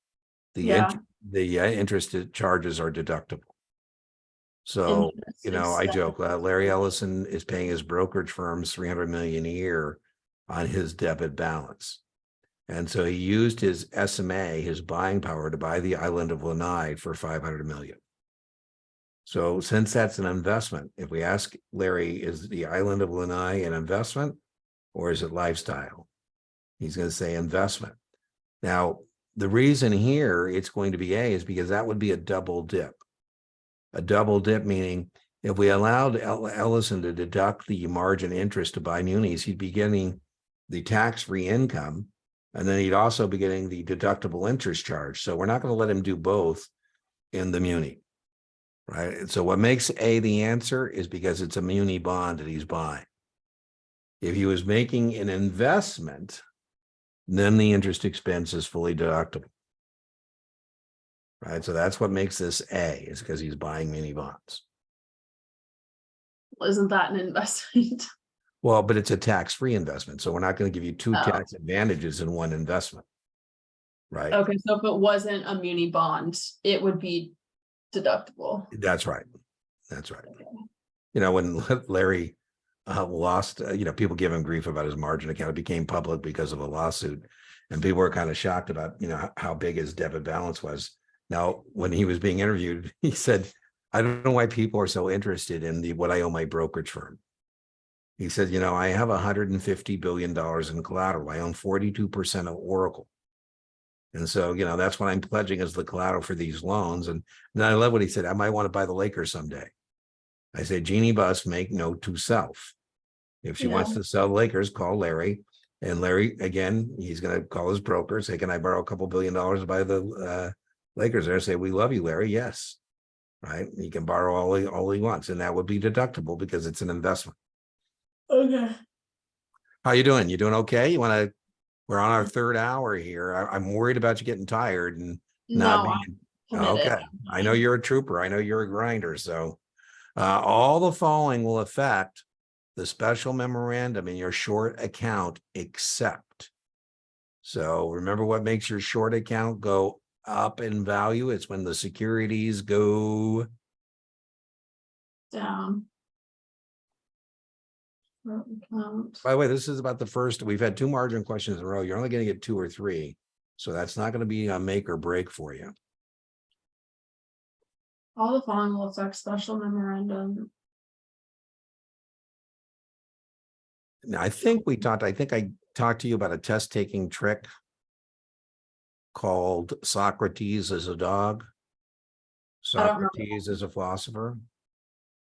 the interest charges are deductible. So, I joke, Larry Ellison is paying his brokerage firms $300 million a year on his debit balance. And so he used his SMA, his buying power, to buy the island of Lanai for $500 million. So since that's an investment, if we ask Larry, is the island of Lanai an investment or is it lifestyle? He's going to say investment. Now, the reason here it's going to be A is because that would be a double dip. A double dip meaning if we allowed Ellison to deduct the margin interest to buy munis, he'd be getting the tax-free income, and then he'd also be getting the deductible interest charge. So we're not going to let him do both in the muni, right? And so what makes A the answer is because it's a muni bond that he's buying. If he was making an investment, then the interest expense is fully deductible. Right. So that's what makes this A, is because he's buying mini bonds. Well, isn't that an investment? Well, but it's a tax-free investment. So we're not going to give you two tax advantages in one investment. Right. Okay. So if it wasn't a muni bond, it would be deductible. That's right. That's right. Okay. When Larry lost, people give him grief about his margin account. It became public because of a lawsuit. And people were kind of shocked about, how big his debit balance was. Now, when he was being interviewed, he said, I don't know why people are so interested in what I owe my brokerage firm. He said, I have $150 billion in collateral. I own 42% of Oracle. And so, that's what I'm pledging as the collateral for these loans. And then I love what he said, I might want to buy the Lakers someday. I say, Jeannie Buss, make note to self. If she wants to sell the Lakers, call Larry. And Larry, again, he's going to call his broker, say, can I borrow a couple $2 billion to buy the Lakers? There, say, we love you, Larry. Yes. Right. He can borrow all he wants. And that would be deductible because it's an investment. Okay. How you doing? You doing okay? We're on our third hour here. I'm worried about you getting tired and not being okay. I know you're a trooper. I know you're a grinder. So all the following will affect the special memorandum in your short account except. So remember what makes your short account go up in value? It's when the securities go down. By the way, this is about the first. We've had two margin questions in a row. You're only going to get 2 or 3. So that's not going to be a make or break for you. All the following will affect special memorandum. Now, I think I talked to you about a test taking trick called Socrates as a dog. Socrates as a philosopher.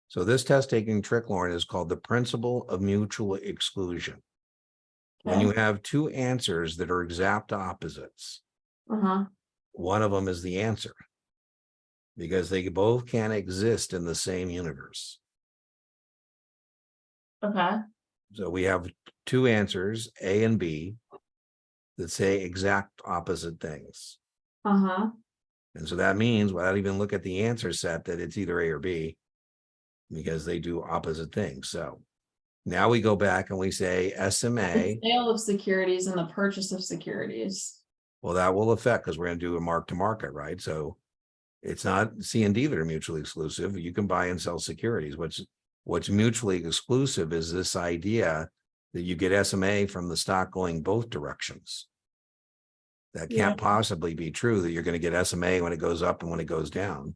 So this test taking trick, Lauren, is called the principle of mutual exclusion. When you have two answers that are exact opposites, one of them is the answer. because they both can't exist in the same universe. Okay. So we have two answers, A and B, that say exact opposite things. Uh-huh. And so that means, without even look at the answer set, that it's either A or B, because they do opposite things. So now we go back and we say SMA. The sale of securities and the purchase of securities. Well, that will affect, because we're going to do a mark to market, right? So it's not C and D that are mutually exclusive. You can buy and sell securities. What's mutually exclusive is this idea that you get SMA from the stock going both directions. That can't possibly be true, that you're going to get SMA when it goes up and when it goes down.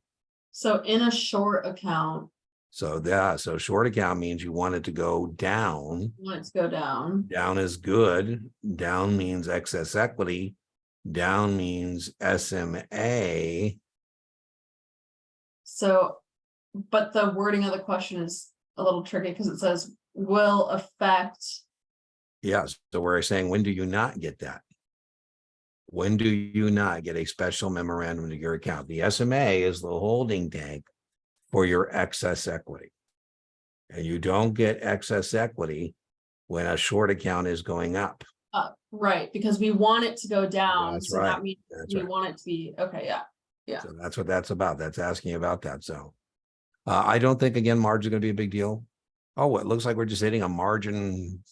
So in a short account, So so short account means you want it to go down. you want it to go down. Down is good. Down means excess equity. Down means SMA. So, but the wording of the question is a little tricky because it says will affect. Yes. So we're saying, when do you not get that? When do you not get a special memorandum to your account? The SMA is the holding tank for your excess equity. And you don't get excess equity when a short account is going up. Right, because we want it to go down. That's So right. that means That's we right. want it to be, okay, yeah. Yeah. So that's what that's about. That's asking about that. So I don't think, again, margin is going to be a big deal. Oh, it looks like we're just hitting a margin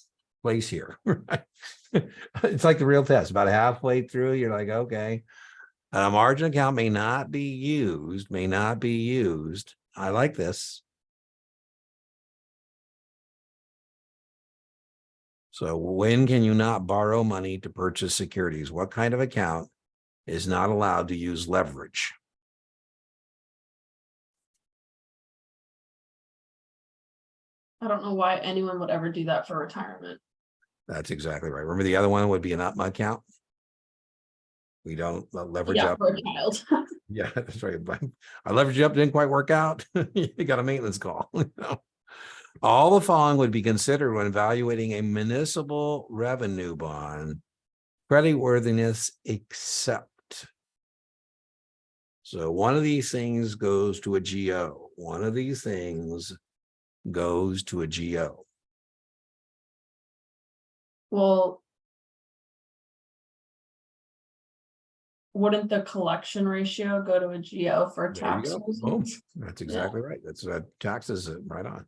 place here. Right? It's like the real test. About halfway through, you're like, okay, a margin account may not be used. I like this. So when can you not borrow money to purchase securities? What kind of account is not allowed to use leverage? I don't know why anyone would ever do that for retirement. That's exactly right. Remember, the other one would be an UPMA account. We don't leverage Yeah, up. for a child. Yeah, that's right. But I leveraged up, didn't quite work out. You got a maintenance call. All the following would be considered when evaluating a municipal revenue bond creditworthiness, except. So one of these things goes to a GO. One of these things goes to a GO. Well, wouldn't the collection ratio go to a GO for There you tax go. Boom. reasons? That's exactly right. That's taxes right on.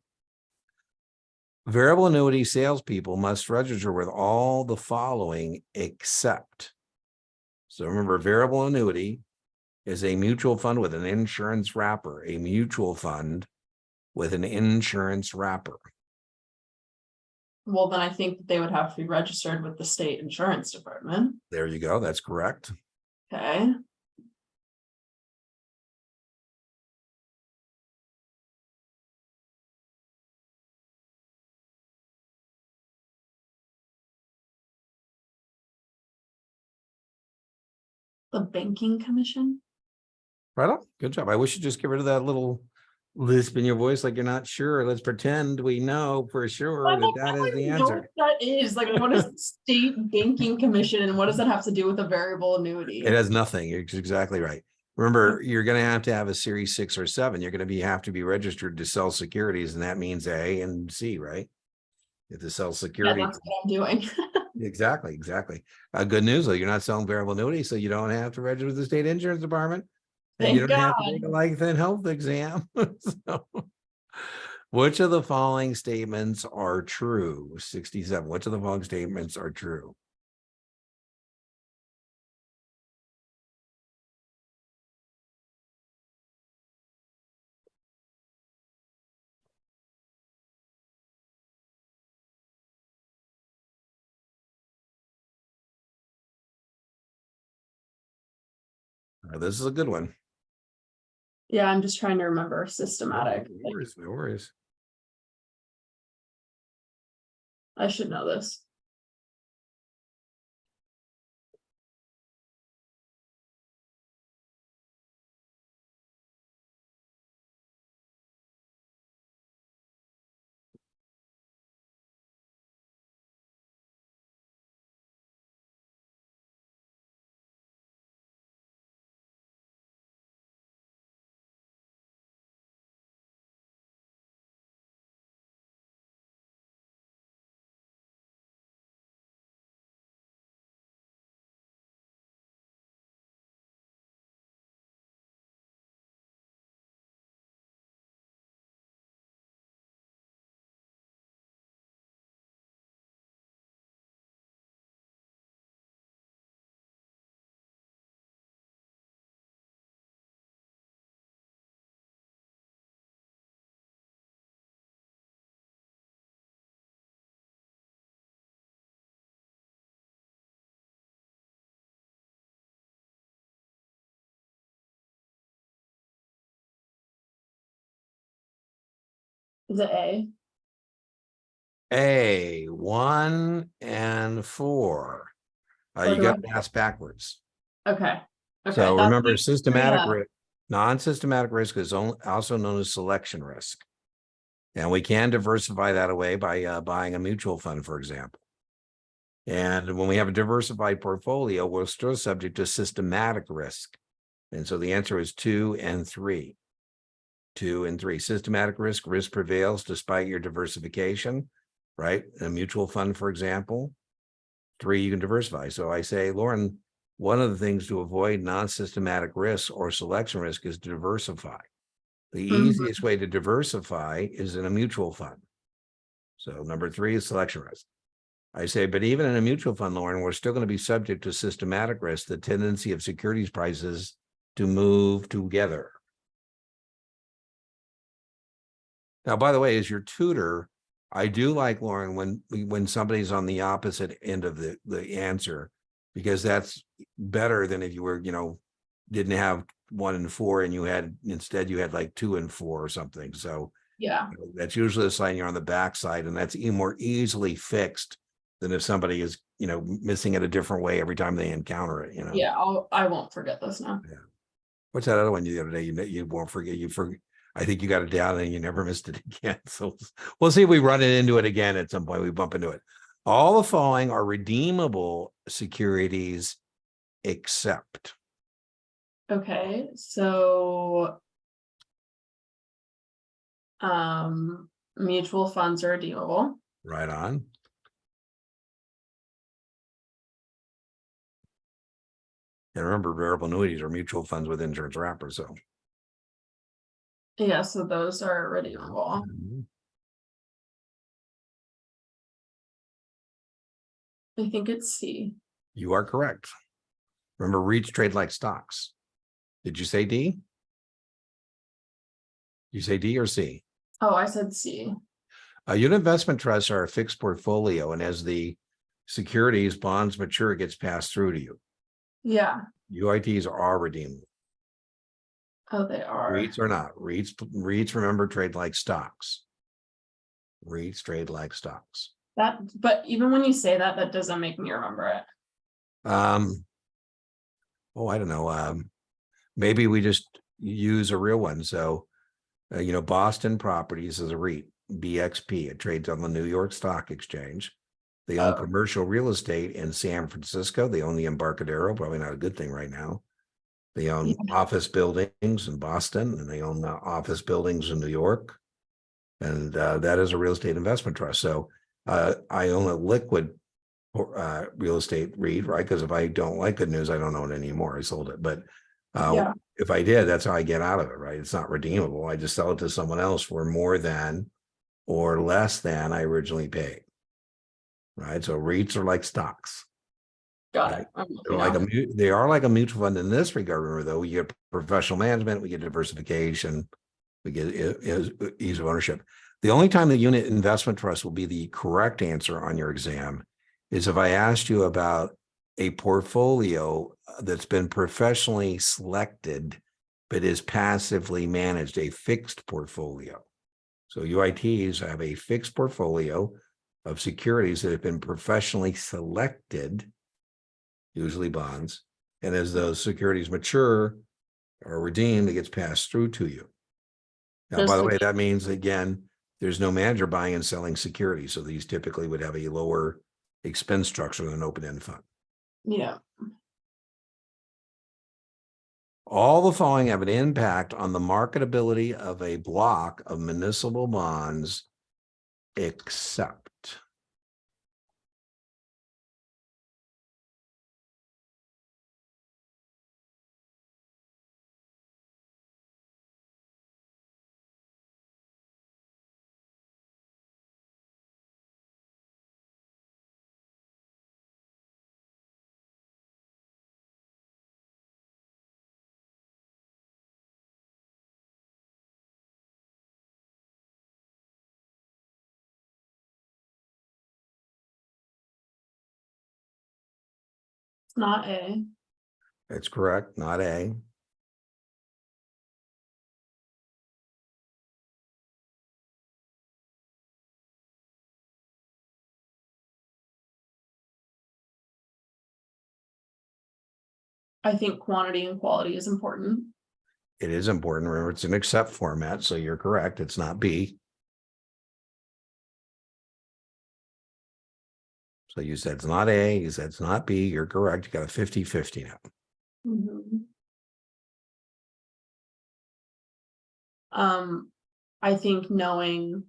Variable annuity salespeople must register with all the following except. So remember, variable annuity is a mutual fund with an insurance wrapper, a mutual fund with an insurance wrapper. Well, then I think that they would have to be registered with the state insurance department. There you go. That's correct. Okay. The banking commission? Right on. Good job. I wish you just get rid of that little lisp in your voice, like you're not sure. Let's pretend we know for sure I'm that like, I that is don't the even know answer. what that is. Like, what is the state banking commission and what does that have to do with a variable annuity? It has nothing. You're exactly right. Remember, you're going to have a series 6 or 7. You're going to have to be registered to sell securities, and that means A and C, right? You have to sell Yeah, securities. that's what I'm doing. Exactly. Good news though, you're not selling variable annuity, so you don't have to register with the state insurance department, and you Thank don't have to take a God. life and health exam. So, which of the following statements are true? 67. Which of the following statements are true? This is a good one. Yeah, I'm just trying to remember systematic. No worries, no worries. I should know this. Is it A? A, 1 and 4. Or You do got to ask backwards. Okay. Okay. So That's remember, systematic yeah. risk, non-systematic risk is also known as selection risk. And we can diversify that away by buying a mutual fund, for example. And when we have a diversified portfolio, we're still subject to systematic risk. And so the answer is 2 and 3. 2 and 3. Systematic risk prevails despite your diversification, right? A mutual fund, for example. 3, you can diversify. So I say, Lauren, one of the things to avoid non-systematic risk or selection risk is to diversify. The easiest way to diversify is in a mutual fund. So number 3 is selection risk. I say, but even in a mutual fund, Lauren, we're still going to be subject to systematic risk, the tendency of securities prices to move together. Now, by the way, as your tutor, I do like, Lauren, when somebody's on the opposite end of the answer, because that's better than if you were, didn't have 1 and 4 and you had like 2 and 4 or something. So Yeah. that's usually a sign you're on the backside, and that's more easily fixed than if somebody is, missing it a different way every time they encounter it, Yeah. I won't forget this now. Yeah. What's that other one the other day? You won't forget. I think you got it down and you never missed it again. So we'll see if we run it into it again at some point. We bump into it. All the following are redeemable securities except. Okay. So mutual funds are redeemable. Right on. And remember, variable annuities are mutual funds with insurance wrappers. So Yeah, so those are redeemable. I think it's C. You are correct. Remember, REITs trade like stocks. Did you say D? You say D or C? Oh, I said C. Unit investment trusts are a fixed portfolio, and as the securities bonds mature, it gets passed through to you. Yeah. UITs are redeemable. Oh, they are. REITs are not. REITs, remember, trade like stocks. REITs trade like stocks. But even when you say that, that doesn't make me remember it. Oh, I don't know. Maybe we just use a real one. So, Boston Properties is a REIT, BXP. It trades on the New York Stock Exchange. They own commercial real estate in San Francisco. They own the Embarcadero, probably not a good thing right now. They own office buildings in Boston, and they own office buildings in New York. And that is a real estate investment trust. So I own a liquid real estate REIT, right? Because if I don't like good news, I don't own it anymore. I sold it. But if I did, that's how I get out of it, right? It's not redeemable. I just sell it to someone else for more than or less than I originally paid. Right. So REITs are like stocks. Got it. They are like a mutual fund in this regard. Remember, though, we get professional management, we get diversification, we get ease of ownership. The only time the unit investment trust will be the correct answer on your exam is if I asked you about a portfolio that's been professionally selected, but is passively managed, a fixed portfolio. So UITs have a fixed portfolio of securities that have been professionally selected, usually bonds. And as those securities mature or redeemed, it gets passed through to you. Now, by the way, that means, again, there's no manager buying and selling securities. So these typically would have a lower expense structure than an open-end fund. Yeah. All the following have an impact on the marketability of a block of municipal bonds, except. It's not A. That's correct, not A. I think quantity and quality is important. It is important. Remember, it's an accept format, so you're correct. It's not B. So you said it's not A, you said it's not B. You're correct. You got a 50-50 now. Mhm. I think knowing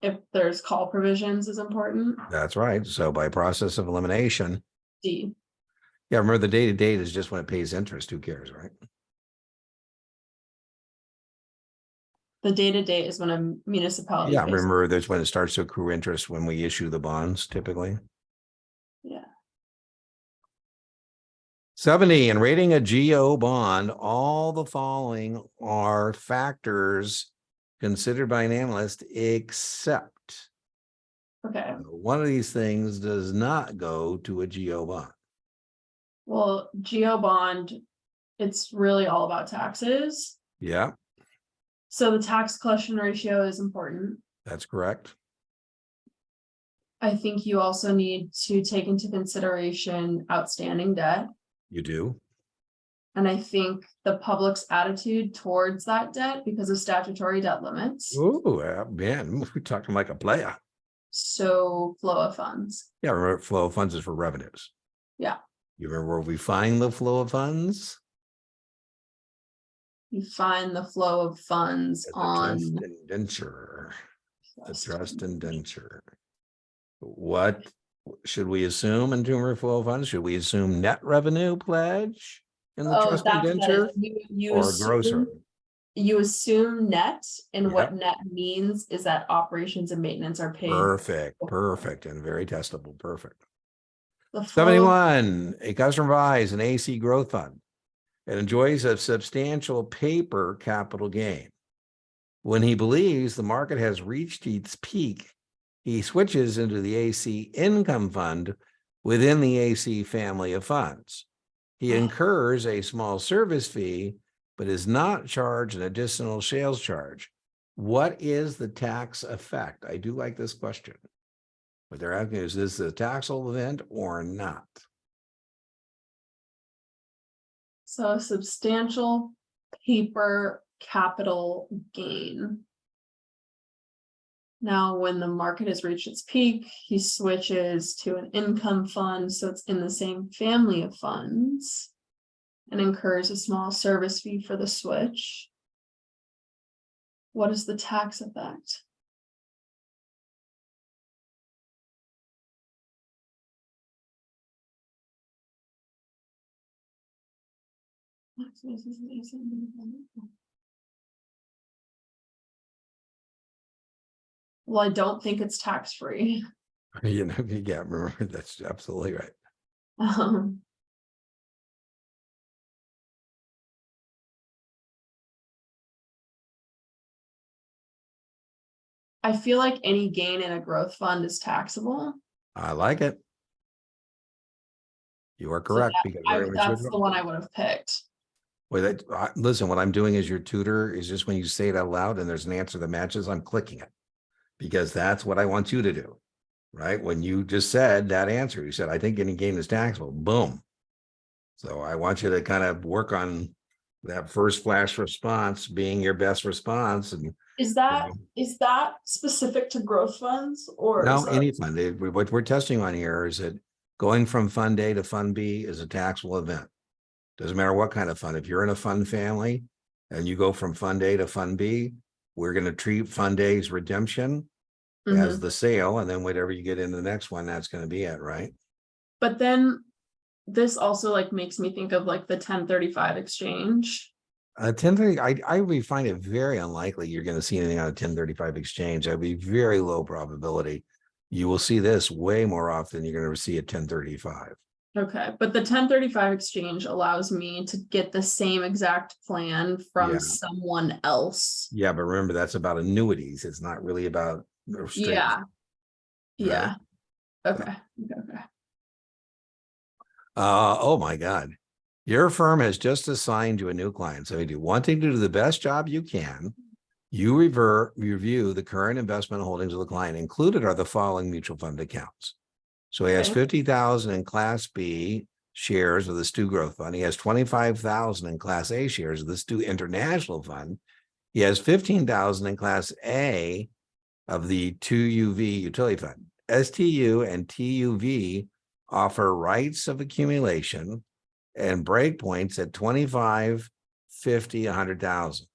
if there's call provisions is important. That's right. So by process of elimination, D. yeah, remember the day to date is just when it pays interest. Who cares, right? The day-to-day is when a municipality. Yeah, pays. remember that's when it starts to accrue interest when we issue the bonds typically. Yeah. 70, in rating a GO bond, all the following are factors considered by an analyst, except Okay. one of these things does not go to a GO bond. Well, geo bond, it's really all about taxes. Yeah, So the tax collection ratio is important. that's correct. I think you also need to take into consideration outstanding debt. You do. And I think the public's attitude towards that debt because of statutory debt limits. Oh, man, we're talking like a player. So flow of funds. Yeah, remember flow of funds is for revenues. Yeah. You remember where we find the flow of funds? You find the flow of funds At the on. trust indenture. The trust indenture. What should we assume in terms of flow of funds? Should we assume net revenue pledge in the Oh, trust that's what indenture that is. You or gross assume, revenue? you assume net, and what Yep. net means is that operations and maintenance are paid. Perfect, and very testable. Perfect. The flow of 71, a customer buys an AC growth fund and enjoys a substantial paper capital gain. When he believes the market has reached its peak, he switches into the AC income fund within the AC family of funds. He incurs a small service fee, but is not charged an additional sales charge. What is the tax effect? I do like this question. What they're asking is this a taxable event or not? So substantial paper capital gain. Now, when the market has reached its peak, he switches to an income fund, so it's in the same family of funds, and incurs a small service fee for the switch. What is the tax effect? Well, I don't think it's tax-free. You know, yeah, remember, that's absolutely right. I feel like any gain in a growth fund is taxable. I like it. You are correct. Because That's the one I would have picked. Wait, listen, what I'm doing as your tutor is just when you say it out loud and there's an answer that matches, I'm clicking it. Because that's what I want you to do, right? When you just said that answer, you said, I think any gain is taxable, boom. So I want you to kind of work on that first flash response being your best response. And Is that specific to growth funds or no, is that- any fund. What we're testing on here is that going from fund A to fund B is a taxable event. Doesn't matter what kind of fund. If you're in a fund family and you go from fund A to fund B, we're going to treat fund A's redemption as the sale, and then whatever you get in the next one, that's going to be it, right? But then this also like makes me think of like the 1035 exchange. 1030, I would find it very unlikely you're going to see anything on a 1035 exchange. That'd be very low probability. You will see this way more often than you're going to see a 1035. Okay, but the 1035 exchange allows me to get the same exact plan from someone else. Yeah, but remember, that's about annuities. It's not really about straight. Yeah. Right? Okay. Oh my God. Your firm has just assigned you a new client. So you wanting to do the best job you can, you review the current investment holdings of the client. Included are the following mutual fund accounts. So he has 50,000 in Class B shares of the Stu Growth Fund. He has 25,000 in Class A shares of the Stu International Fund. He has 15,000 in Class A of the 2UV Utility Fund. STU and TUV offer rights of accumulation and breakpoints at 25, 50, 100,000.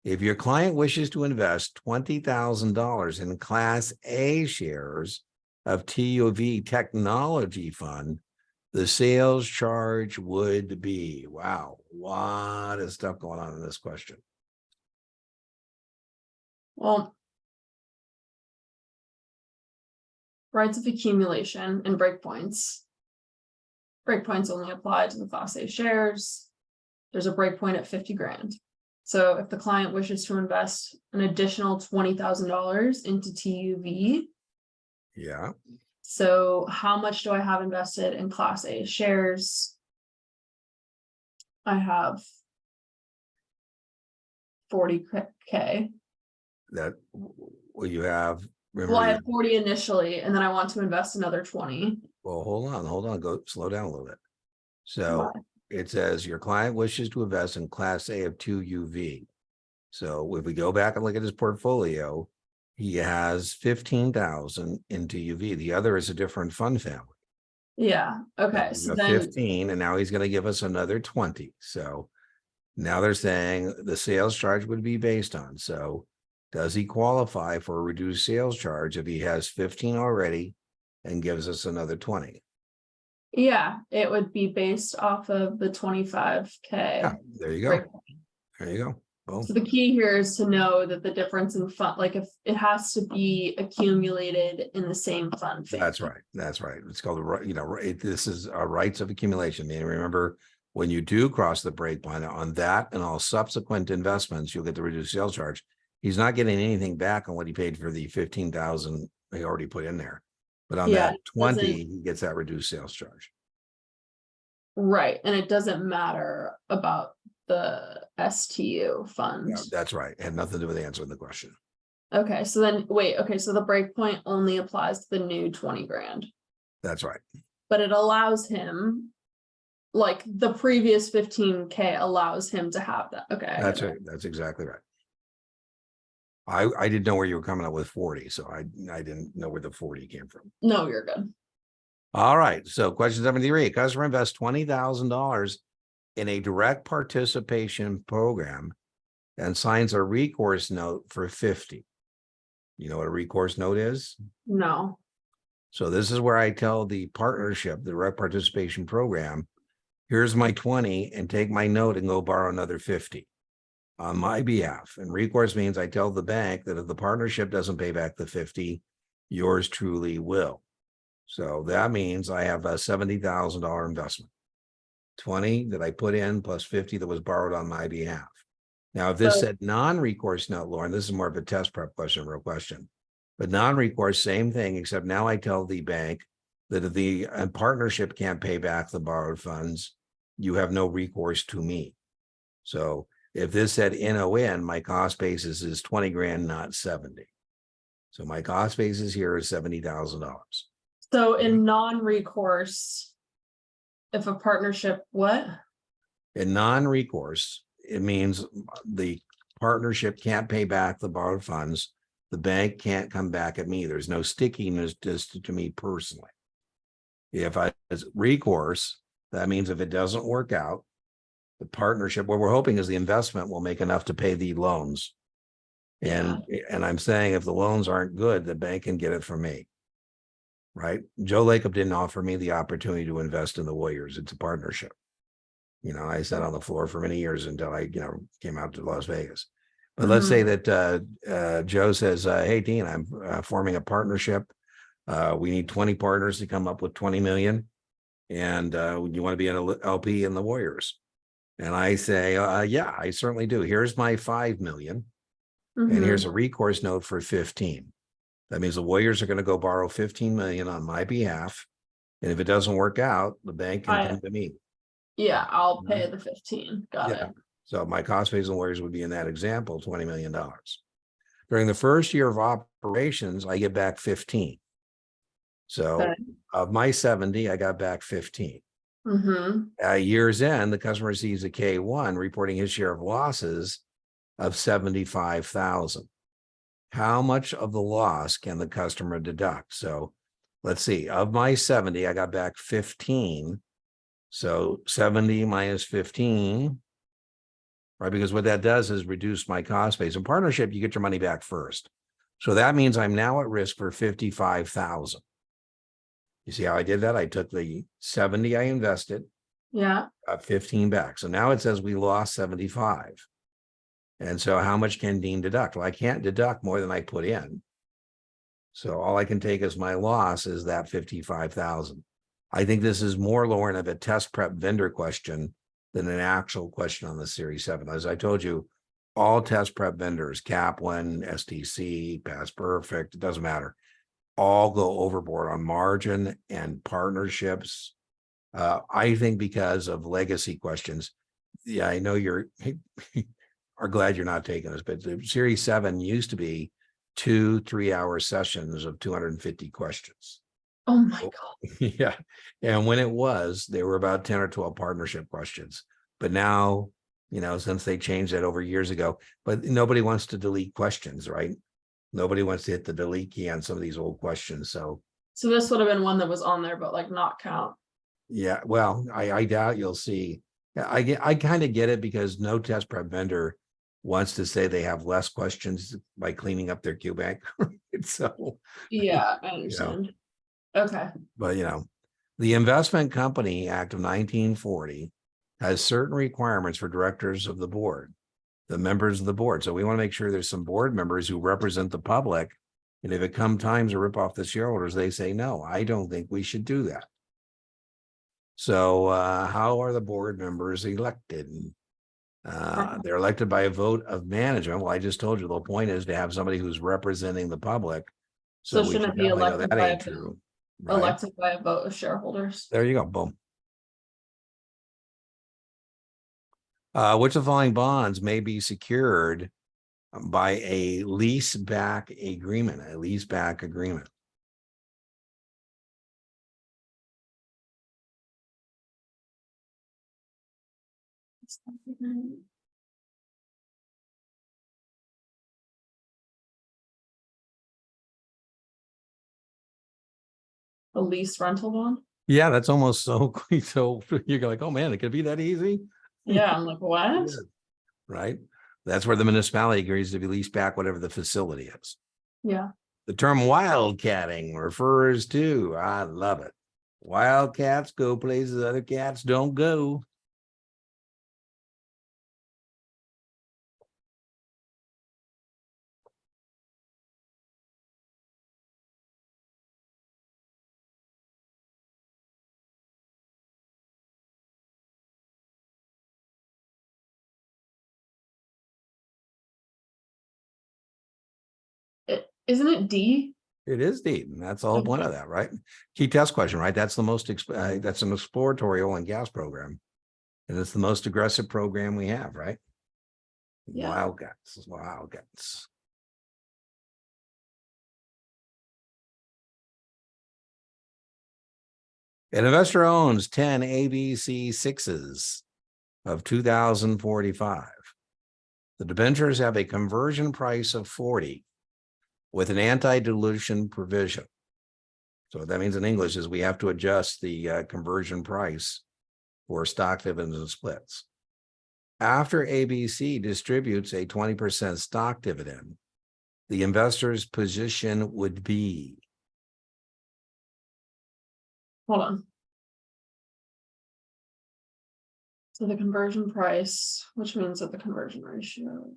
If your client wishes to invest $20,000 in Class A shares of TUV Technology Fund, the sales charge would be, wow, a lot of stuff going on in this question. Well, rights of accumulation and breakpoints. Breakpoints only apply to the Class A shares. There's a breakpoint at 50 grand. So if the client wishes to invest an additional $20,000 into TUV, Yeah, so how much do I have invested in Class A shares? I have 40K. that, well, you have, Well, I remember, have 40 initially, and then I want to invest another 20. well, hold on, go slow down a little bit. So Why? it says your client wishes to invest in Class A of 2UV. So if we go back and look at his portfolio, he has 15,000 into UV. The other is a different fund family. Yeah, okay, He's so got then, 15, and now he's going to give us another 20. So now they're saying the sales charge would be based on. So does he qualify for a reduced sales charge if he has 15 already and gives us another 20? yeah, it would be based off of the 25K. Yeah, there you go. breakpoint. There you go. Boom. So the key here is to know that the difference in fund, like if it has to be accumulated in the same fund. That's family. right. That's right. It's called, this is a rights of accumulation. And remember, when you do cross the break line on that and all subsequent investments, you'll get the reduced sales charge. He's not getting anything back on what he paid for the 15,000 he already put in there. But on Yeah, that it 20, doesn't- he gets that reduced sales charge. Right, and it doesn't matter about the STU fund. Yeah, that's right. It had nothing to do with answering the question. Okay, so then, wait, okay, so the breakpoint only applies to the new 20 grand, That's right. but it allows him, like the previous 15K allows him to have that, okay. I That's get it. right. That's exactly right. I didn't know where you were coming up with 40, so I didn't know where the 40 came from. No, you're good. All right. So question 73, customer invests $20,000 in a direct participation program and signs a recourse note for 50. You know what a recourse note is? No, So this is where I tell the partnership, the direct participation program, here's my 20 and take my note and go borrow another 50 on my behalf. And recourse means I tell the bank that if the partnership doesn't pay back the 50, yours truly will. So that means I have a $70,000 investment. 20 that I put in plus 50 that was borrowed on my behalf. Now, if this So- said non-recourse note, Lauren, this is more of a test prep question, real question. But non-recourse, same thing, except now I tell the bank that if the partnership can't pay back the borrowed funds, you have no recourse to me. So if this said NON, my cost basis is 20 grand, not 70. So my cost basis here is $70,000. so in non-recourse, if a partnership, what? In non-recourse, it means the partnership can't pay back the borrowed funds. The bank can't come back at me. There's no stickiness just to me personally. If I as recourse, that means if it doesn't work out, the partnership, what we're hoping is the investment will make enough to pay the loans. And I'm saying if the loans aren't good, the bank can get it from me. Right? Joe Lacob didn't offer me the opportunity to invest in the Warriors. It's a partnership. I sat on the floor for many years until I, came out to Las Vegas. But let's say that Joe says, hey, Dean, I'm forming a partnership. We need 20 partners to come up with 20 million. And you want to be an LP in the Warriors. And I say, yeah, I certainly do. Here's my 5 million. And here's a recourse note for 15. That means the Warriors are going to go borrow 15 million on my behalf. And if it doesn't work out, the bank can come to me. Yeah, I'll pay the 15. Got it. So my cost base and Warriors would be in that example, $20 million. During the first year of operations, I get back 15. So of my 70, I got back 15. Years in, the customer receives a K1 reporting his share of losses of 75,000. How much of the loss can the customer deduct? So let's see, of my 70, I got back 15. So 70 minus 15, right? Because what that does is reduce my cost base. In partnership, you get your money back first. So that means I'm now at risk for 55,000. You see how I did that? I took the 70 I invested, Yeah. got 15 back. So now it says we lost 75. And so how much can Dean deduct? Well, I can't deduct more than I put in. So all I can take as my loss is that 55,000. I think this is more, Lauren, of a test prep vendor question than an actual question on the Series 7. As I told you, all test prep vendors, Kaplan, STC, Past Perfect, it doesn't matter, all go overboard on margin and partnerships. I think because of legacy questions. Yeah, I know you're are glad you're not taking this, but the Series 7 used to be 2 3-hour sessions of 250 questions. Oh my God. Yeah. And when it was, they were about 10 or 12 partnership questions. But now, since they changed that over years ago, but nobody wants to delete questions, right? Nobody wants to hit the delete key on some of these old questions. So this would have been one that was on there, but like not count. yeah, well, I doubt you'll see. I kind of get it because no test prep vendor wants to say they have less questions by cleaning up their Q bank. So Yeah, I understand. Okay. but the Investment Company Act of 1940 has certain requirements for directors of the board, the members of the board. So we want to make sure there's some board members who represent the public. And if it comes time to rip off the shareholders, they say, no, I don't think we should do that. So how are the board members elected? They're elected by a vote of management. Well, I just told you the point is to have somebody who's representing the public. So we shouldn't it should be definitely know elected that by ain't true. Right? elected by a vote of shareholders? There you go. Boom. Which of the following bonds may be secured by a lease back agreement? A lease back agreement. A lease rental bond? Yeah, that's almost so so you're like, oh man, it could be that easy. Yeah, I'm like, what? Yeah. Right. That's where the municipality agrees to lease back whatever the facility is. Yeah. The term wildcatting refers to, I love it. Wildcats go places other cats don't go. Isn't it D? It is deep. And that's the whole point of that, right? Key test question, right? That's the most, that's an exploratory oil and gas program. And it's the most aggressive program we have, right? Yeah. Wildcats. An investor owns 10 ABC 6s of 2045. The debentures have a conversion price of 40 with an anti-dilution provision. So what that means in English is we have to adjust the conversion price for stock dividends and splits. After ABC distributes a 20% stock dividend, the investor's position would be. Hold on. So the conversion price, which means that the conversion ratio.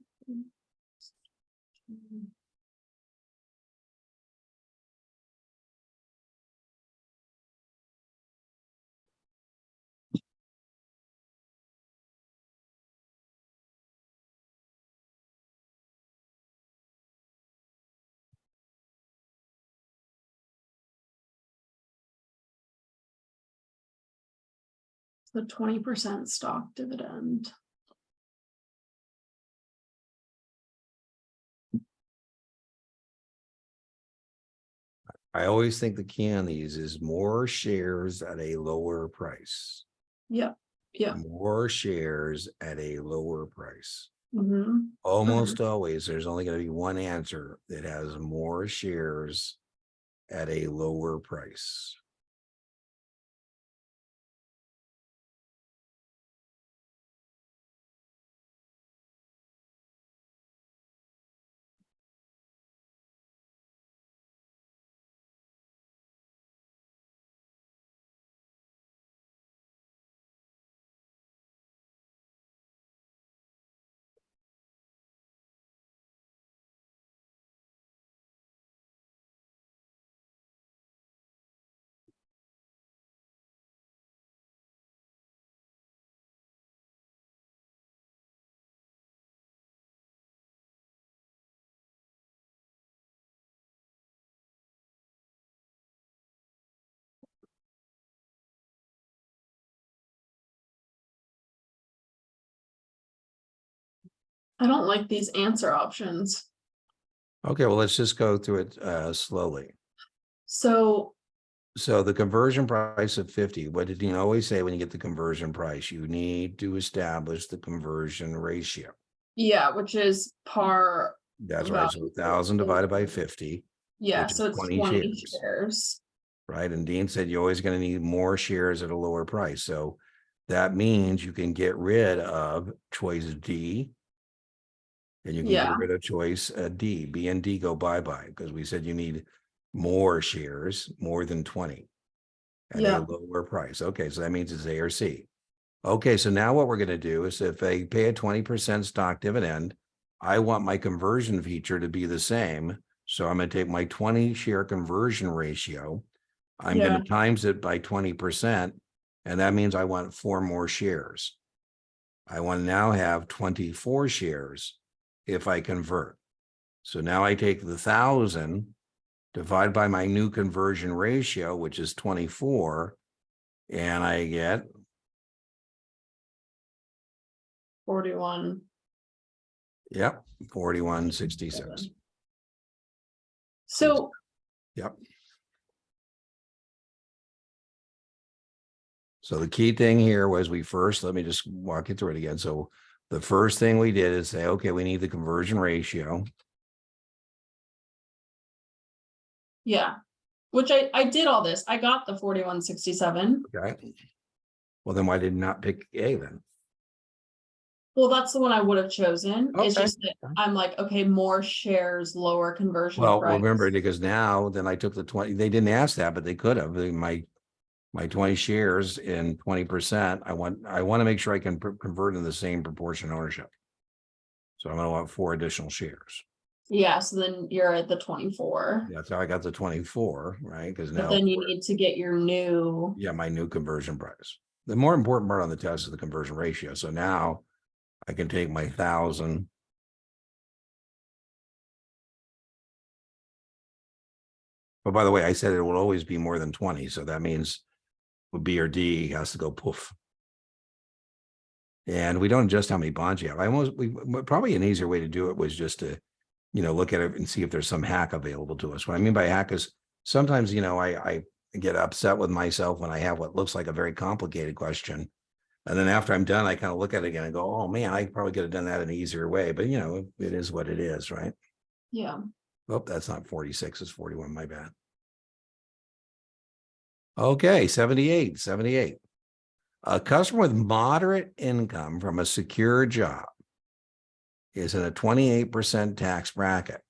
The 20% stock dividend. I always think the key on these is more shares at a lower price. Yeah. Yeah. More shares at a lower price. Mm-hmm. Almost always, there's only going to be one answer that has more shares at a lower price. I don't like these answer options. Okay, well, let's just go through it slowly. So So the conversion price of 50, what did you always say when you get the conversion price? You need to establish the conversion ratio. yeah, which is par. That's right. So 1,000 divided by 50, Yeah, which is so it's 20 20 shares. shares. Right? And Dean said you're always going to need more shares at a lower price. So that means you can get rid of choice D and you can Yeah. get rid of choice D. B and D go bye-bye because we said you need more shares, more than 20 at a Yeah. lower price. Okay, so that means it's A or C. Okay, so now what we're going to do is if they pay a 20% stock dividend, I want my conversion feature to be the same. So I'm going to take my 20 share conversion ratio. I'm going Yeah. to times it by 20%. And that means I want 4 more shares. I want to now have 24 shares if I convert. So now I take the 1,000 divide by my new conversion ratio, which is 24, and I get 41. Yep, 41.66. So Yep. So the key thing here was let me just walk you through it again. So the first thing we did is say, okay, we need the conversion ratio. yeah, which I did all this. I got the 41.67. Okay. Well, then why did you not pick A then? Well, that's the one I would have chosen. It's Okay. just that I'm like, okay, more shares, lower conversion Well, price. remember, because now then I took the 20, they didn't ask that, but they could have. My 20 shares in 20%. I want to make sure I can convert in the same proportion ownership. So I'm going to want 4 additional shares. Yeah, so then you're at the 24. That's how I got the 24, right? Because But now, then you need to get your new. yeah, my new conversion price. The more important part on the test is the conversion ratio. So now I can take my 1,000. But by the way, I said it will always be more than 20. So that means B or D has to go poof. And we don't adjust how many bonds you have. Probably an easier way to do it was just to, look at it and see if there's some hack available to us. What I mean by hack is sometimes, I get upset with myself when I have what looks like a very complicated question. And then after I'm done, I kind of look at it again and go, oh man, I probably could have done that in an easier way. But it is what it is, right? Yeah. Oh, that's not 46, it's 41, my bad. Okay, 78. A customer with moderate income from a secure job is in a 28% tax bracket.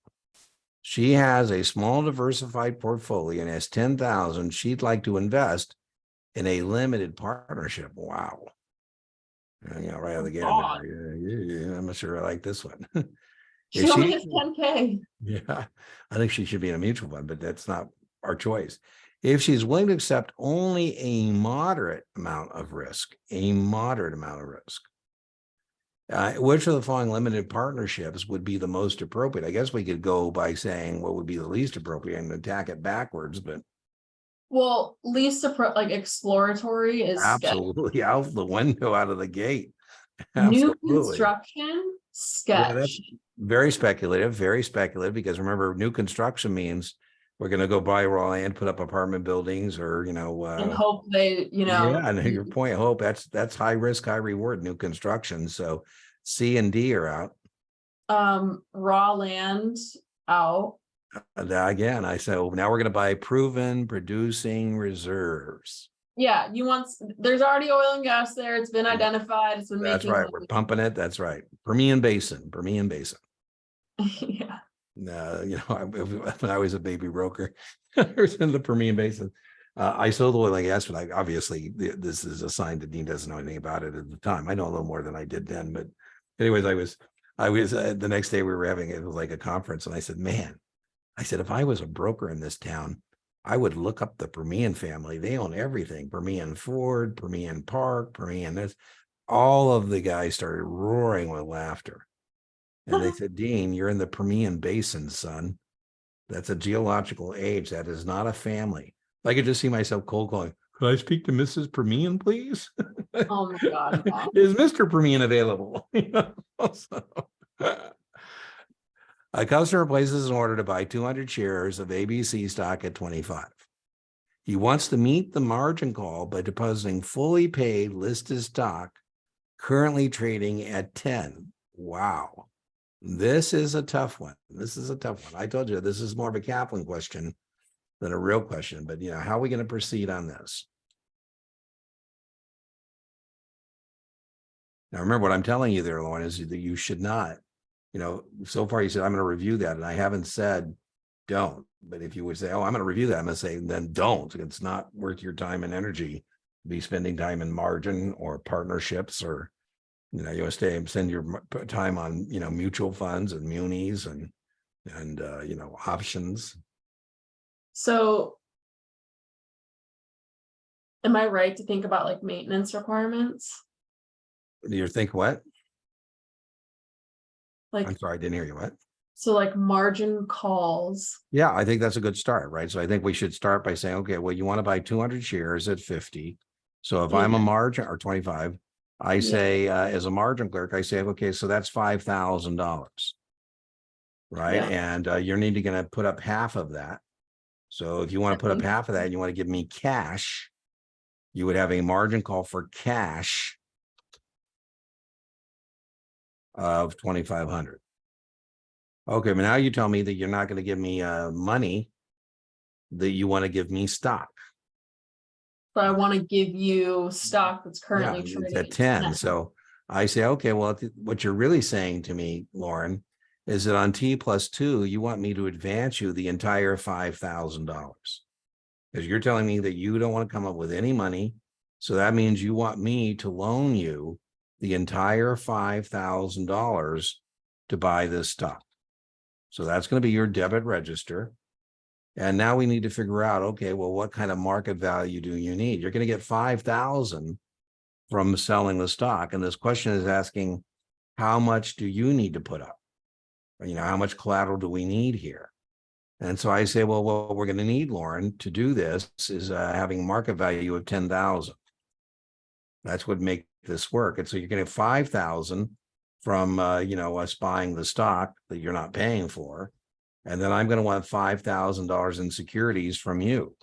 She has a small diversified portfolio and has 10,000 she'd like to invest in a limited partnership. Wow. Right out of the gate. I'm not sure I like this one. She only has 10K. Yeah, I think she should be in a mutual fund, but that's not our choice. If she's willing to accept only a moderate amount of risk, which of the following limited partnerships would be the most appropriate? I guess we could go by saying what would be the least appropriate and attack it backwards, but Well, least like exploratory is absolutely out the window, out of the gate. New Absolutely. construction Yeah, that's sketch. very speculative, because remember, new construction means We're gonna go buy raw land, put up apartment buildings or, and hope they, yeah, and your point, hope that's high risk, high reward, new construction. So C and D are out. raw land out. Again, I said, well, now we're gonna buy proven producing reserves. Yeah, there's already oil and gas there. It's been Yeah. identified. It's been That's making right. We're pumping it. That's right. Permian Basin. yeah. When I was a baby broker, I was in the Permian Basin. I sold oil and gas, but obviously this is a sign that Dean doesn't know anything about it at the time. I know a little more than I did then, but anyways, I was the next day we were having, it was like a conference, and I said, man, if I was a broker in this town, I would look up the Permian family. They own everything. Permian Ford, Permian Park, Permian this. All of the guys started roaring with laughter. And they said, Dean, you're in the Permian Basin, son. That's a geological age. That is not a family. I could just see myself cold calling. Could I speak to Mrs. Permian, please? Oh my God. Yeah. Is Mr. Permian available? A customer places an order to buy 200 shares of ABC stock at 25. He wants to meet the margin call by depositing fully paid listed stock currently trading at 10. Wow. This is a tough one. I told you this is more of a Kaplan question than a real question, but how are we going to proceed on this? Now, remember what I'm telling you there, Lauren, is that you should not, so far you said, I'm going to review that. And I haven't said don't, but if you would say, oh, I'm going to review that, I'm going to say, then don't. It's not worth your time and energy to be spending time in margin or partnerships, or, you want to spend your time on, mutual funds and munis and options. So am I right to think about like maintenance requirements? You think what? Like, I'm sorry, I didn't hear you. What? so like margin calls. Yeah, I think that's a good start, right? So I think we should start by saying, okay, well, you want to buy 200 shares at 50. So if I'm a margin, or 25, I say, as a margin clerk, I say, okay, so that's $5,000, right? Yeah. And you're going to put up half of that. So if you want to put up half of that, and you want to give me cash, you would have a margin call for cash of 2,500. Okay, but now you tell me that you're not going to give me money, that you want to give me stock. But I want to give you stock that's currently trading at 10. So I say, okay, well, what you're really saying to me, Lauren, is that on T+2, you want me to advance you the entire $5,000. Because you're telling me that you don't want to come up with any money. So that means you want me to loan you the entire $5,000 to buy this stock. So that's going to be your debit register. And now we need to figure out, okay, well, what kind of market value do you need? You're going to get 5,000 from selling the stock. And this question is asking, how much do you need to put up? How much collateral do we need here? And so I say, well, what we're going to need, Lauren, to do this is having a market value of 10,000. That's what make this work. And so you're going to have 5,000 from, us buying the stock that you're not paying for. And then I'm going to want $5,000 in securities from you.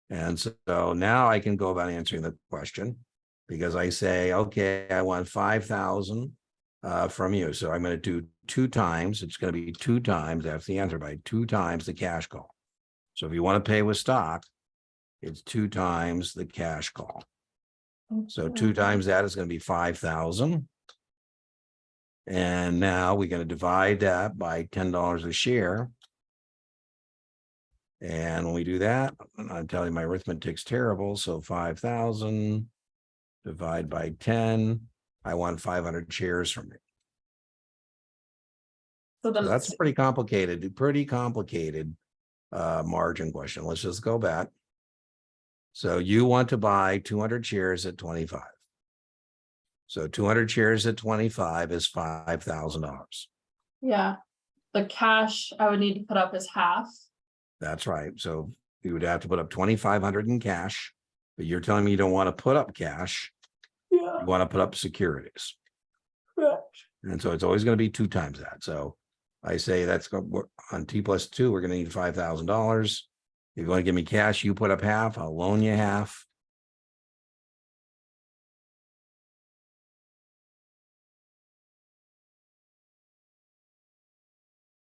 And so now I can go about answering the question, because I say, okay, I want 5,000 from you. So I'm going to do 2 times. It's going to be 2 times. That's the answer, by 2 times the cash call. So if you want to pay with stock, it's 2 times the cash call. So 2 times that is going to be 5,000. And now we're going to divide that by $10 a share. And when we do that, I'm telling you, my arithmetic's terrible. So 5,000 divide by 10. I want 500 shares from you. So that's pretty complicated margin question. Let's just go back. So you want to buy 200 shares at 25. So 200 shares at 25 is $5,000. Yeah. The cash I would need to put up is half. That's right. So you would have to put up 2,500 in cash, but you're telling me you don't want to put up cash. Yeah. You want to put up securities. Correct. And so it's always going to be 2 times that. So I say that's on T+2, we're gonna need $5,000. If you want to give me cash, you put up half, I'll loan you half.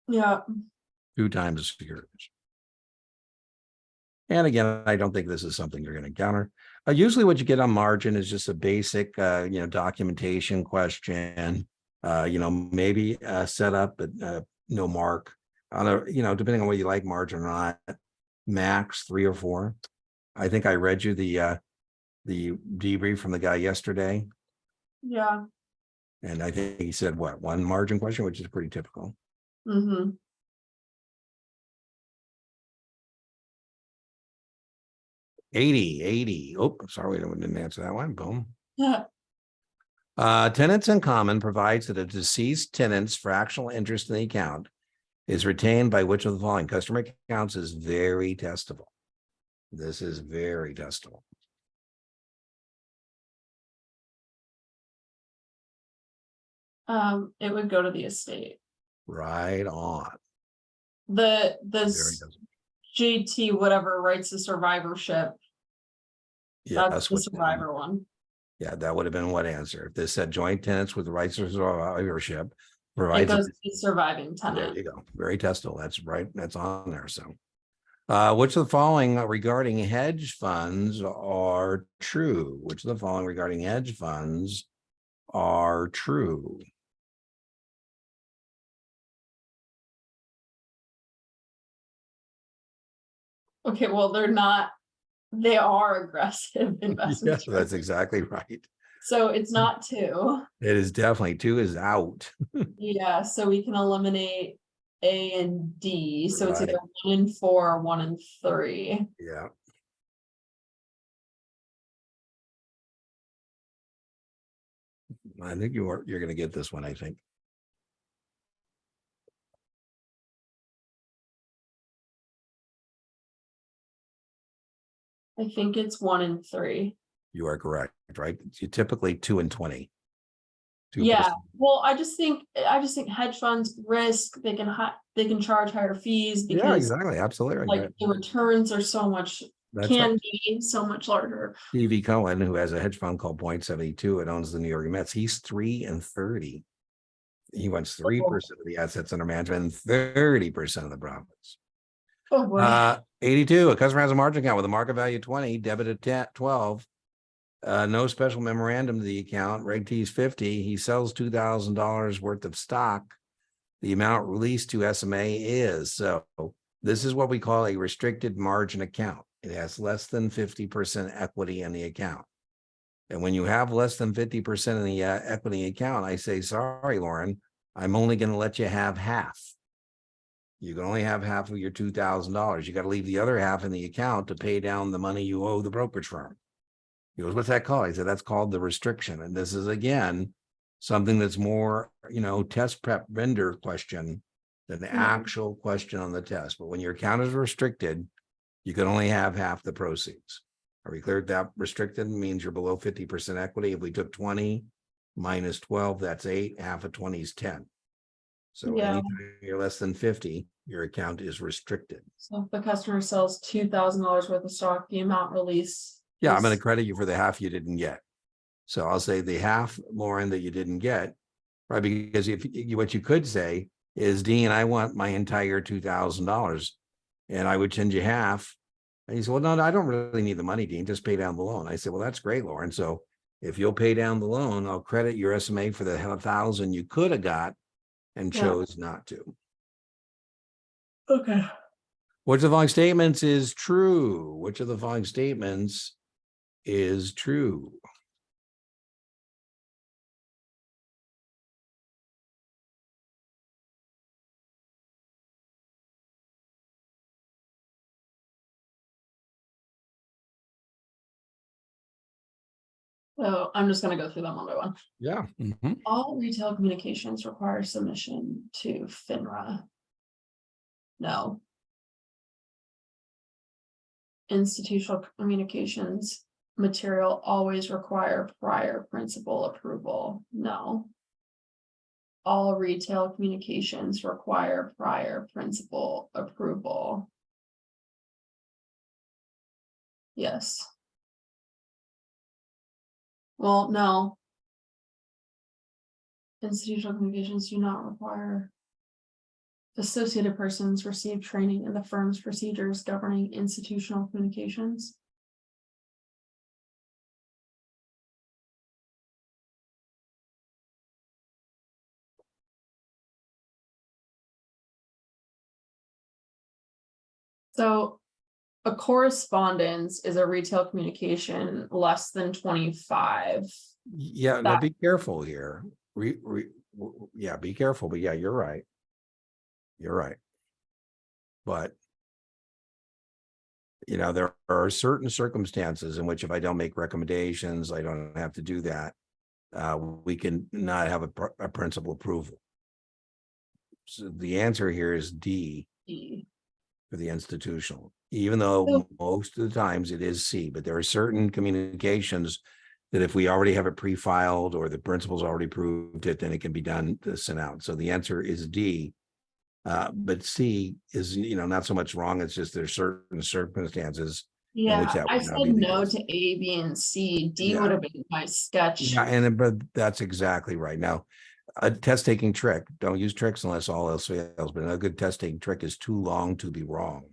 Yeah. 2 times the securities. And again, I don't think this is something you're going to encounter. Usually what you get on margin is just a basic, documentation question, maybe set up, but no mark on a, depending on what you like margin or not, max 3 or 4. I think I read you the debrief from the guy yesterday. Yeah. And I think he said, what, 1 margin question, which is pretty typical. Mm-hmm. $80. Oh, sorry, we didn't answer that one. Boom. Yeah. Tenants in common provides that a deceased tenant's fractional interest in the account is retained by which of the following customer accounts is very testable. This is very testable. It would go to the estate. Right on. The Very testable. JT whatever writes the survivorship. Yeah, That's the survivor one. Yeah, that would have been what answer. If this said joint tenants with the rights of survivorship It provides. goes to the surviving There tenant. you go. Very testable. That's right. That's on there. So, which of the following regarding hedge funds are true? Which of the following regarding hedge funds are true? Okay, well, they are aggressive investment. Yeah, that's exactly right. So it's not 2. It is definitely 2 is out. Yeah, so we can eliminate A and D. So it's Right. either 1 and 4 or 1 and 3. Yeah. I think you're going to get this one, I think. I think it's 1 and 3. You are correct, right? You typically 2 and 20. 2%. Yeah, well, I just think hedge funds risk, they can charge higher fees Yeah, because exactly. Absolutely. like the returns are so much That's right. can be so much larger. Stevie Cohen, who has a hedge fund called Point 72, it owns the New York Mets. He's 3 and 30. He wants 3% of the assets under management and 30% of the profits. Oh boy. 82. A customer has a margin account with a market value 20, debited 12. No special memorandum to the account. Reg T is 50. He sells $2,000 worth of stock. The amount released to SMA is so. This is what we call a restricted margin account. It has less than 50% equity in the account. And when you have less than 50% of the equity account, I say, sorry, Lauren, I'm only going to let you have half. You can only have half of your $2,000. You got to leave the other half in the account to pay down the money you owe the brokerage firm. He goes, what's that called? I said, that's called the restriction. And this is, again, something that's more, test prep vendor question than the actual question on the test. But when your account is restricted, you can only have half the proceeds. Are we clear that restricted means you're below 50% equity? If we took 20 minus 12, that's 8. Half of 20 is 10. So anytime you're less than 50, your account is restricted. So if the customer sells $2,000 worth of stock, the amount released. Yeah, I'm going to credit you for the half you didn't get. So I'll say the half, Lauren, that you didn't get, right? Because what you could say is, Dean, I want my entire $2,000, and I would send you half. And he said, well, no, I don't really need the money, Dean. Just pay down the loan. I said, well, that's great, Lauren. So if you'll pay down the loan, I'll credit your SMA for the 1,000 you could have got and chose not to. Okay. Which of the following statements is true? Which of the following statements is true? So I'm just going to go through them one by one. Yeah. All retail communications require submission to FINRA. No. Institutional communications material always require prior principal approval. No. all retail communications require prior principal approval. Yes. Well, no. Institutional communications do not require. Associated persons receive training in the firm's procedures governing institutional communications. So a correspondence is a retail communication less than 25. Yeah, now be careful here. Yeah, be careful, but yeah, you're right. You're right. But there are certain circumstances in which if I don't make recommendations, I don't have to do that. We can not have a principal approval. So the answer here is D for the institutional, even though most of the times it is C, but there are certain communications that if we already have it pre-filed or the principal's already approved it, then it can be done sent out. So the answer is D. But C is, not so much wrong. It's just there's certain circumstances in which Yeah, that I would said not be the no case. to A, B, and C. D Yeah. would have been my sketch. Yeah, but that's exactly right. Now, a test taking trick, don't use tricks unless all else fails, but a good test taking trick is too long to be wrong.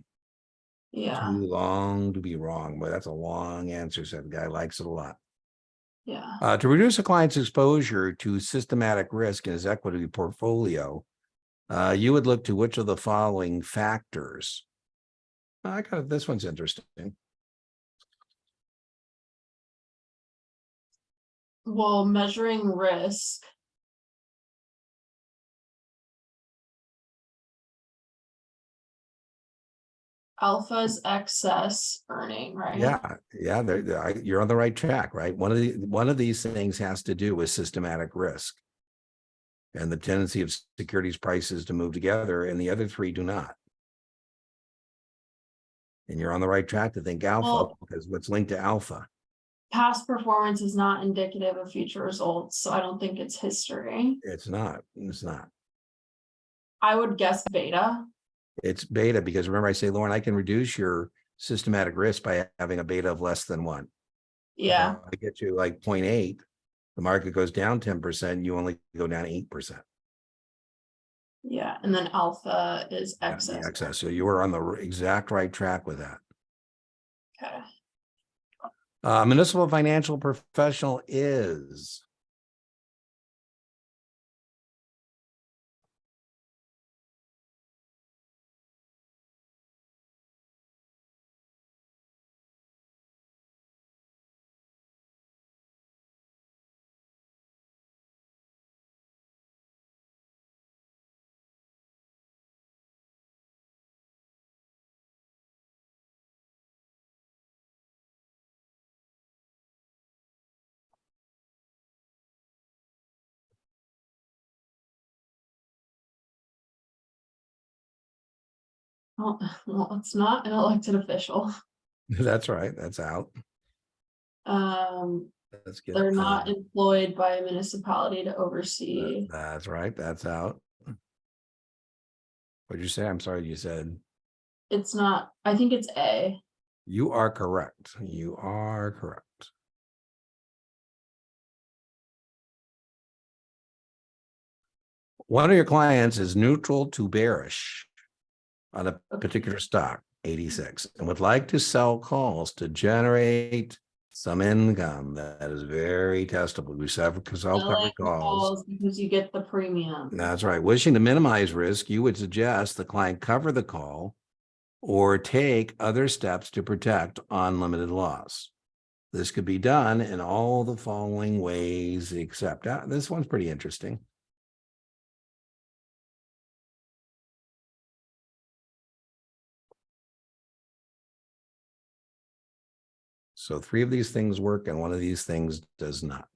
Yeah, Too long to be wrong, but that's a long answer set. The guy likes it a lot. yeah. To reduce a client's exposure to systematic risk in his equity portfolio, you would look to which of the following factors? This one's interesting. Well, measuring risk. Alpha's excess earning, right? Yeah, you're on the right track, right? One of these things has to do with systematic risk and the tendency of securities prices to move together, and the other three do not. And you're on the right track to think alpha, because what's linked to alpha? Past performance is not indicative of future results, so I don't think it's history. It's not. It's not. I would guess beta. It's beta, because remember I say, Lauren, I can reduce your systematic risk by having a beta of less than 1. Yeah. I get you like 0.8. The market goes down 10%, you only go down 8%. Yeah, and then alpha is excess. The excess. So you were on the exact right track with that. Okay. Municipal financial professional is. Well, it's not an elected official. That's right. That's out. Let's get. They're not employed by a municipality to oversee. That's right. That's out. What'd you say? I'm sorry. You said. It's not. I think it's A. You are correct. You are correct. One of your clients is neutral to bearish on a particular stock, 86, and would like to sell calls to generate some income. That is very testable. We sell covered calls because you get the premium. That's right. Wishing to minimize risk, you would suggest the client cover the call or take other steps to protect unlimited loss. This could be done in all the following ways, except this one's pretty interesting. So 3 of these things work and 1 of these things does not.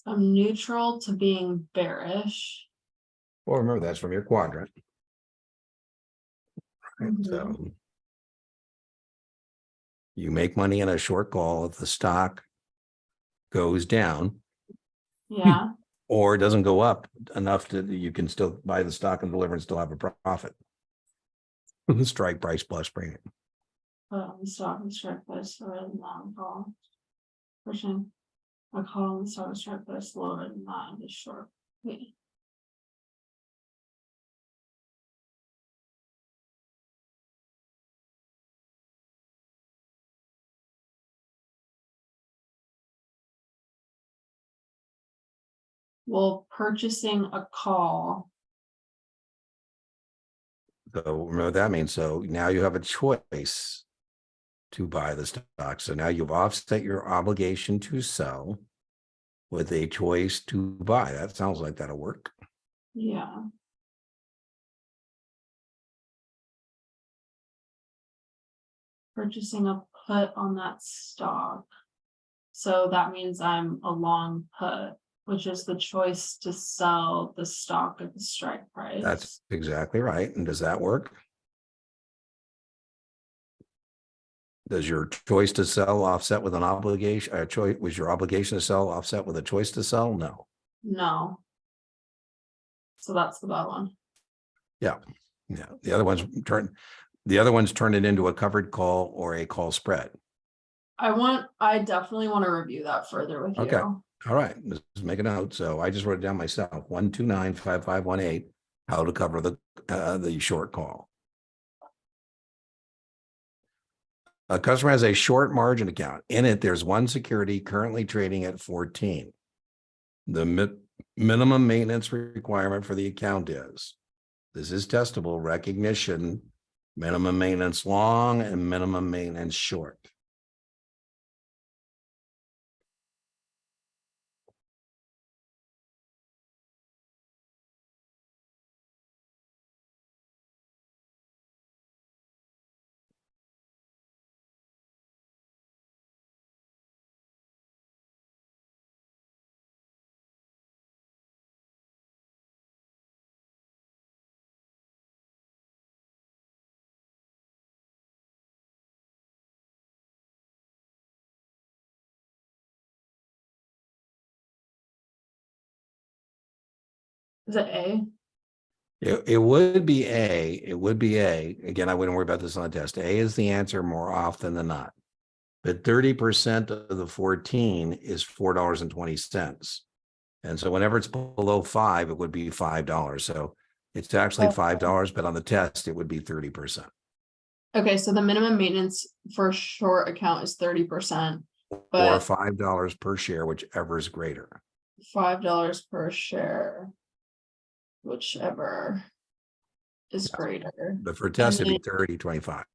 I'm neutral to being bearish. Well, remember, that's from your quadrant. Right, Mhm. so you make money in a short call if the stock goes down Yeah, or doesn't go up enough that you can still buy the stock and deliver and still have a profit. Strike price plus premium. put on the stock and strike price lower than that and call. Pushing a call on the stock and strike price lower than that in the short. Wait. Well, purchasing a call. So remember what that means. So now you have a choice to buy the stock. So now you've offset your obligation to sell with a choice to buy. That sounds like that'll work. Yeah. Purchasing a put on that stock. So that means I'm a long put, which is the choice to sell the stock at the strike price. That's exactly right. And does that work? Does your choice to sell offset with an obligation? Choice was your obligation to sell offset with a choice to sell? No. No. So that's the bad one. Yeah. Yeah. The other ones turn it into a covered call or a call spread. I definitely want to review that further with Okay. you. All right. Let's make a note. So I just wrote it down myself. 1295518. How to cover the short call. A customer has a short margin account. In it, there's one security currently trading at 14. The minimum maintenance requirement for the account is, this is testable, recognition, minimum maintenance long and minimum maintenance short. Is it A? It would be A. It would be A. Again, I wouldn't worry about this on the test. A is the answer more often than not. But 30% of the 14 is $4.20. And so whenever it's below 5, it would be $5. So it's actually $5, but on the test, it would be 30%. Okay, so the minimum maintenance for a short account is 30%, Or but $5 per share, whichever is greater. $5 per share, whichever is greater. But for test, it'd then- be 30, 25.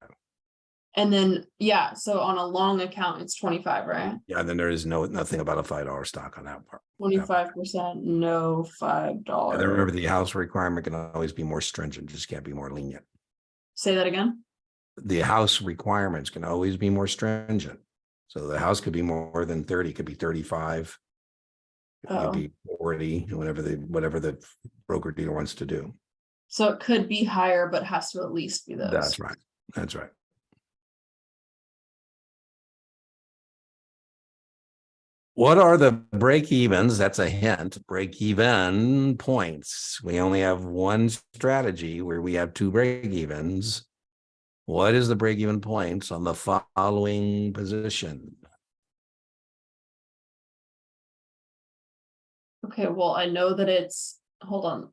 And then, yeah, so on a long account, it's 25, right? Yeah, then there is nothing about a $5 stock on that part. 25%, no And then $5. remember, the house requirement can always be more stringent, just can't be more lenient. Say that again. The house requirements can always be more stringent. So the house could be more than 30, could be 35. It could Oh, be 40, whatever the broker dealer wants to do. so it could be higher, but has to at least be those. That's right. That's right. What are the break evens? That's a hint. Break even points. We only have one strategy where we have two break evens. What is the break even points on the following position? Okay, well, I know that it's, hold on.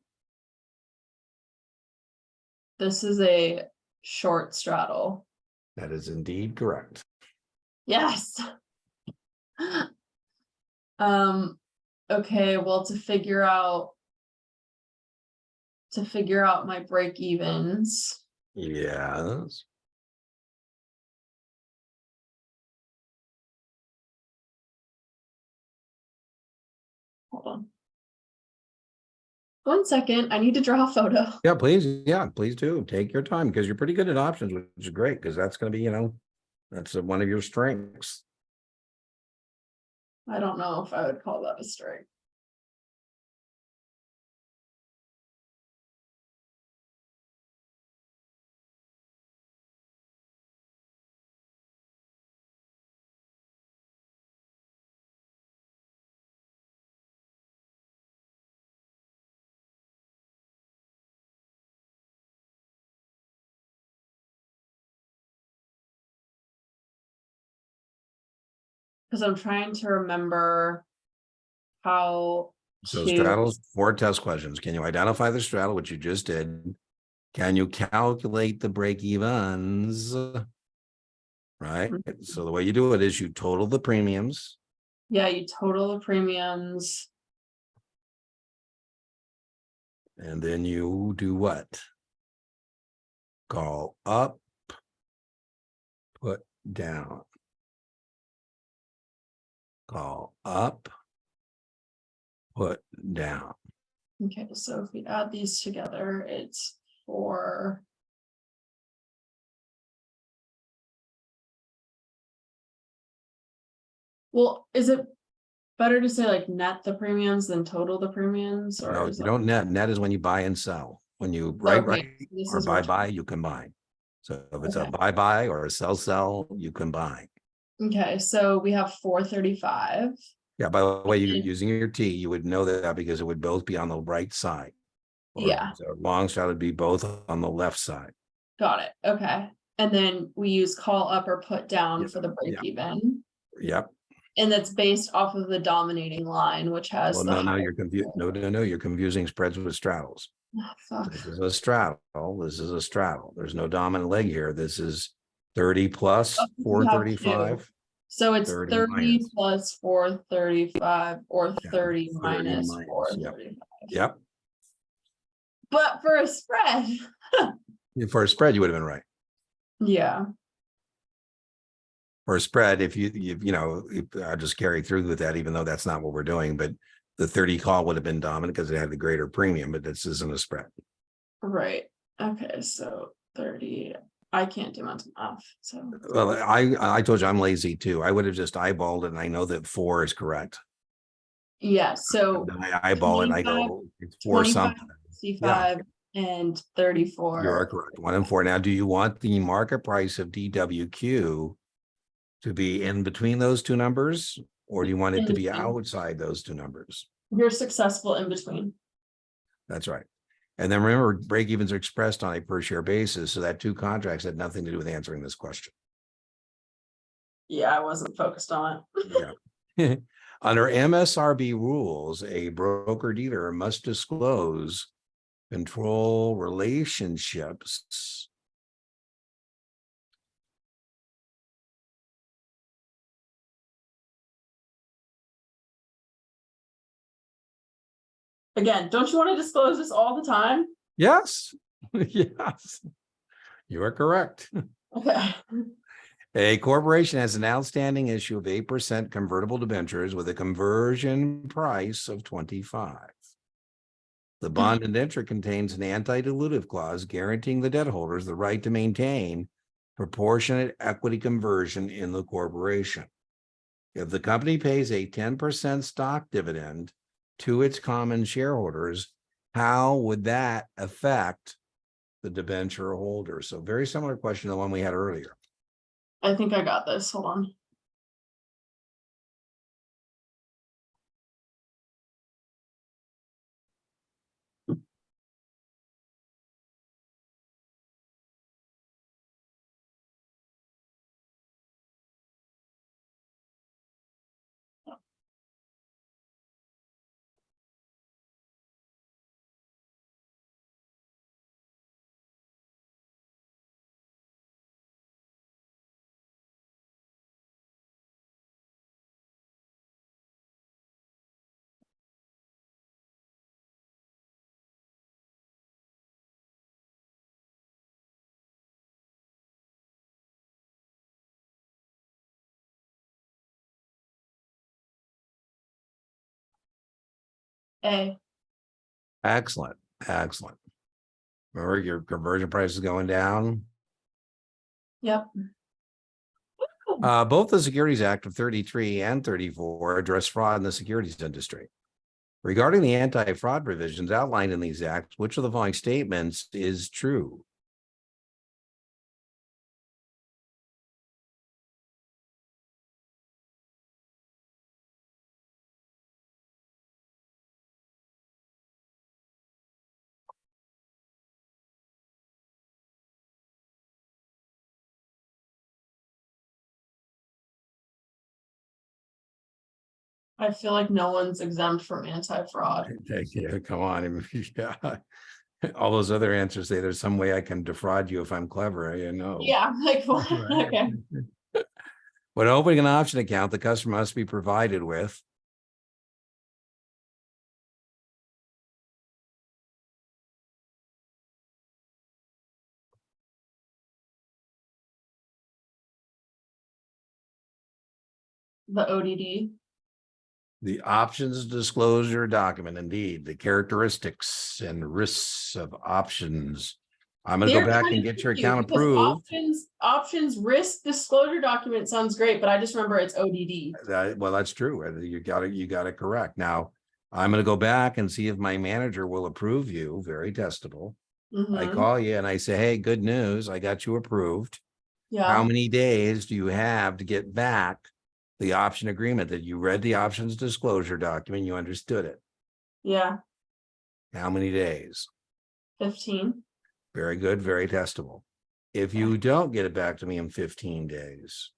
This is a short straddle. That is indeed correct. Yes. Okay, well, to figure out my break evens, Yes. hold on. 1 second, I need to draw a photo. Yeah, please. Yeah, please do. Take your time because you're pretty good at options, which is great because that's going to be, that's one of your strengths. I don't know if I would call that a strike. Because I'm trying to remember how So to, straddles, 4 test questions. Can you identify the straddle, which you just did? Can you calculate the break evens? Right? So the way you do it is you total the premiums. yeah, you total the premiums. And then you do what? Call up, put down. Call up, put down. Okay, so if we add these together, it's for. Well, is it better to say like net the premiums than total the premiums, or No, is you that? don't net. Net is when you buy and sell. When you Okay, write so this or is what. buy, you combine. So if it's a Okay. buy or a sell, you combine. Okay, so we have 435. Yeah, by the way, you And- using your T, you would know that because it would both be on the right side. Or Yeah, a long shot would be both on the left side. got it. Okay. And then we use call up or put down Yeah, for the break yeah. even. Yep. And that's based off of the dominating line, which has Well, the no, high. you're confused. No, you're confusing spreads with straddles. Fuck. This is a straddle. This is a straddle. There's no dominant leg here. This is 30 plus Oh, we have 435. So it's 30 30 minus. plus 435 or Yeah, 30 30 minus minus. Yep. 435. Yep. But for a spread, For a spread, you would have been right. yeah, For a spread, if I just carry through with that, even though that's not what we're doing, but the 30 call would have been dominant because it had the greater premium, but this isn't a spread. right. Okay, so 30. I can't do mental math, so Well, I told you I'm lazy too. I would have just eyeballed it and I know that 4 is correct. yeah, so And then I eyeball it and I 25, go, it's 4 25, something. Yeah, 65, and you are 34. correct. 1 and 4. Now, do you want the market price of DWQ to be in between those two numbers? Or do you want it In to be between. outside those two numbers? You're successful in between. That's right. And then remember, break evens are expressed on a per share basis. So that 2 contracts had nothing to do with answering this question. Yeah, I wasn't focused on it. Yeah. Under MSRB rules, a broker dealer must disclose control relationships. Again, don't you want to disclose this all the time? Yes. Yes. You are correct. Okay. A corporation has an outstanding issue of 8% convertible debentures with a conversion price of 25. The bond indenture contains an anti-dilutive clause guaranteeing the debt holders the right to maintain proportionate equity conversion in the corporation. If the company pays a 10% stock dividend to its common shareholders, how would that affect the debenture holder? So very similar question to the one we had earlier. I think I got this. Hold on. A. Excellent. Excellent. Remember, your conversion price is going down. Yep. Both the Securities Act of 33 and 34 address fraud in the securities industry. Regarding the anti-fraud provisions outlined in these acts, which of the following statements is true? I feel like no one's exempt from anti-fraud. Yeah, come on. Yeah. All those other answers say there's some way I can defraud you if I'm clever, you know. Yeah, like what? Right. Okay. When opening an option account, the customer must be provided with The ODD. the options disclosure document, indeed, the characteristics and risks of options. I'm going to go They're back kind and of get your tricky account because approved. options risk disclosure document sounds great, but I just remember it's ODD. Well, that's true. You got it correct. Now, I'm going to go back and see if my manager will approve you. Very testable. I Mhm. call you and I say, hey, good news. I got you approved. How Yeah, many days do you have to get back the option agreement that you read the options disclosure document? You understood it. yeah, How many days? 15. Very good. Very testable. If Yeah. you don't get it back to me in 15 days,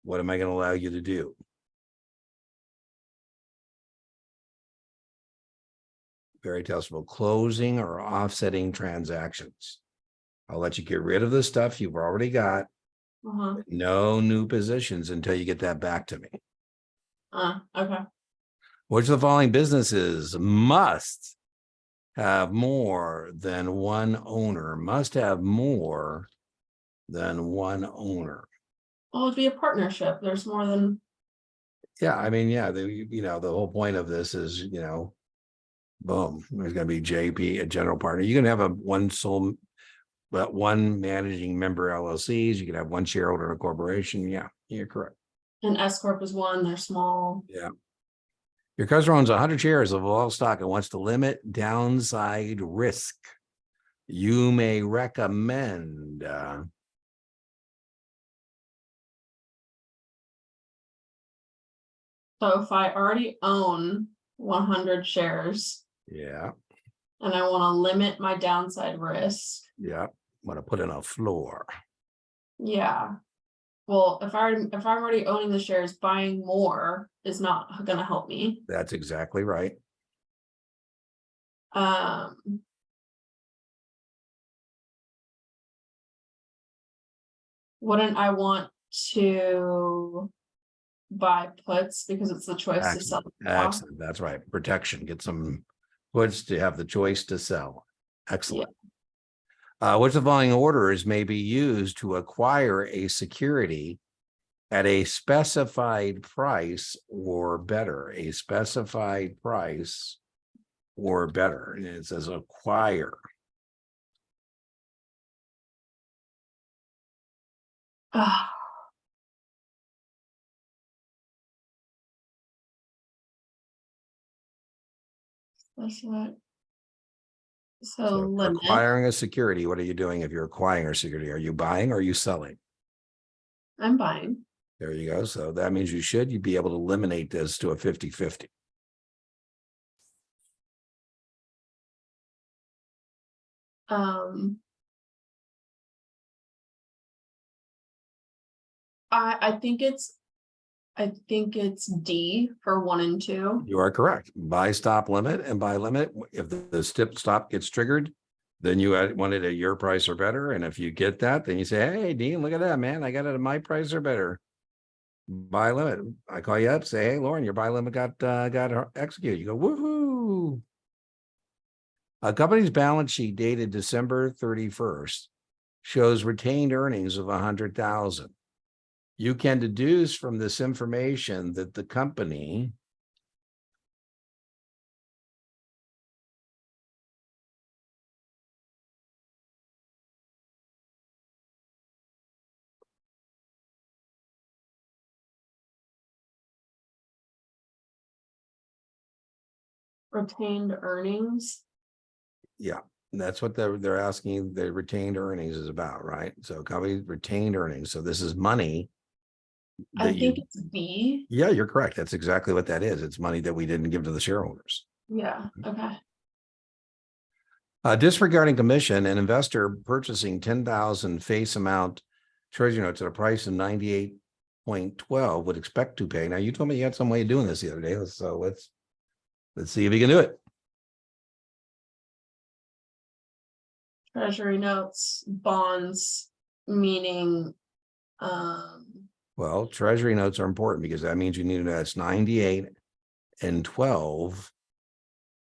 what am I going to allow you to do? Very testable. Closing or offsetting transactions. I'll let you get rid of the stuff you've already got. Uh-huh. No new positions until you get that back to me. Okay. Which of the following businesses must have more than one owner? Must have more than one owner. Well, it'd be a partnership. There's more than. Yeah, I mean, yeah, the whole point of this is, boom, there's going to be JP, a general partner. You can have one managing member LLCs. You can have one shareholder in a corporation. Yeah, you're correct. An S corp is one. They're small. Yeah. Your customer owns 100 shares of all stock and wants to limit downside risk. You may recommend So if I already own 100 shares yeah, and I want to limit my downside risk, want to put in a floor. yeah. Well, if I'm already owning the shares, buying more is not going to help me. That's exactly right. Wouldn't I want to buy puts because it's the choice to sell? Excellent. That's right. Protection. Get some puts to have the choice to sell. Excellent. Which of the following orders may be used to acquire a security at a specified price or better? A specified price or better. And it says acquire. That's what. So So if you're limit. acquiring a security, what are you doing if you're acquiring a security? Are you buying or are you selling? I'm buying. There you go. So that means you'd be able to eliminate this to a 50-50. I think it's D for 1 and 2. You are correct. Buy stop limit and buy limit. If the stop gets triggered, then you want it at your price or better. And if you get that, then you say, hey, Dean, look at that, man. I got it at my price or better. Buy limit. I call you up, say, hey, Lauren, your buy limit got executed. You go, woohoo. A company's balance sheet dated December 31st shows retained earnings of 100,000. You can deduce from this information that the company Retained earnings. Yeah, that's what they're asking. The retained earnings is about, right? So company retained earnings. So this is money. I think it's B. Yeah, you're correct. That's exactly what that is. It's money that we didn't give to the shareholders. Yeah. Okay. Disregarding commission, an investor purchasing 10,000 face amount treasury notes at a price of 0.12 would expect to pay. Now, you told me you had some way of doing this the other day, so let's see if you can do it. Treasury notes, bonds, meaning, Well, treasury notes are important because that means you need to know that's 98 and 12,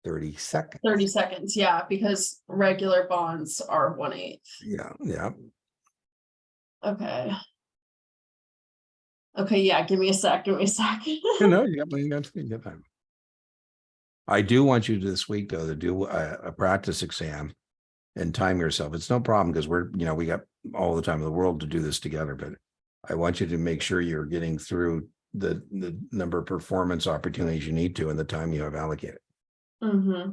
30 seconds. 30 seconds. Yeah, because regular bonds are 1/8. Yeah, yeah. Okay. Okay, yeah, give me a sec. No, you got time. I do want you this week, though, to do a practice exam and time yourself. It's no problem because we got all the time in the world to do this together, but I want you to make sure you're getting through the number of performance opportunities you need to in the time you have allocated. Mm-hmm.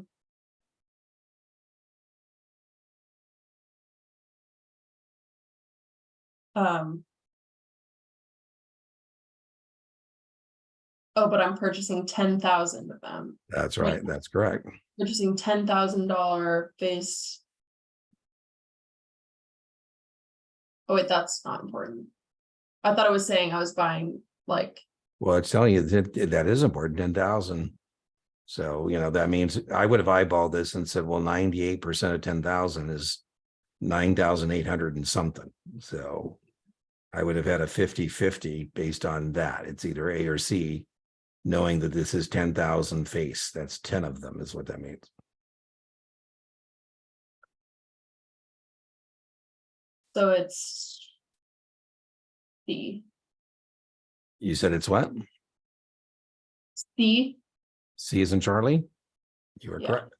Oh, but I'm purchasing 10,000 of them. That's right. That's correct. Purchasing $10,000 face. Oh wait, that's not important. I thought it was saying I was buying like. Well, it's telling you that is important, 10,000. So, that means I would have eyeballed this and said, well, 98% of 10,000 is 9,800 and something. So I would have had a 50-50 based on that. It's either A or C, knowing that this is 10,000 face. That's 10 of them is what that means. So it's C. You said it's what? C. C as in Charlie? You are Yeah. correct.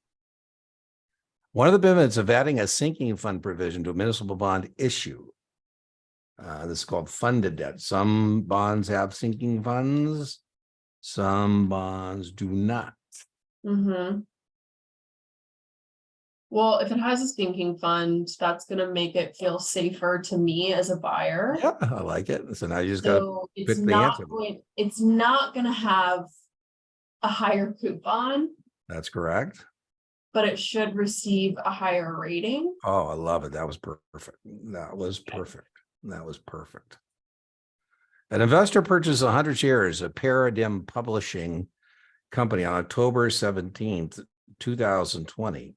One of the benefits of adding a sinking fund provision to a municipal bond issue. This is called funded debt. Some bonds have sinking funds. Some bonds do not. Mm-hmm. Well, if it has a sinking fund, that's gonna make it feel safer to me as a buyer. Yeah, I like it. So now you just got to So pick it's the not answer. it's not gonna have a higher coupon, That's correct. but it should receive a higher rating. Oh, I love it. That was perfect. That was perfect. That was perfect. An investor purchased 100 shares of Paradigm Publishing Company on October 17th, 2020.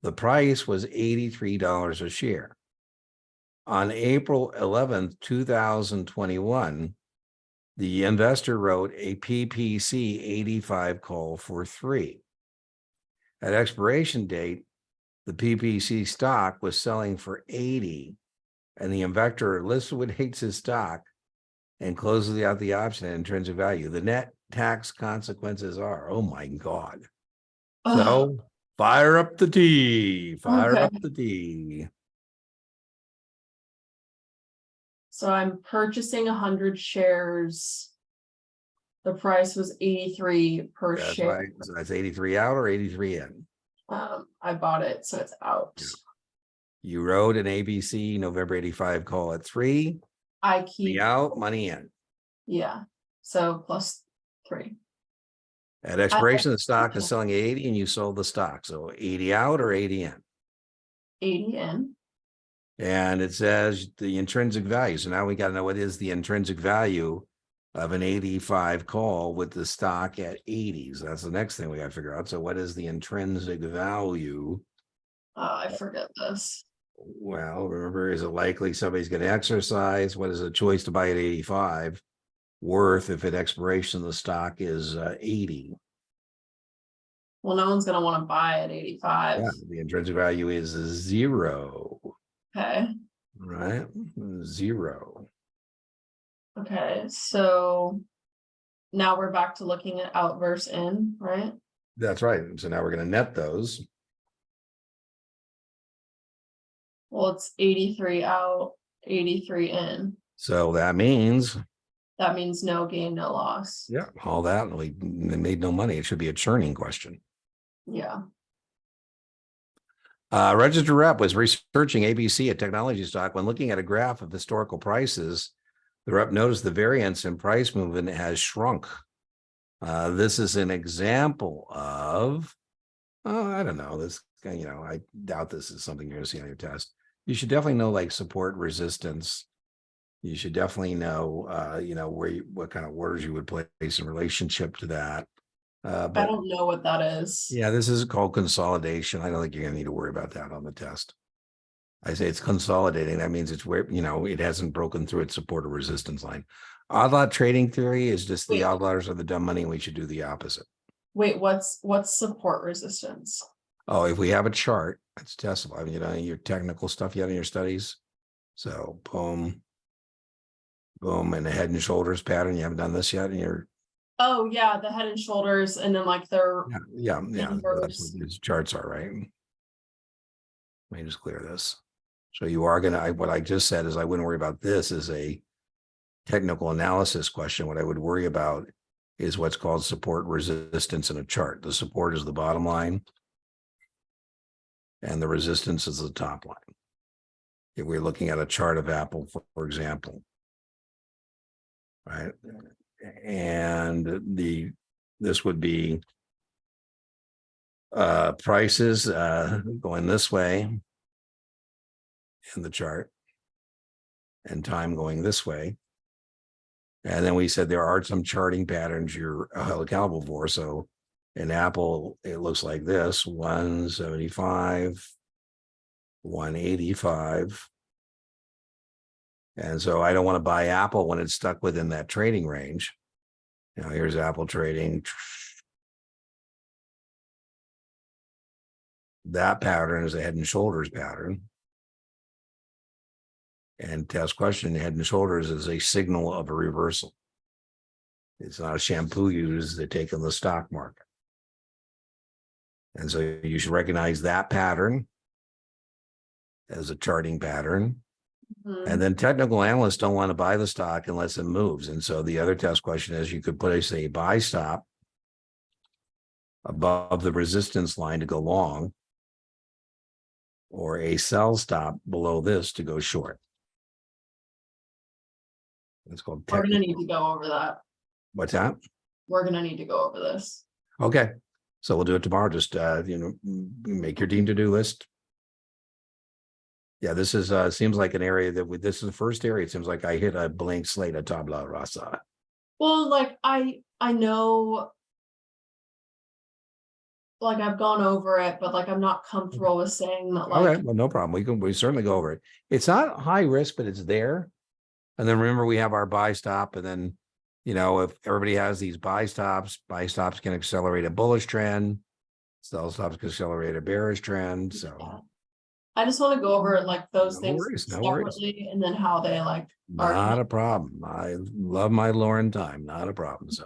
The price was $83 a share. On April 11th, 2021, the investor wrote a PPC 85 call for 3. At expiration date, the PPC stock was selling for 80, and the investor liquidates his stock and closes out the option at intrinsic value. The net tax consequences are, oh my God. So fire up the tea. Fire up the tea. So I'm purchasing 100 shares. The price was 83 per That's share. right. So that's 83 out or 83 in. I bought it, so it's out. You wrote an ABC November 85 call at 3. I keep Money out, money in. Yeah. So plus 3. At expiration, the stock is selling at 80 and you sold the stock. So 80 out or 80 in. 80 in. And it says the intrinsic value. So now we got to know what is the intrinsic value of an 85 call with the stock at 80. So that's the next thing we got to figure out. So what is the intrinsic value? I forget this. Well, remember, is it likely somebody's going to exercise? What is a choice to buy at 85 worth if at expiration the stock is 80? Well, no one's going to want to buy at 85. Yeah, the intrinsic value is 0. Okay. Right? 0. Okay. So now we're back to looking at out versus in, right? That's right. So now we're going to net those. Well, it's 83 out, 83 in. So that means. That means no gain, no loss. Yeah, all that. We made no money. It should be a churning question. Yeah. Registered rep was researching ABC, a technology stock. When looking at a graph of historical prices, the rep noticed the variance in price movement has shrunk. This is an example of, I don't know, this, I doubt this is something you're going to see on your test. You should definitely know like support, resistance, you should definitely know, what kind of orders you would place in relationship to that. I But don't know what that is. yeah, this is called consolidation. I don't think you're gonna need to worry about that on the test. I say it's consolidating. That means it's where, it hasn't broken through its support or resistance line. Odd lot trading theory is just the Wait. outliers are the dumb money, and we should do the opposite. Wait, what's support resistance? Oh, if we have a chart, it's testable. I mean, your technical stuff yet in your studies. So boom, boom, and the head and shoulders pattern. You haven't done this yet in your Oh yeah, the head and shoulders, and then like their yeah. That's inverse. what these charts are, right? Let me just clear this. So you are gonna, what I just said is I wouldn't worry about this as a technical analysis question. What I would worry about is what's called support resistance in a chart. The support is the bottom line, and the resistance is the top line. If we're looking at a chart of Apple, for example, right? And this would be prices going this way in the chart, and time going this way. And then we said there are some charting patterns you're held accountable for. So in Apple, it looks like this: 175, 185. And so I don't want to buy Apple when it's stuck within that trading range. Here's Apple trading. That pattern is a head and shoulders pattern. And test question, head and shoulders is a signal of a reversal. It's not a shampoo used to take in the stock market. And so you should recognize that pattern as a charting pattern. And then technical analysts don't want to buy the stock unless it moves. And so the other test question is you could put a buy stop above the resistance line to go long, or a sell stop below this to go short. It's called We're gonna need to go over that. What's that? We're gonna need to go over this. Okay. So we'll do it tomorrow. Just, make your team to-do list. Yeah, this is, seems like an area that this is the first area. It seems like I hit a blank slate, a tabla rasa. Well, like I know, like I've gone over it, but like I'm not comfortable with saying that. Like, Okay, well, no problem. We certainly go over it. It's not high risk, but it's there. And then remember, we have our buy stop, and then, if everybody has these buy stops can accelerate a bullish trend. Sell stops can accelerate a bearish trend. So I just want to go over like those no things worries, no separately, and then how they like not a problem. I love my Lauren time, not a problem. So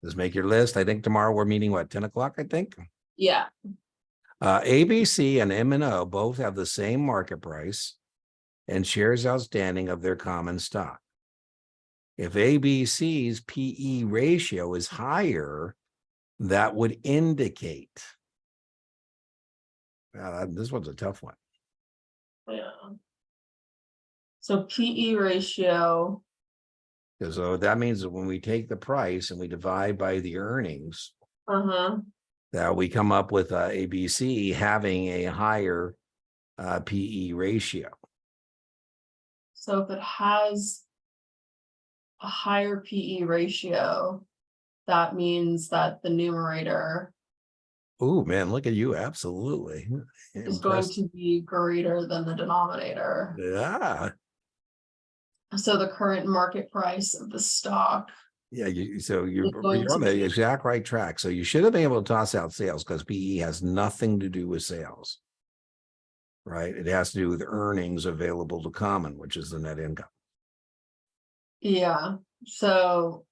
just make your list. I think tomorrow we're meeting 10 o'clock, I think. Yeah. ABC and M&O both have the same market price and shares outstanding of their common stock. If ABC's PE ratio is higher, that would indicate. This one's a tough one. Yeah. So PE ratio. So that means that when we take the price and we divide by the earnings, that we come up with ABC having a higher PE ratio. So if it has a higher PE ratio, that means that the numerator Oh man, look at you. Absolutely. is going to be greater than the denominator. Yeah. So the current market price of the stock. Yeah, you're going on to the be- exact right track. So you should have been able to toss out sales because PE has nothing to do with sales, right? It has to do with earnings available to common, which is the net income. Yeah. So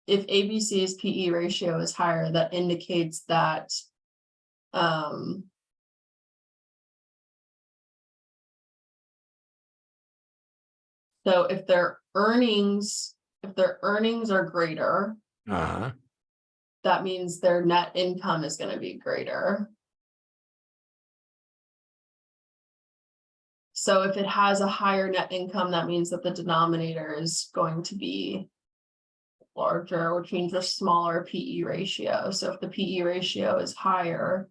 if ABC's PE ratio is higher, that indicates that so if their earnings are greater, that means their net income is going to be greater. So if it has a higher net income, that means that the denominator is going to be larger, which means a smaller PE ratio. So if the PE ratio is higher,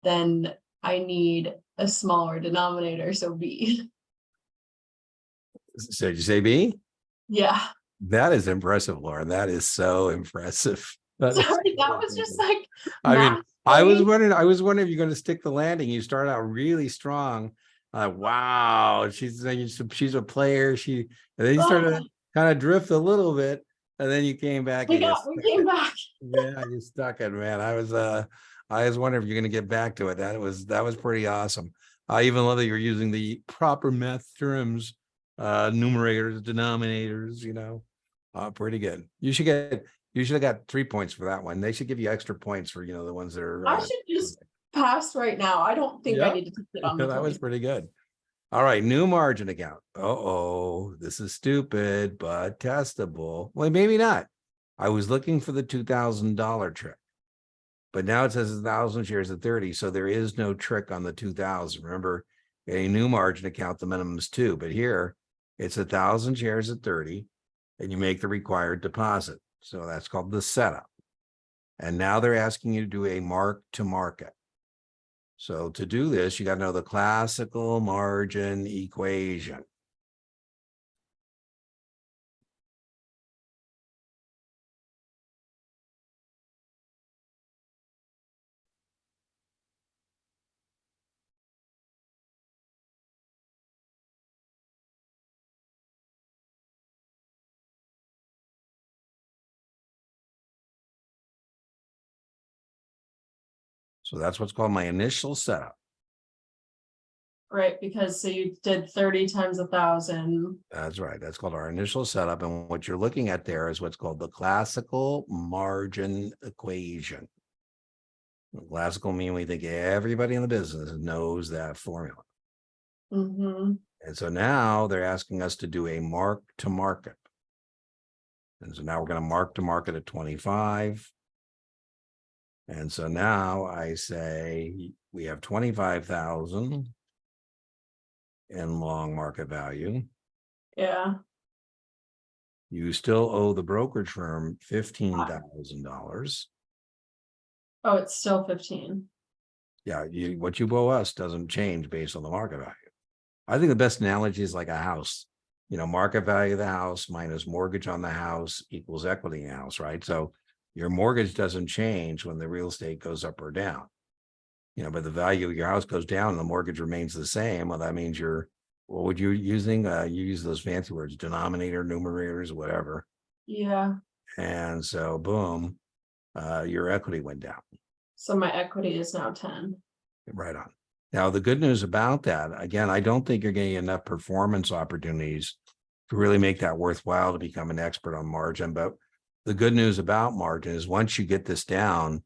then I need a smaller denominator, so B. So did you say B? Yeah. That is impressive, Lauren. That is so impressive. That is Sorry, that so was just impressive. like I mean, math. I was wondering if you're going to stick the landing. You start out really strong. Wow, she's a player. And then you started to kind of drift a little bit, and then you came back and We came back. yeah, you stuck it, man. I was wondering if you're going to get back to it. That was pretty awesome. I even love that you're using the proper math terms, numerators, denominators, pretty good. You should have got 3 points for that one. They should give you extra points for, the ones that are. I should just pass right now. I don't think I Yeah. need to sit on the That was point. pretty good. All right, new margin account. Uh-oh, this is stupid, but testable. Well, maybe not. I was looking for the $2,000 trick, but now it says 1,000 shares at 30, so there is no trick on the 2,000. Remember, a new margin account, the minimum is 2, but here it's 1,000 shares at 30, and you make the required deposit. So that's called the setup. And now they're asking you to do a mark to market. So to do this, you got to know the classical margin equation. So that's what's called my initial setup. Right, because so you did 30 times 1,000. That's right. That's called our initial setup. And what you're looking at there is what's called the classical margin equation. Classical mean we think everybody in the business knows that formula. Mm-hmm. And so now they're asking us to do a mark to market. And so now we're going to mark to market at 25. And so now I say we have 25,000 in long market value. Yeah. You still owe the brokerage firm $15,000. Oh, it's still 15. Yeah, what you owe us doesn't change based on the market value. I think the best analogy is like a house. Market value of the house minus mortgage on the house equals equity in the house, right? So your mortgage doesn't change when the real estate goes up or down. But the value of your house goes down and the mortgage remains the same. Well, that means what would you using? You use those fancy words, denominator, numerators, whatever. Yeah. And so boom, your equity went down. So my equity is now 10. Right on. Now, the good news about that, again, I don't think you're getting enough performance opportunities to really make that worthwhile to become an expert on margin. But the good news about margin is once you get this down,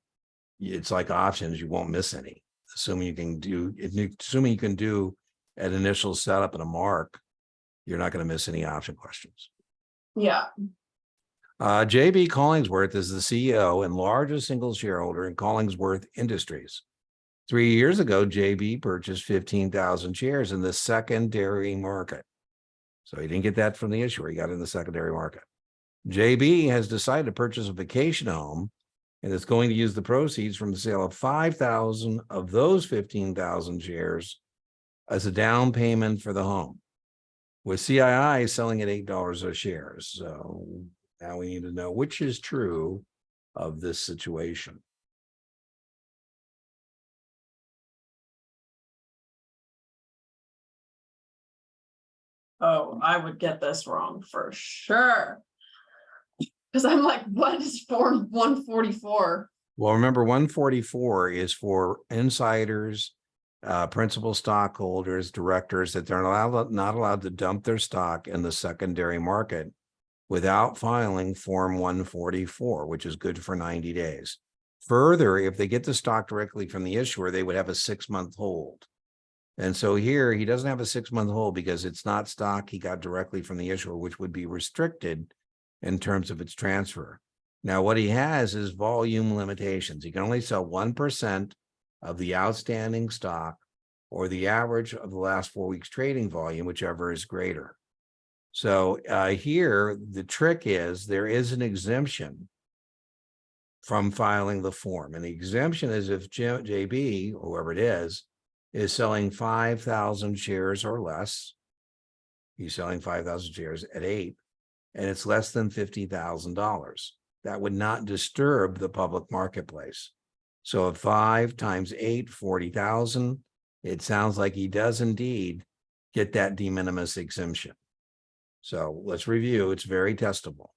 it's like options, you won't miss any. Assuming you can do an initial setup and a mark, you're not going to miss any option questions. Yeah. JB Collingsworth is the CEO and largest single shareholder in Collingsworth Industries. 3 years ago, JB purchased 15,000 shares in the secondary market. So he didn't get that from the issuer. He got it in the secondary market. JB has decided to purchase a vacation home and is going to use the proceeds from the sale of 5,000 of those 15,000 shares as a down payment for the home, with CII selling at $8 a share. So now we need to know which is true of this situation. Oh, I would get this wrong for sure. Because I'm like, what is Form 144? Well, remember, 144 is for insiders, principal stockholders, directors, that they're not allowed to dump their stock in the secondary market without filing Form 144, which is good for 90 days. Further, if they get the stock directly from the issuer, they would have a 6-month hold. And so here he doesn't have a 6-month hold because it's not stock he got directly from the issuer, which would be restricted in terms of its transfer. Now, what he has is volume limitations. He can only sell 1% of the outstanding stock or the average of the last 4 weeks trading volume, whichever is greater. So here, the trick is there is an exemption from filing the form. And the exemption is if JB, whoever it is, is selling 5,000 shares or less. He's selling 5,000 shares at 8, and it's less than $50,000. That would not disturb the public marketplace. So if 5 times 8, 40,000, it sounds like he does indeed get that de minimis exemption. So let's review. It's very testable.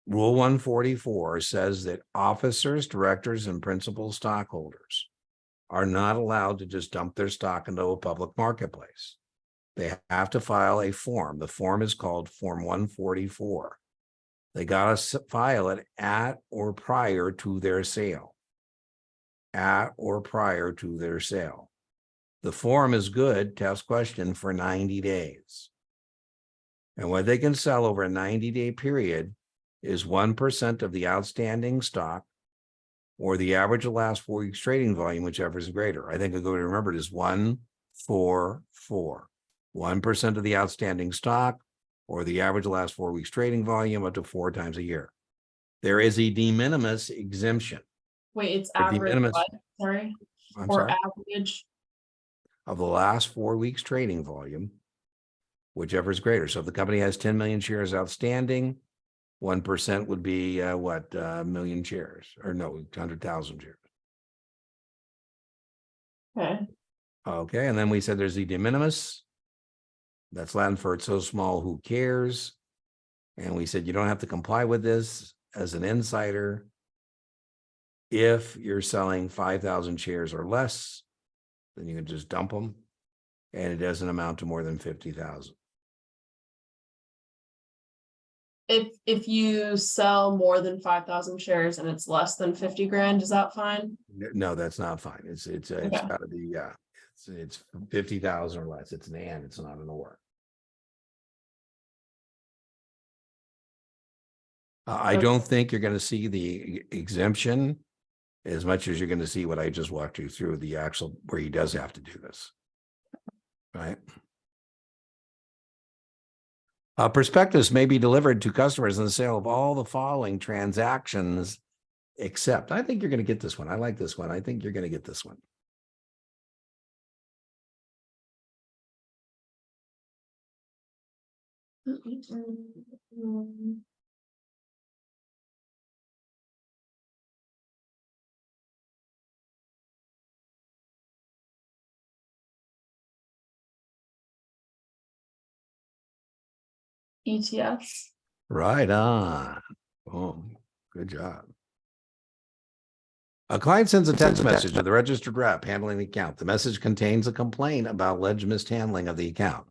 Rule 144 says that officers, directors, and principal stockholders are not allowed to just dump their stock into a public marketplace. They have to file a form. The form is called Form 144. They got to file it at or prior to their sale. At or prior to their sale. The form is good, test question, for 90 days. And what they can sell over a 90-day period is 1% of the outstanding stock or the average of the last 4 weeks trading volume, whichever is greater. I think a good way to remember it is 144. 1% of the outstanding stock or the average of the last 4 weeks trading volume up to 4 times a year. There is a de minimis exemption. Wait, it's The de average minimis- what? Sorry. I'm Or sorry, average. of the last 4 weeks trading volume, whichever is greater. So if the company has 10 million shares outstanding, 1% would be what, million shares, or no, 100,000 shares. Okay. Okay, and then we said there's the de minimis. That's Latin for it's so small, who cares? And we said you don't have to comply with this as an insider if you're selling 5,000 shares or less, then you can just dump them, and it doesn't amount to more than 50,000. If you sell more than 5,000 shares and it's less than 50 grand, is that fine? No, that's not fine. It's Okay. got to be it's 50,000 or less. It's an and, it's not an or. I Okay. don't think you're going to see the exemption as much as you're going to see what I just walked you through, the actual where he does have to do this. Right. Prospectus may be delivered to customers in the sale of all the following transactions, except, I think you're going to get this one. I like this one. I think you're going to get this one. ETFs. Right on. Oh, good job. A client sends a text message to the registered rep handling the account. The message contains a complaint about alleged mishandling of the account.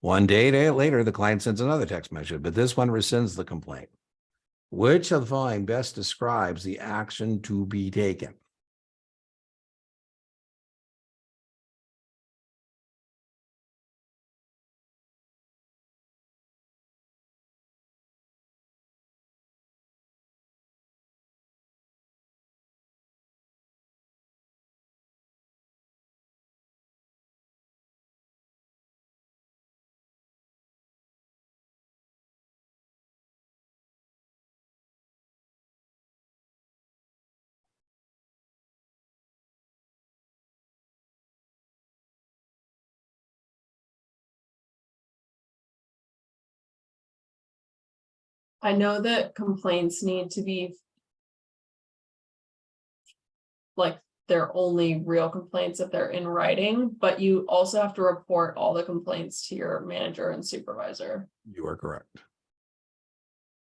One day later, the client sends another text message, but this one rescinds the complaint. Which of the following best describes the action to be taken? I know that complaints need to be like they're only real complaints if they're in writing, but you also have to report all the complaints to your manager and supervisor. You are correct.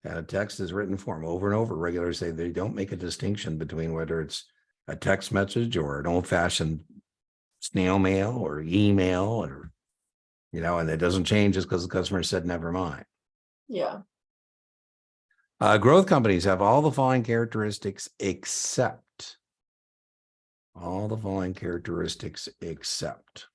And a text is written form over and over. Regulars say they don't make a distinction between whether it's a text message or an old-fashioned snail mail or email or, and it doesn't change just because the customer said never mind. Yeah. Growth companies have all the following characteristics except. All the following characteristics except.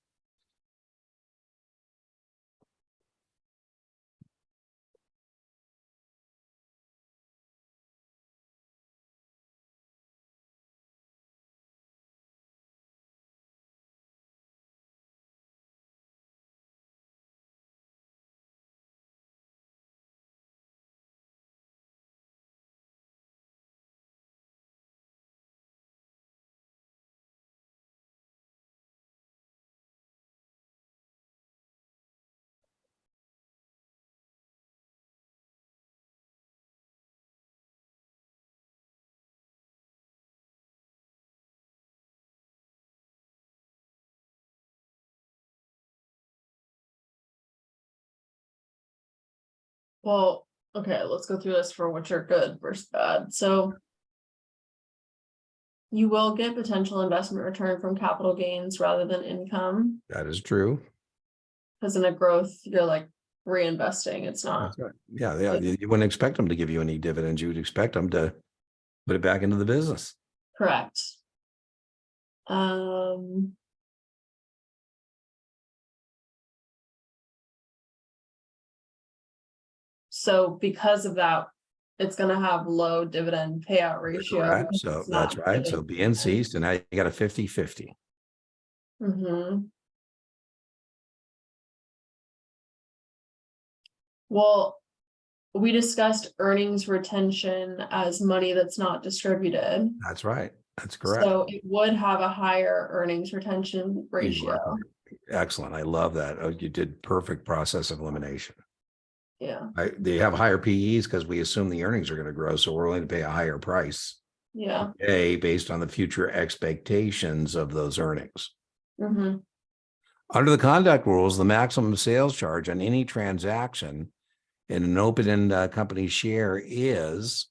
Well, okay, let's go through this for which are good versus bad. So you will get potential investment return from capital gains rather than income, That is true. because in a growth, you're like reinvesting. It's not That's right. Yeah. You wouldn't expect them to give you any dividends. You would expect them to put it back into the business. correct. So because of that, it's gonna have low dividend payout ratio. Correct. So It's that's not right. So giving B and C, so now you got a 50-50. Mhm. Well, we discussed earnings retention as money that's not distributed. That's right. That's correct. So it would have a higher earnings retention You ratio. are correct. Excellent. I love that. Oh, you did perfect process of elimination. Yeah, They have higher PEs because we assume the earnings are going to grow, so we're willing to pay a higher price. yeah. Based on the future expectations of those earnings. Hmm. Under the conduct rules, the maximum sales charge on any transaction in an open-end company share is,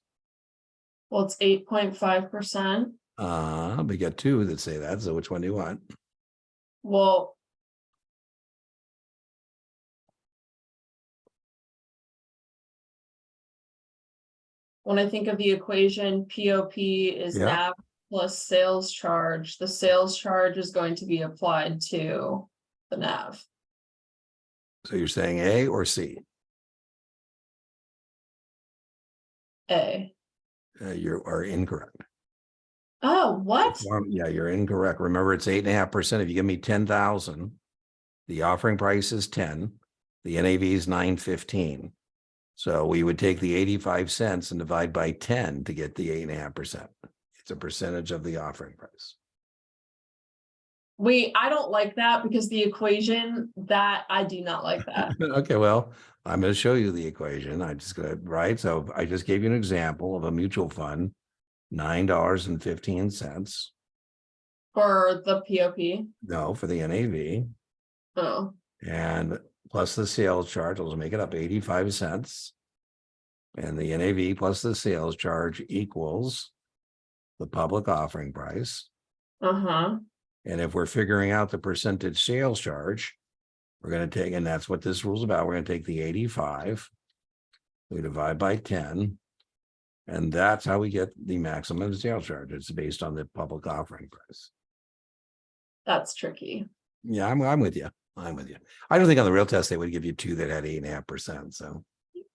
Well, it's 8.5%. we got two that say that. So which one do you want? Well, when I think of the equation, POP is Yeah. NAV plus sales charge. The sales charge is going to be applied to the NAV. So you're saying A or C? A. You are incorrect. Oh, what? Yeah, you're incorrect. Remember, it's 8.5%. If you give me 10,000, the offering price is 10. The NAV is 915. So we would take the 85 cents and divide by 10 to get the 8.5%. It's a percentage of the offering price. Wait, I don't like that because the equation that I do not like that. Okay, well, I'm going to show you the equation. I just got right. So I just gave you an example of a mutual fund, $9.15. For the POP. No, for the NAV. Oh, And plus the sales charge, I'll make it up 85 cents. And the NAV plus the sales charge equals the public offering price. uh-huh. And if we're figuring out the percentage sales charge, we're going to take, and that's what this rule's about. We're going to take the 85, we divide by 10, and that's how we get the maximum sales charge. It's based on the public offering price. That's tricky. Yeah, I'm with you. I'm with you. I don't think on the real test they would give you two that had 8.5%. So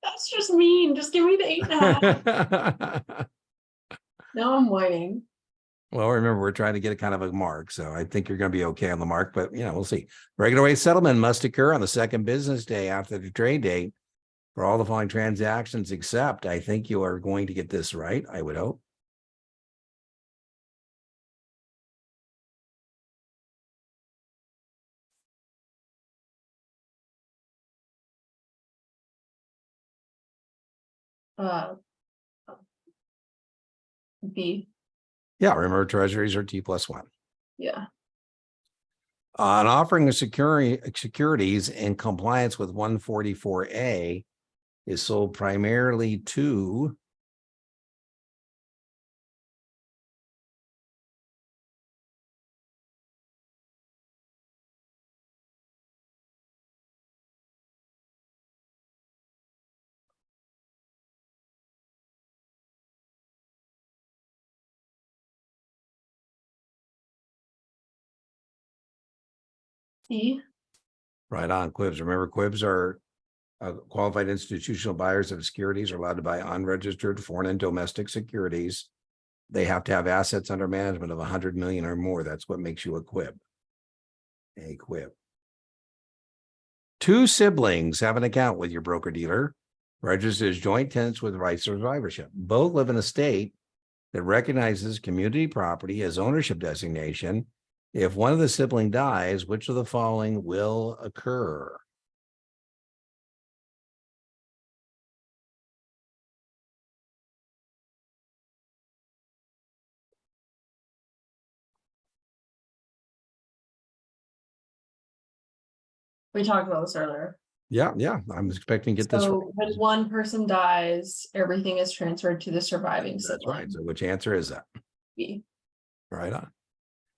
That's just mean. Just give me the 8.5. Now I'm whining. well, remember, we're trying to get a kind of a mark. So I think you're going to be okay on the mark, but we'll see. Regular way settlement must occur on the second business day after the trade date for all the following transactions, except I think you are going to get this right. I would hope. Uh, B. Yeah, remember treasuries are T+1. Yeah. On offering of securities in compliance with 144A is sold primarily to C. right on Quibs. Remember, Quibs are qualified institutional buyers of securities are allowed to buy unregistered foreign and domestic securities. They have to have assets under management of 100 million or more. That's what makes you a Quib. A Quib. Two siblings have an account with your broker dealer, registered as joint tenants with rights of survivorship. Both live in a state that recognizes community property as ownership designation. If one of the sibling dies, which of the following will occur? We talked about this earlier. Yeah, yeah, I'm expecting to get this. So when one person dies, everything is transferred to the surviving That's right. sibling. So which answer is that? B. Right on.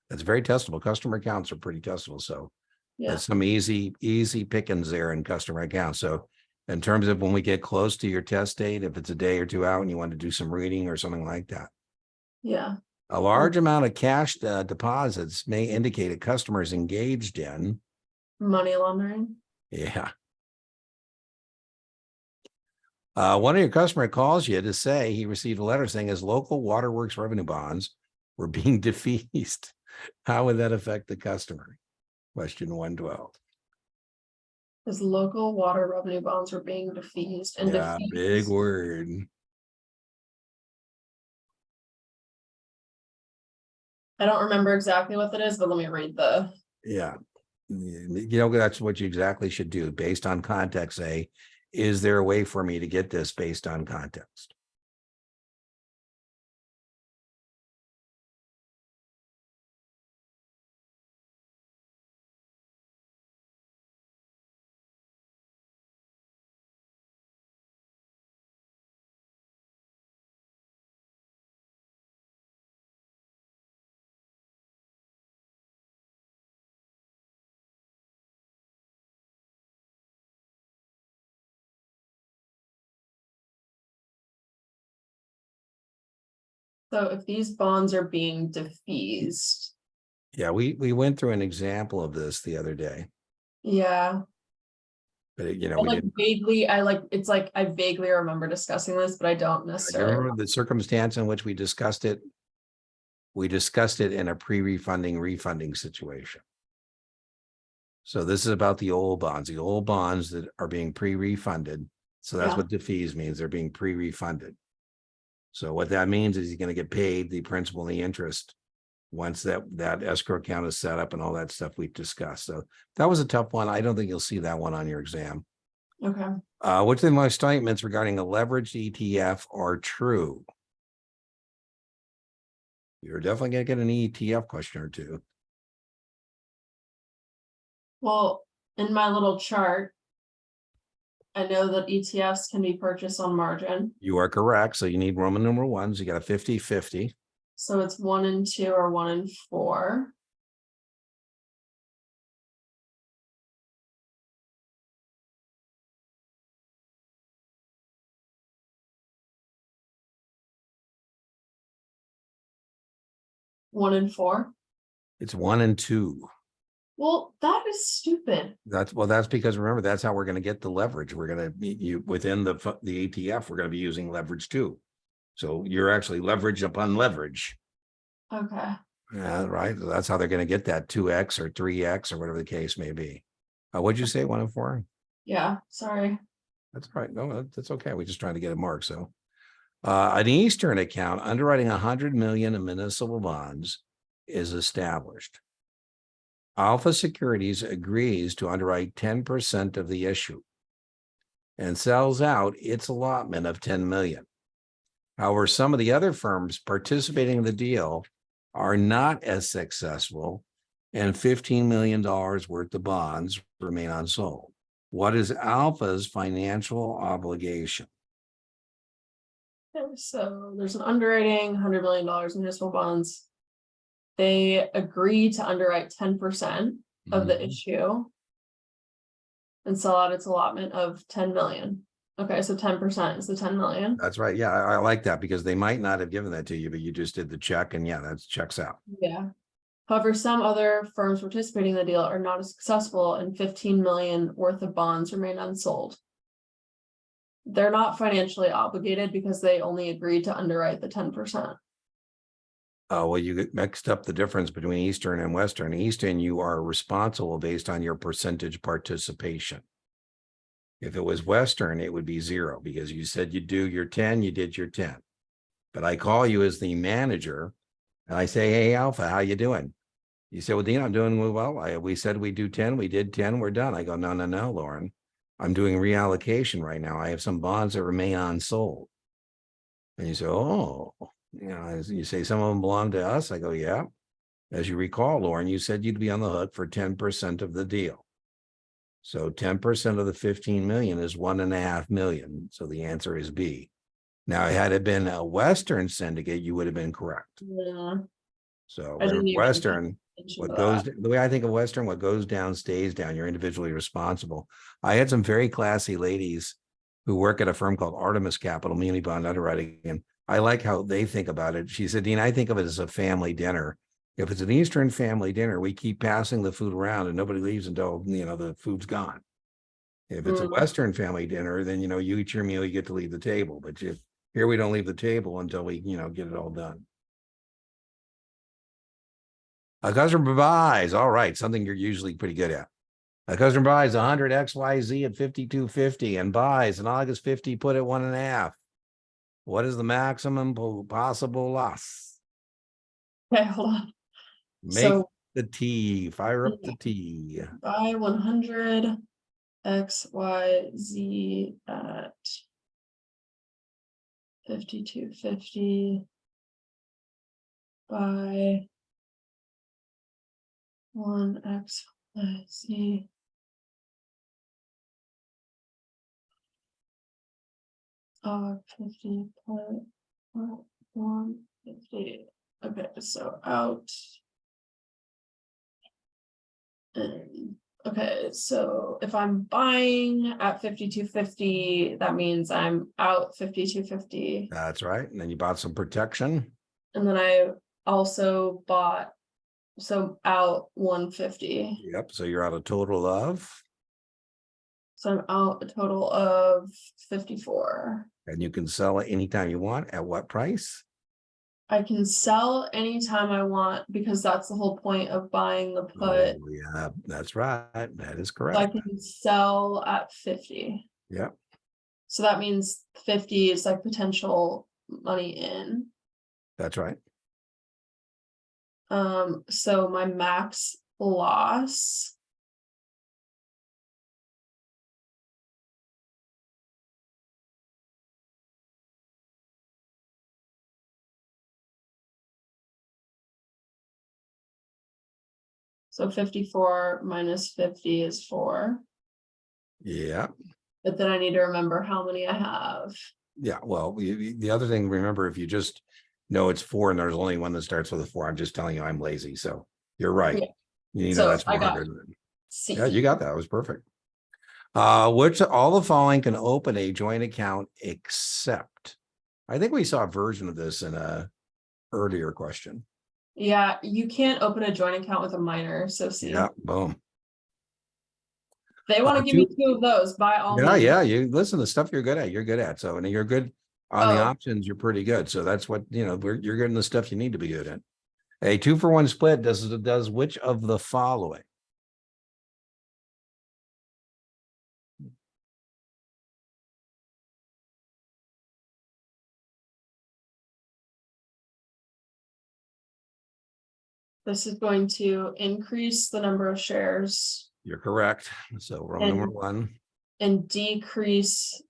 That's very testable. Customer accounts are pretty testable. So Yeah, that's some easy pickings there in customer accounts. So in terms of when we get close to your test date, if it's a day or two out and you want to do some reading or something like that. yeah. A large amount of cash deposits may indicate a customer is engaged in. Money laundering. Yeah. One of your customer calls you to say he received a letter saying his local waterworks revenue bonds were being defeased. How would that affect the customer? Question 112. His local water revenue bonds were being defeased and Yeah, big defeased. word. I don't remember exactly what that is, but let me read the. Yeah. That's what you exactly should do based on context. Say, is there a way for me to get this based on context? So if these bonds are being defeased, Yeah, we went through an example of this the other day, yeah. but I we like didn't. vaguely, it's like I vaguely remember discussing this, but I don't Do you necessarily. remember the circumstance in which we discussed it? We discussed it in a refunding situation. So this is about the old bonds that are being pre-refunded. So that's Yeah. what defease means. They're being pre-refunded. So what that means is he's going to get paid the principal and the interest once that escrow account is set up and all that stuff we've discussed. So that was a tough one. I don't think you'll see that one on your exam. Okay. Which of my statements regarding a leveraged ETF are true? You're definitely going to get an ETF question or two. Well, in my little chart, I know that ETFs can be purchased on margin. You are correct. So you need Roman numeral ones. You got a 50-50. So it's 1 and 2 or 1 and 4. One and 4. It's 1 and 2. Well, that is stupid. That's because remember, that's how we're going to get the leverage. We're going to you within the ATF, we're going to be using leverage too. So you're actually leverage upon leverage. Okay. Yeah, right. So that's how they're going to get that 2x or 3x or whatever the case may be. What'd you say? 1 and 4? Yeah, sorry. That's right. No, that's okay. We're just trying to get a mark. So an Eastern account underwriting 100 million in municipal bonds is established. Alpha Securities agrees to underwrite 10% of the issue and sells out its allotment of 10 million. However, some of the other firms participating in the deal are not as successful, and $15 million worth of bonds remain unsold. What is Alpha's financial obligation? Okay, so there's an underwriting, $100 million in municipal bonds. They agree to underwrite 10% of the issue and sell out its allotment of 10 million. Okay, so 10% is the 10 million. That's right. Yeah, I like that because they might not have given that to you, but you just did the check and yeah, that checks out. Yeah. However, some other firms participating in the deal are not as successful and 15 million worth of bonds remain unsold. They're not financially obligated because they only agreed to underwrite the 10%. Well, you mixed up the difference between Eastern and Western. Eastern, you are responsible based on your percentage participation. If it was Western, it would be 0 because you said you do your 10, you did your 10. But I call you as the manager and I say, hey, Alpha, how you doing? You say, well, Dean, I'm doing well. We said we do 10, we did 10, we're done. I go, no, Lauren. I'm doing reallocation right now. I have some bonds that remain unsold. And you say, oh, you say some of them belong to us. I go, yeah. As you recall, Lauren, you said you'd be on the hook for 10% of the deal. So 10% of the 15 million is 1.5 million. So the answer is B. Now, had it been a Western syndicate, you would have been correct. Yeah, So I didn't even pay Western, attention to the way I think of Western, what goes down stays down. You're individually responsible. I had some very classy ladies who work at a firm called Artemis Capital, Muni Bond Underwriting, and I like how they think about it. She said, Dean, I think of it as a family dinner. If it's an Eastern family dinner, we keep passing the food around and nobody leaves until, the food's gone. If it's a that. Western family dinner, then, you eat your meal, you get to leave the table. But here we don't leave the table until we, get it all done. A customer buys, all right, something you're usually pretty good at. A customer buys 100 XYZ at 52.50 and buys an August 50 put at 1.5. What is the maximum possible loss? Okay, hold on. Make So the T, fire up the T. buy 100 XYZ at 52.50. Buy 1 XYZ. Oh, 50 put 150. Okay, so out. Okay, so if I'm buying at 52.50, that means I'm out 52.50. That's right. And then you bought some protection. And then I also bought out 150. Yep. So you're out a total of, So I'm out a total of 54. and you can sell it anytime you want. At what price? I can sell anytime I want because that's the whole point of buying the put. Oh, yeah, that's right. That is So I correct. can sell at 50. Yep. So that means 50 is like potential money in. That's right. So my max loss. So 54 minus 50 is 4. Yeah. But then I need to remember how many I have. Yeah. Well, the other thing, remember, if you just know it's 4 and there's only one that starts with a 4, I'm just telling you I'm lazy. So you're right. Yeah. You know, So that's I got 400. C. Yeah, you got that. It was perfect. Which all the following can open a joint account except, I think we saw a version of this in a earlier question. Yeah, you can't open a joint account with a minor. So C. Yeah, boom. They want to give me 2 of those by all means. Yeah. You listen, the stuff you're good at. So, and you're good on the options, you're pretty good. So that's what, you're good in the stuff you need to be good at. A 2-for-1 split does which of the following? This is going to increase the number of shares. You're correct. So Roman number 1. And decrease.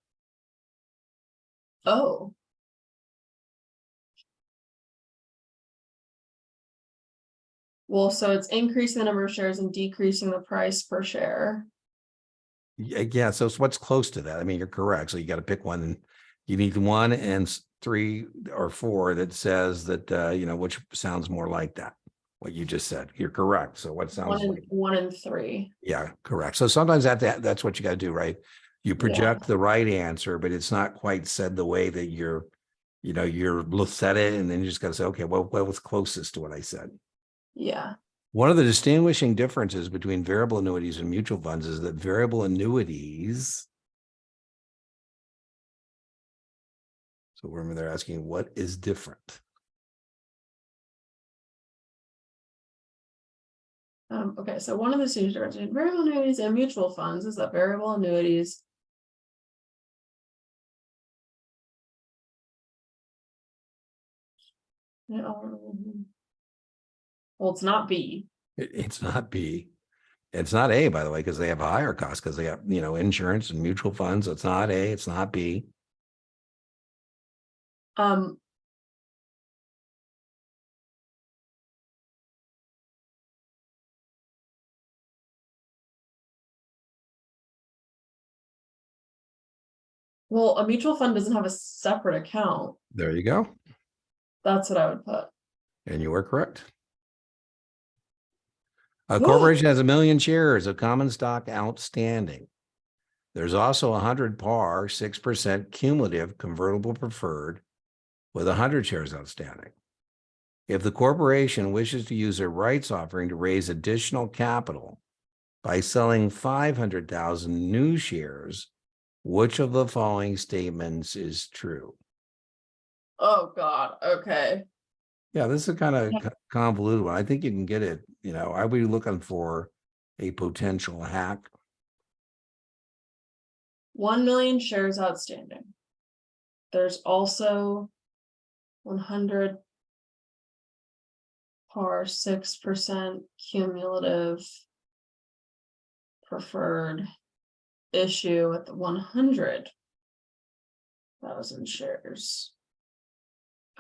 Oh. Well, so it's increasing the number of shares and decreasing the price per share. Yeah. So what's close to that? I mean, you're correct. So you got to pick one, and you need 1 and 3 or 4 that says that, which sounds more like that. What you just said. You're correct. So what sounds like 1 and 3. Yeah, correct. So sometimes that's what you got to do, right? You project the right answer, but it's not quite said the way that you're said it, and then you just got to say, okay, well, what was closest to what I said? Yeah. One of the distinguishing differences between variable annuities and mutual funds is that variable annuities. So remember, they're asking what is different. Okay, so one of the distinguishing differences between variable annuities and mutual funds is that variable annuities well, it's not B. It's not B. It's not A, by the way, because they have a higher cost because they have, insurance and mutual funds. It's not A, it's not B. Well, a mutual fund doesn't have a separate account. There you go. That's what I would put. And you were correct. A corporation has 1 million shares of common stock outstanding. There's also 100 par, 6% cumulative convertible preferred with 100 shares outstanding. If the corporation wishes to use a rights offering to raise additional capital by selling 500,000 new shares, which of the following statements is true? Oh God, okay. Yeah, this is kind of convoluted one. I think you can get it, I'd be looking for a potential hack. 1 million shares outstanding. There's also 100 par 6% cumulative preferred issue with 100,000 shares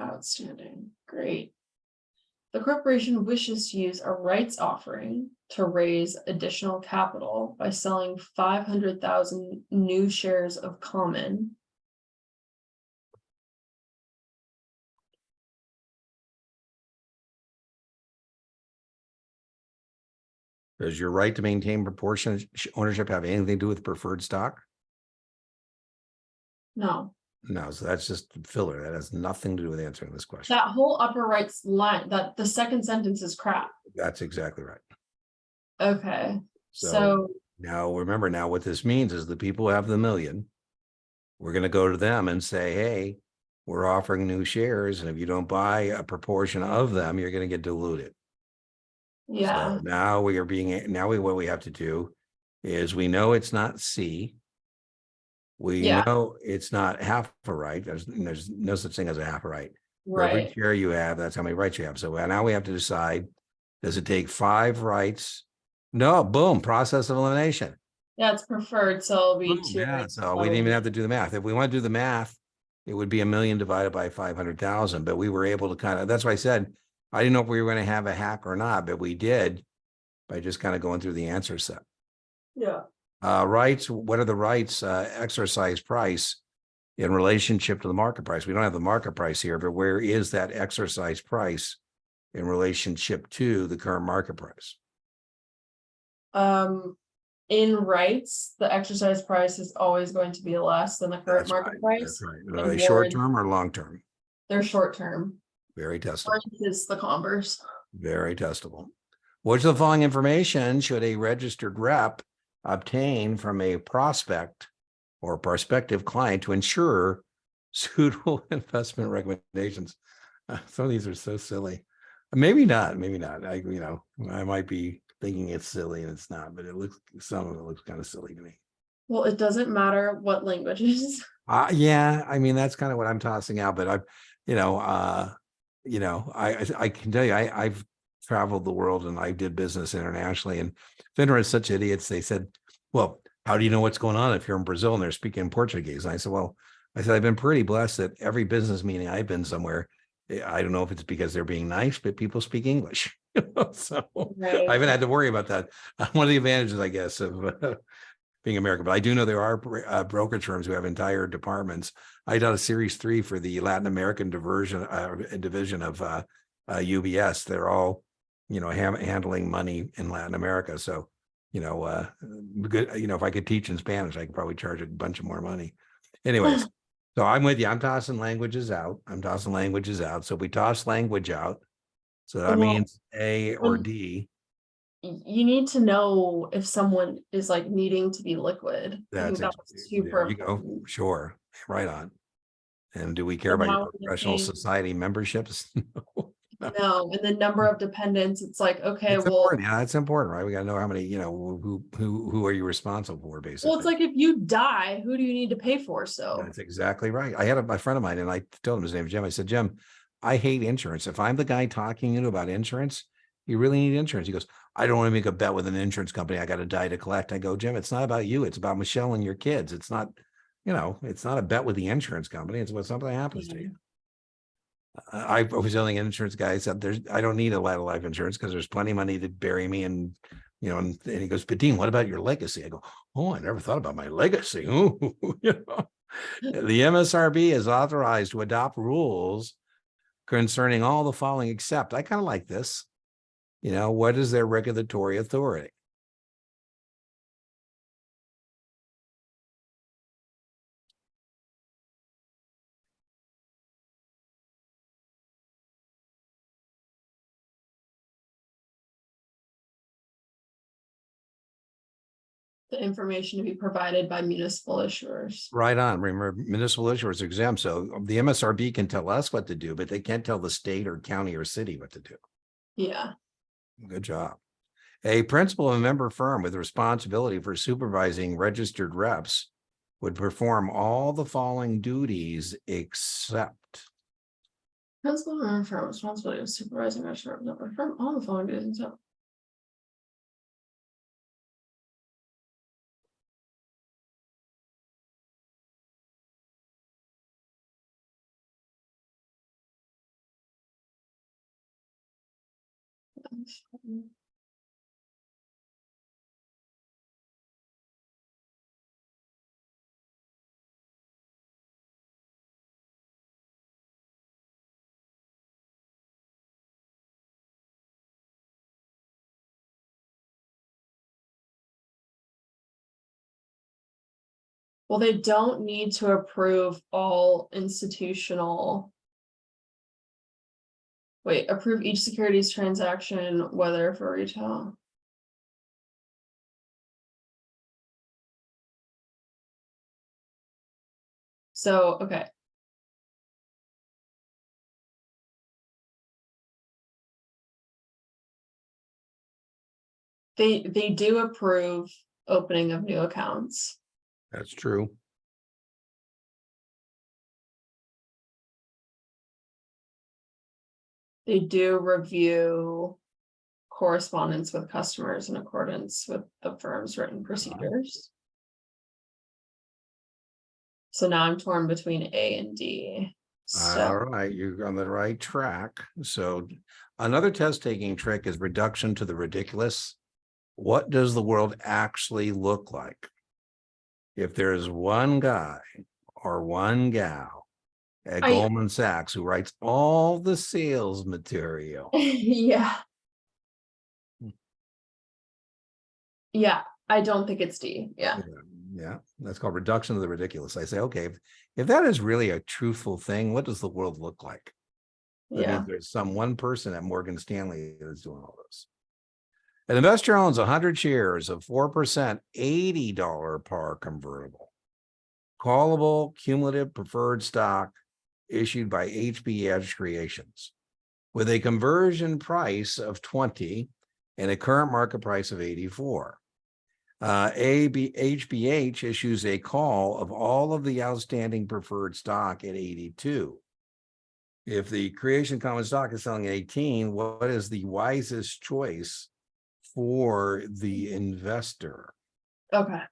outstanding. Great. The corporation wishes to use a rights offering to raise additional capital by selling 500,000 new shares of common. Does your right to maintain proportionate ownership have anything to do with preferred stock? No, No, so that's just filler. That has nothing to do with answering this question. that whole upper right line, that the second sentence is crap. That's exactly right. Okay, So so now remember, now what this means is the people who have the million, we're going to go to them and say, hey, we're offering new shares. And if you don't buy a proportion of them, you're going to get diluted. yeah, So now what we have to do is we know it's not C. We Yeah. know it's not half a right. There's no such thing as a half a right. For every right. share you have, that's how many rights you have. So now we have to decide, does it take 5 rights? No, boom, process of elimination. Yeah, it's preferred, so it'll be Boom, 2. yeah, so we didn't even have to do the math. If we want to do the math, it would be 1 million divided by 500,000, but we were able to that's why I said, I didn't know if we were going to have a hack or not, but we did by just kind of going through the answer set. Yeah. Rights, what are the rights exercise price in relationship to the market price? We don't have the market price here, but where is that exercise price in relationship to the current market price? In rights, the exercise price is always going to be less than the current That's market right. price. That's right. And Are they short term or long term? They're short term. Very testable. Orange is the Converse. Very testable. Which of the following information should a registered rep obtain from a prospect or prospective client to ensure suitable investment recommendations? Some of these are so silly. Maybe not. Maybe not. I might be thinking it's silly and it's not, but some of it looks kind of silly to me. Well, it doesn't matter what languages. Yeah, I mean, that's kind of what I'm tossing out, but I can tell you, I've traveled the world and I did business internationally, and FINRA is such idiots. They said, well, how do you know what's going on if you're in Brazil and they're speaking Portuguese? And I said, I've been pretty blessed that every business meeting I've been somewhere, I don't know if it's because they're being nice, but people speak English. So Right. I haven't had to worry about that. One of the advantages, I guess, of being American, but I do know there are brokerage firms who have entire departments. I did a series 3 for the Latin American division of UBS. They're all, handling money in Latin America. So, good. If I could teach in Spanish, I could probably charge a bunch of more money. Anyways, so I'm with you. I'm tossing languages out. So we toss language out. So that means A or D. You need to know if someone is like needing to be liquid. I think that's super There you go. important. Sure. Right on. And do we care And about now your we're professional saying- society memberships? No, and the number of dependents, it's like, okay, It's well, important. Yeah, it's important, right? We got to know how many, who are you responsible for, basically. well, it's like if you die, who do you need to pay for? So That's exactly right. I had a friend of mine, and I told him his name is Jim. I said, Jim, I hate insurance. If I'm the guy talking to you about insurance, you really need insurance. He goes, I don't want to make a bet with an insurance company. I got to die to collect. I go, Jim, it's not about you. It's about Michelle and your kids. It's not, it's not a bet with the insurance company. It's when something happens to you. I was telling an insurance guy, I said, I don't need a lot of life insurance because there's plenty of money to bury me. And, and he goes, but Dean, what about your legacy? I go, oh, I never thought about my legacy. Ooh, The MSRB is authorized to adopt rules concerning all the following except, I kind of like this. What is their regulatory authority? The information to be provided by municipal issuers. Right on. Remember, municipal issuers are exempt. So the MSRB can tell us what to do, but they can't tell the state or county or city what to do. Yeah. Good job. A principal of a member firm with responsibility for supervising registered reps would perform all the following duties except. Principal of a member firm responsibility of supervising registered member firm, all the following duties. Well, they don't need to approve all institutional. Wait, approve each securities transaction, whether for retail. So, okay. They do approve opening of new accounts. That's true. They do review correspondence with customers in accordance with the firm's written procedures. So now I'm torn between A and D. So All right, you're on the right track. So another test taking trick is reduction to the ridiculous. What does the world actually look like? If there's one guy or one gal at Goldman Sachs who writes all the sales material. yeah. Yeah, I don't think it's D. Yeah. Yeah, that's called reduction of the ridiculous. I say, okay, if that is really a truthful thing, what does the world look like? That means there's some one person at Morgan Stanley that's doing all this. An investor owns 100 shares of 4%, $80 par convertible, callable cumulative preferred stock issued by HB Creations with a conversion price of 20 and a current market price of 84. HBH issues a call of all of the outstanding preferred stock at 82. If the creation common stock is selling at 18, what is the wisest choice for the investor? Okay.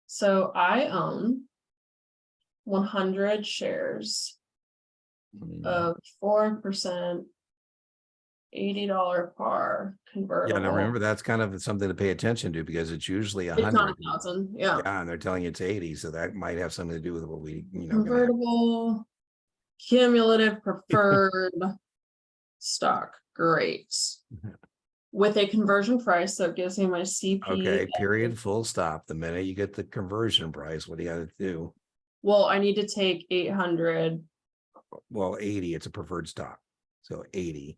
So I own 100 shares of 4%, $80 par convertible. Yeah, now remember that's kind of something to pay attention to because it's usually 100. It's not 1,000. Yeah. Yeah, and they're telling you it's 80, so that might have something to do with what we, convertible, cumulative preferred stock. Great. With a conversion price, so it gives me my CP. Okay, period, full stop. The minute you get the conversion price, what do you got to do? Well, I need to take 800. Well, 80, it's a preferred stock. So 80,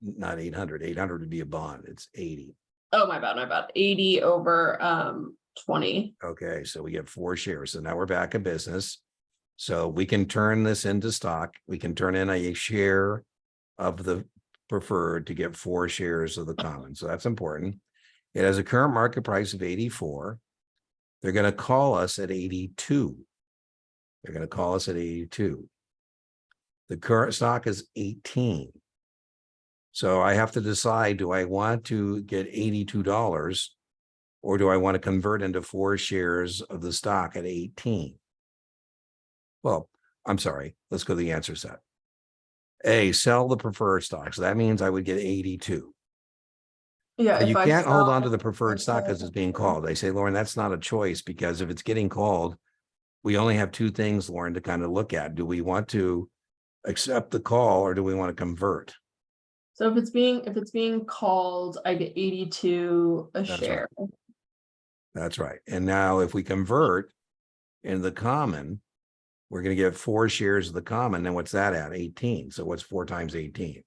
not 800. 800 would be a bond. It's 80. Oh, my bad. 80 over 20. Okay, so we get 4 shares. So now we're back in business. So we can turn this into stock. We can turn in a share of the preferred to get 4 shares of the common. So that's important. It has a current market price of 84. They're going to call us at 82. They're going to call us at 82. The current stock is 18. So I have to decide, do I want to get $82 or do I want to convert into 4 shares of the stock at 18? Well, I'm sorry. Let's go to the answer set. A, sell the preferred stock. So that means I would get 82. Yeah, You if I can't hold sell on to the preferred stock because it's being called. They say, Lauren, that's not a choice because if it's getting called, we only have two things, Lauren, to kind of look at. Do we want to accept the call or do we want to convert? So if it's being called, I get 82 a That's right. share. That's right. And now if we convert in the common, we're going to get 4 shares of the common. Then what's that at? 18. So what's 4 times 18?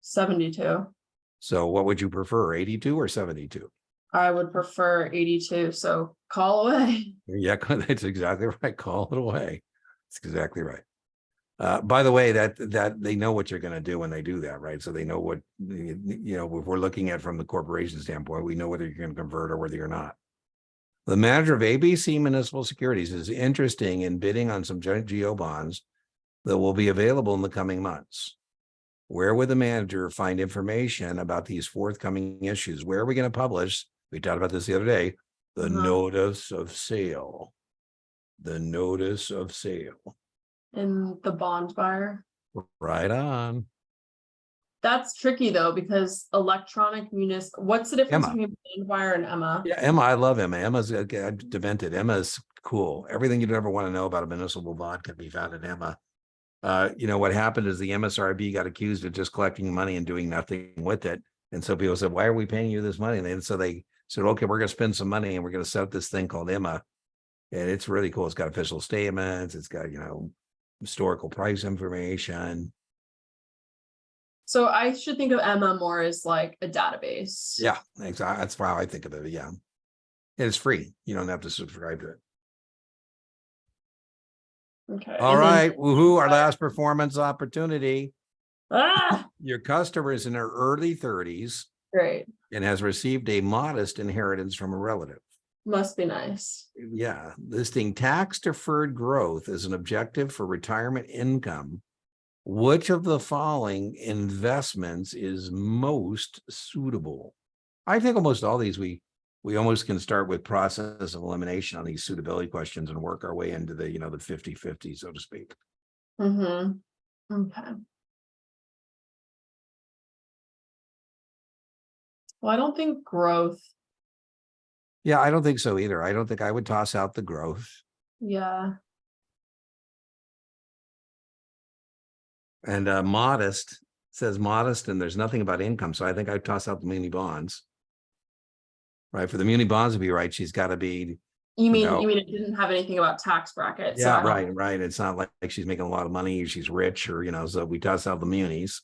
72. So what would you prefer, 82 or 72? I would prefer 82. So call away. Yeah, that's exactly right. Call it away. That's exactly right. By the way, that they know what you're going to do when they do that, right? So they know what, if we're looking at from the corporation standpoint, we know whether you're going to convert or whether you're not. The manager of ABC Municipal Securities is interesting in bidding on some GO bonds that will be available in the coming months. Where would the manager find information about these forthcoming issues? Where are we going to publish? We talked about this the other day. The notice of sale. The notice of sale. In the bond buyer. Right on. That's tricky though, because electronic what's the difference Emma. between bond buyer and Emma? Yeah, Emma, I love Emma. Emma's demented. Emma's cool. Everything you'd ever want to know about a municipal bond can be found in Emma. What happened is the MSRB got accused of just collecting money and doing nothing with it. And so people said, why are we paying you this money? And so they said, okay, we're going to spend some money and we're going to set up this thing called Emma. And it's really cool. It's got official statements. It's got, historical price information. So I should think of Emma more as like a database. Yeah, exactly. That's how I think of it. Yeah. And it's free. You don't have to subscribe to it. Okay. All right. Woohoo, our last performance opportunity. Ah, Your customer is in her early 30s great. and has received a modest inheritance from a relative. Must be nice. Yeah. Listing tax deferred growth as an objective for retirement income. Which of the following investments is most suitable? I think almost all these we almost can start with process of elimination on these suitability questions and work our way into the, the 50-50, so to speak. Okay. Well, I don't think growth. Yeah, I don't think so either. I don't think I would toss out the growth. Yeah. And modest says modest, and there's nothing about income. So I think I'd toss out the muni bonds. Right. For the muni bonds to be right, she's got to be. You mean it didn't have anything about tax brackets? Yeah, right. It's not like she's making a lot of money, she's rich, or so we toss out the munis.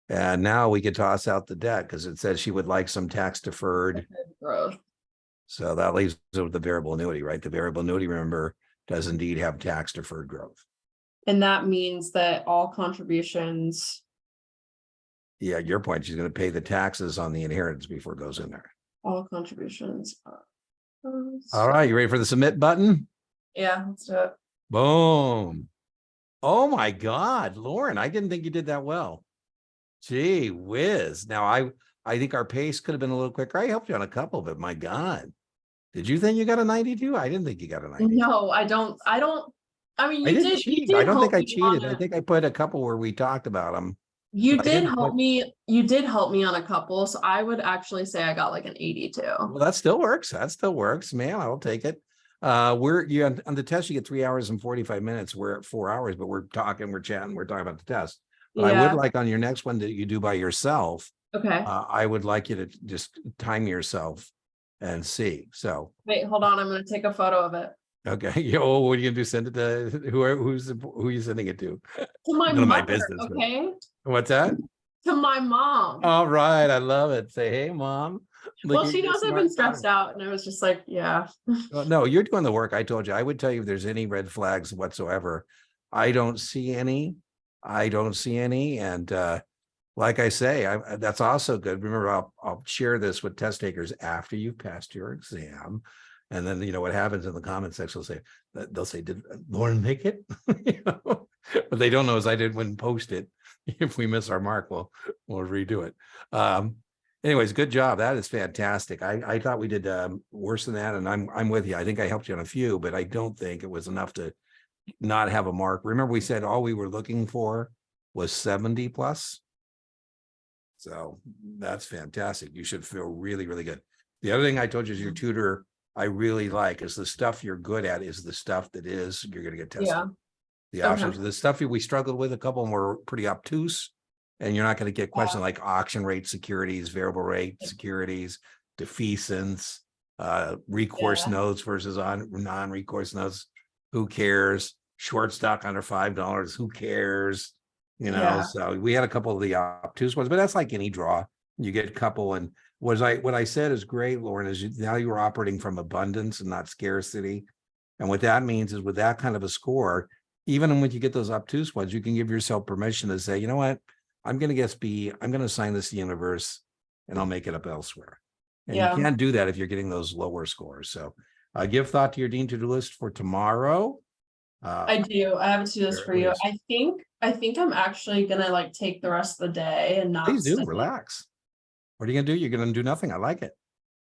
And now we could toss out the debt because it says she would like some tax deferred growth. So that leaves it with the variable annuity, right? The variable annuity, remember, does indeed have tax deferred growth. And that means that all contributions. Yeah, your point, she's going to pay the taxes on the inheritance before it goes in there. All contributions. All right, you ready for the submit button? Yeah, let's do it. Boom. Oh my God, Lauren, I didn't think you did that well. Gee whiz. Now I think our pace could have been a little quicker. I helped you on a couple, but my God. Did you think you got a 92? I didn't think you got a 92. No, I don't. I mean, you did cheat. I don't think I cheated. I think I put a couple where we talked about them. You did help me. You did help me on a couple. So I would actually say I got like an 82. Well, that still works. Man, I'll take it. We're on the test, you get 3 hours and 45 minutes. We're at 4 hours, but we're chatting, we're talking about the test. But I would like on your next one that you do by yourself. Okay. I would like you to just time yourself and see. So wait, hold on. I'm going to take a photo of it. Okay. Yo, what are you gonna do? Send it to who are you sending it to? To my None of my mother, business. okay. What's that? To my mom. All right, I love it. Say, hey, mom. Well, she knows I've been stressed out, and I was just like, yeah. No, you're doing the work. I told you. I would tell you if there's any red flags whatsoever. I don't see any. And like I say, that's also good. Remember, I'll share this with test takers after you've passed your exam. And then, what happens in the comment section, they'll say, did Lauren make it? But they don't know is I didn't post it. If we miss our mark, we'll redo it. Anyways, good job. That is fantastic. I thought we did worse than that. And I'm with you. I think I helped you on a few, but I don't think it was enough to not have a mark. Remember, we said all we were looking for was 70 plus. So that's fantastic. You should feel really, really good. The other thing I told you is your tutor, I really like is the stuff you're good at is the stuff that is, you're going to get tested. Yeah. The Okay. options, the stuff we struggled with, a couple of them were pretty obtuse, and you're not going to get questions like auction rate securities, variable rate securities, defeasance, recourse notes versus on non-recourse notes. Who cares? Short stock under $5. Who cares? You know, Yeah. so we had a couple of the obtuse ones, but that's like any draw. You get a couple, and what I said is great, Lauren, is now you're operating from abundance and not scarcity. And what that means is with that kind of a score, even when you get those obtuse ones, you can give yourself permission to say, you know what, I'm going to guess B, I'm going to assign this to the universe and I'll make it up elsewhere. And you can't do that if you're getting those lower scores. So give thought to your Dean to-do list for tomorrow. I do. I have a to-do list for you. Please. I think I'm actually gonna like take the rest of the day and not Please do, study. relax. What are you going to do? You're going to do nothing. I like it.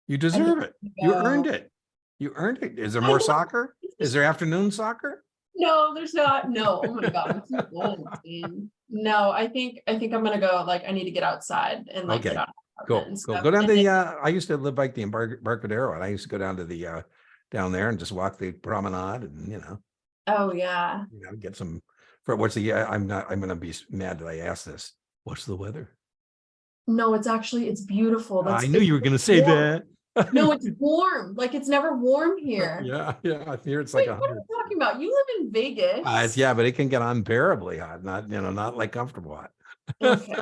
You deserve it. You earned it. You earned it. Is there more soccer? Is there afternoon soccer? No, there's not. No. Oh my God. I'm too old, man. No, I think I'm gonna go. Like, I need to get outside and like Okay. get out. Cool. And Cool. stuff. Go down And the I used to live like the Embarcadero, and I used to go down to the down there and just walk the promenade and oh yeah. get some for what's the I'm gonna be mad that I asked this. What's the weather? No, it's beautiful. I knew you were gonna say warm. that. No, it's warm. Like it's never warm here. Yeah, I hear it's Wait, like what are 100. you talking about? You live in Vegas. Yeah, but it can get unbearably hot, not like comfortable hot. Okay.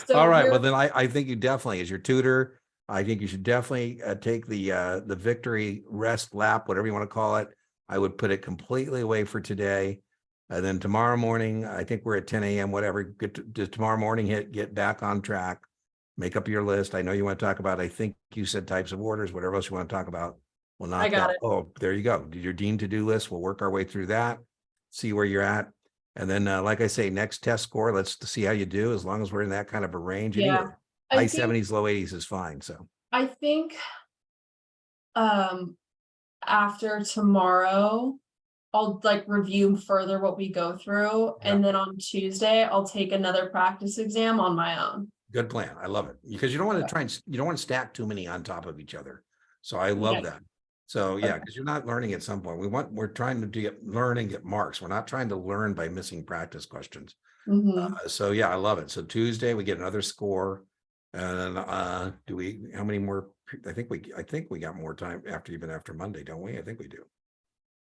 So all right, well then I think you definitely, as your tutor, I think you should definitely take the victory rest lap, whatever you want to call it. I would put it completely away for today. And then tomorrow morning, I think we're at 10 a.m., whatever, get to tomorrow morning, get back on track, make up your list. I know you want to talk about, I think you said types of orders, whatever else you want to talk about. We'll knock I got that. it. Oh, there you go. Your Dean to-do list. We'll work our way through that, see where you're at. And then, like I say, next test score, let's see how you do, as long as we're in that kind of a range. Yeah. Anyway, high 70s, low 80s is fine. So I think after tomorrow, I'll like review further what we go through. Yeah. And then on Tuesday, I'll take another practice exam on my own. good plan. I love it, because you don't want to you don't want to stack too many on top of each other. So I love that. So yeah, because you're not learning at some point. We're trying to learn and get marks. We're not trying to learn by missing practice questions. So yeah, I love it. So Tuesday we get another score. And how many more? I think we got more time after Monday, don't we? I think we do.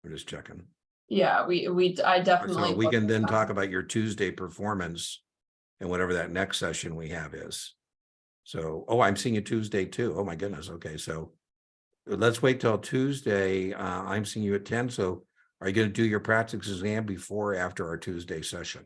We're just checking. Yeah, I definitely. So we can then talk about your Tuesday performance and whatever that next session we have is. So, I'm seeing you Tuesday too. Oh my goodness. Okay. So let's wait till Tuesday. I'm seeing you at 10. So are you going to do your practice exam before or after our Tuesday session?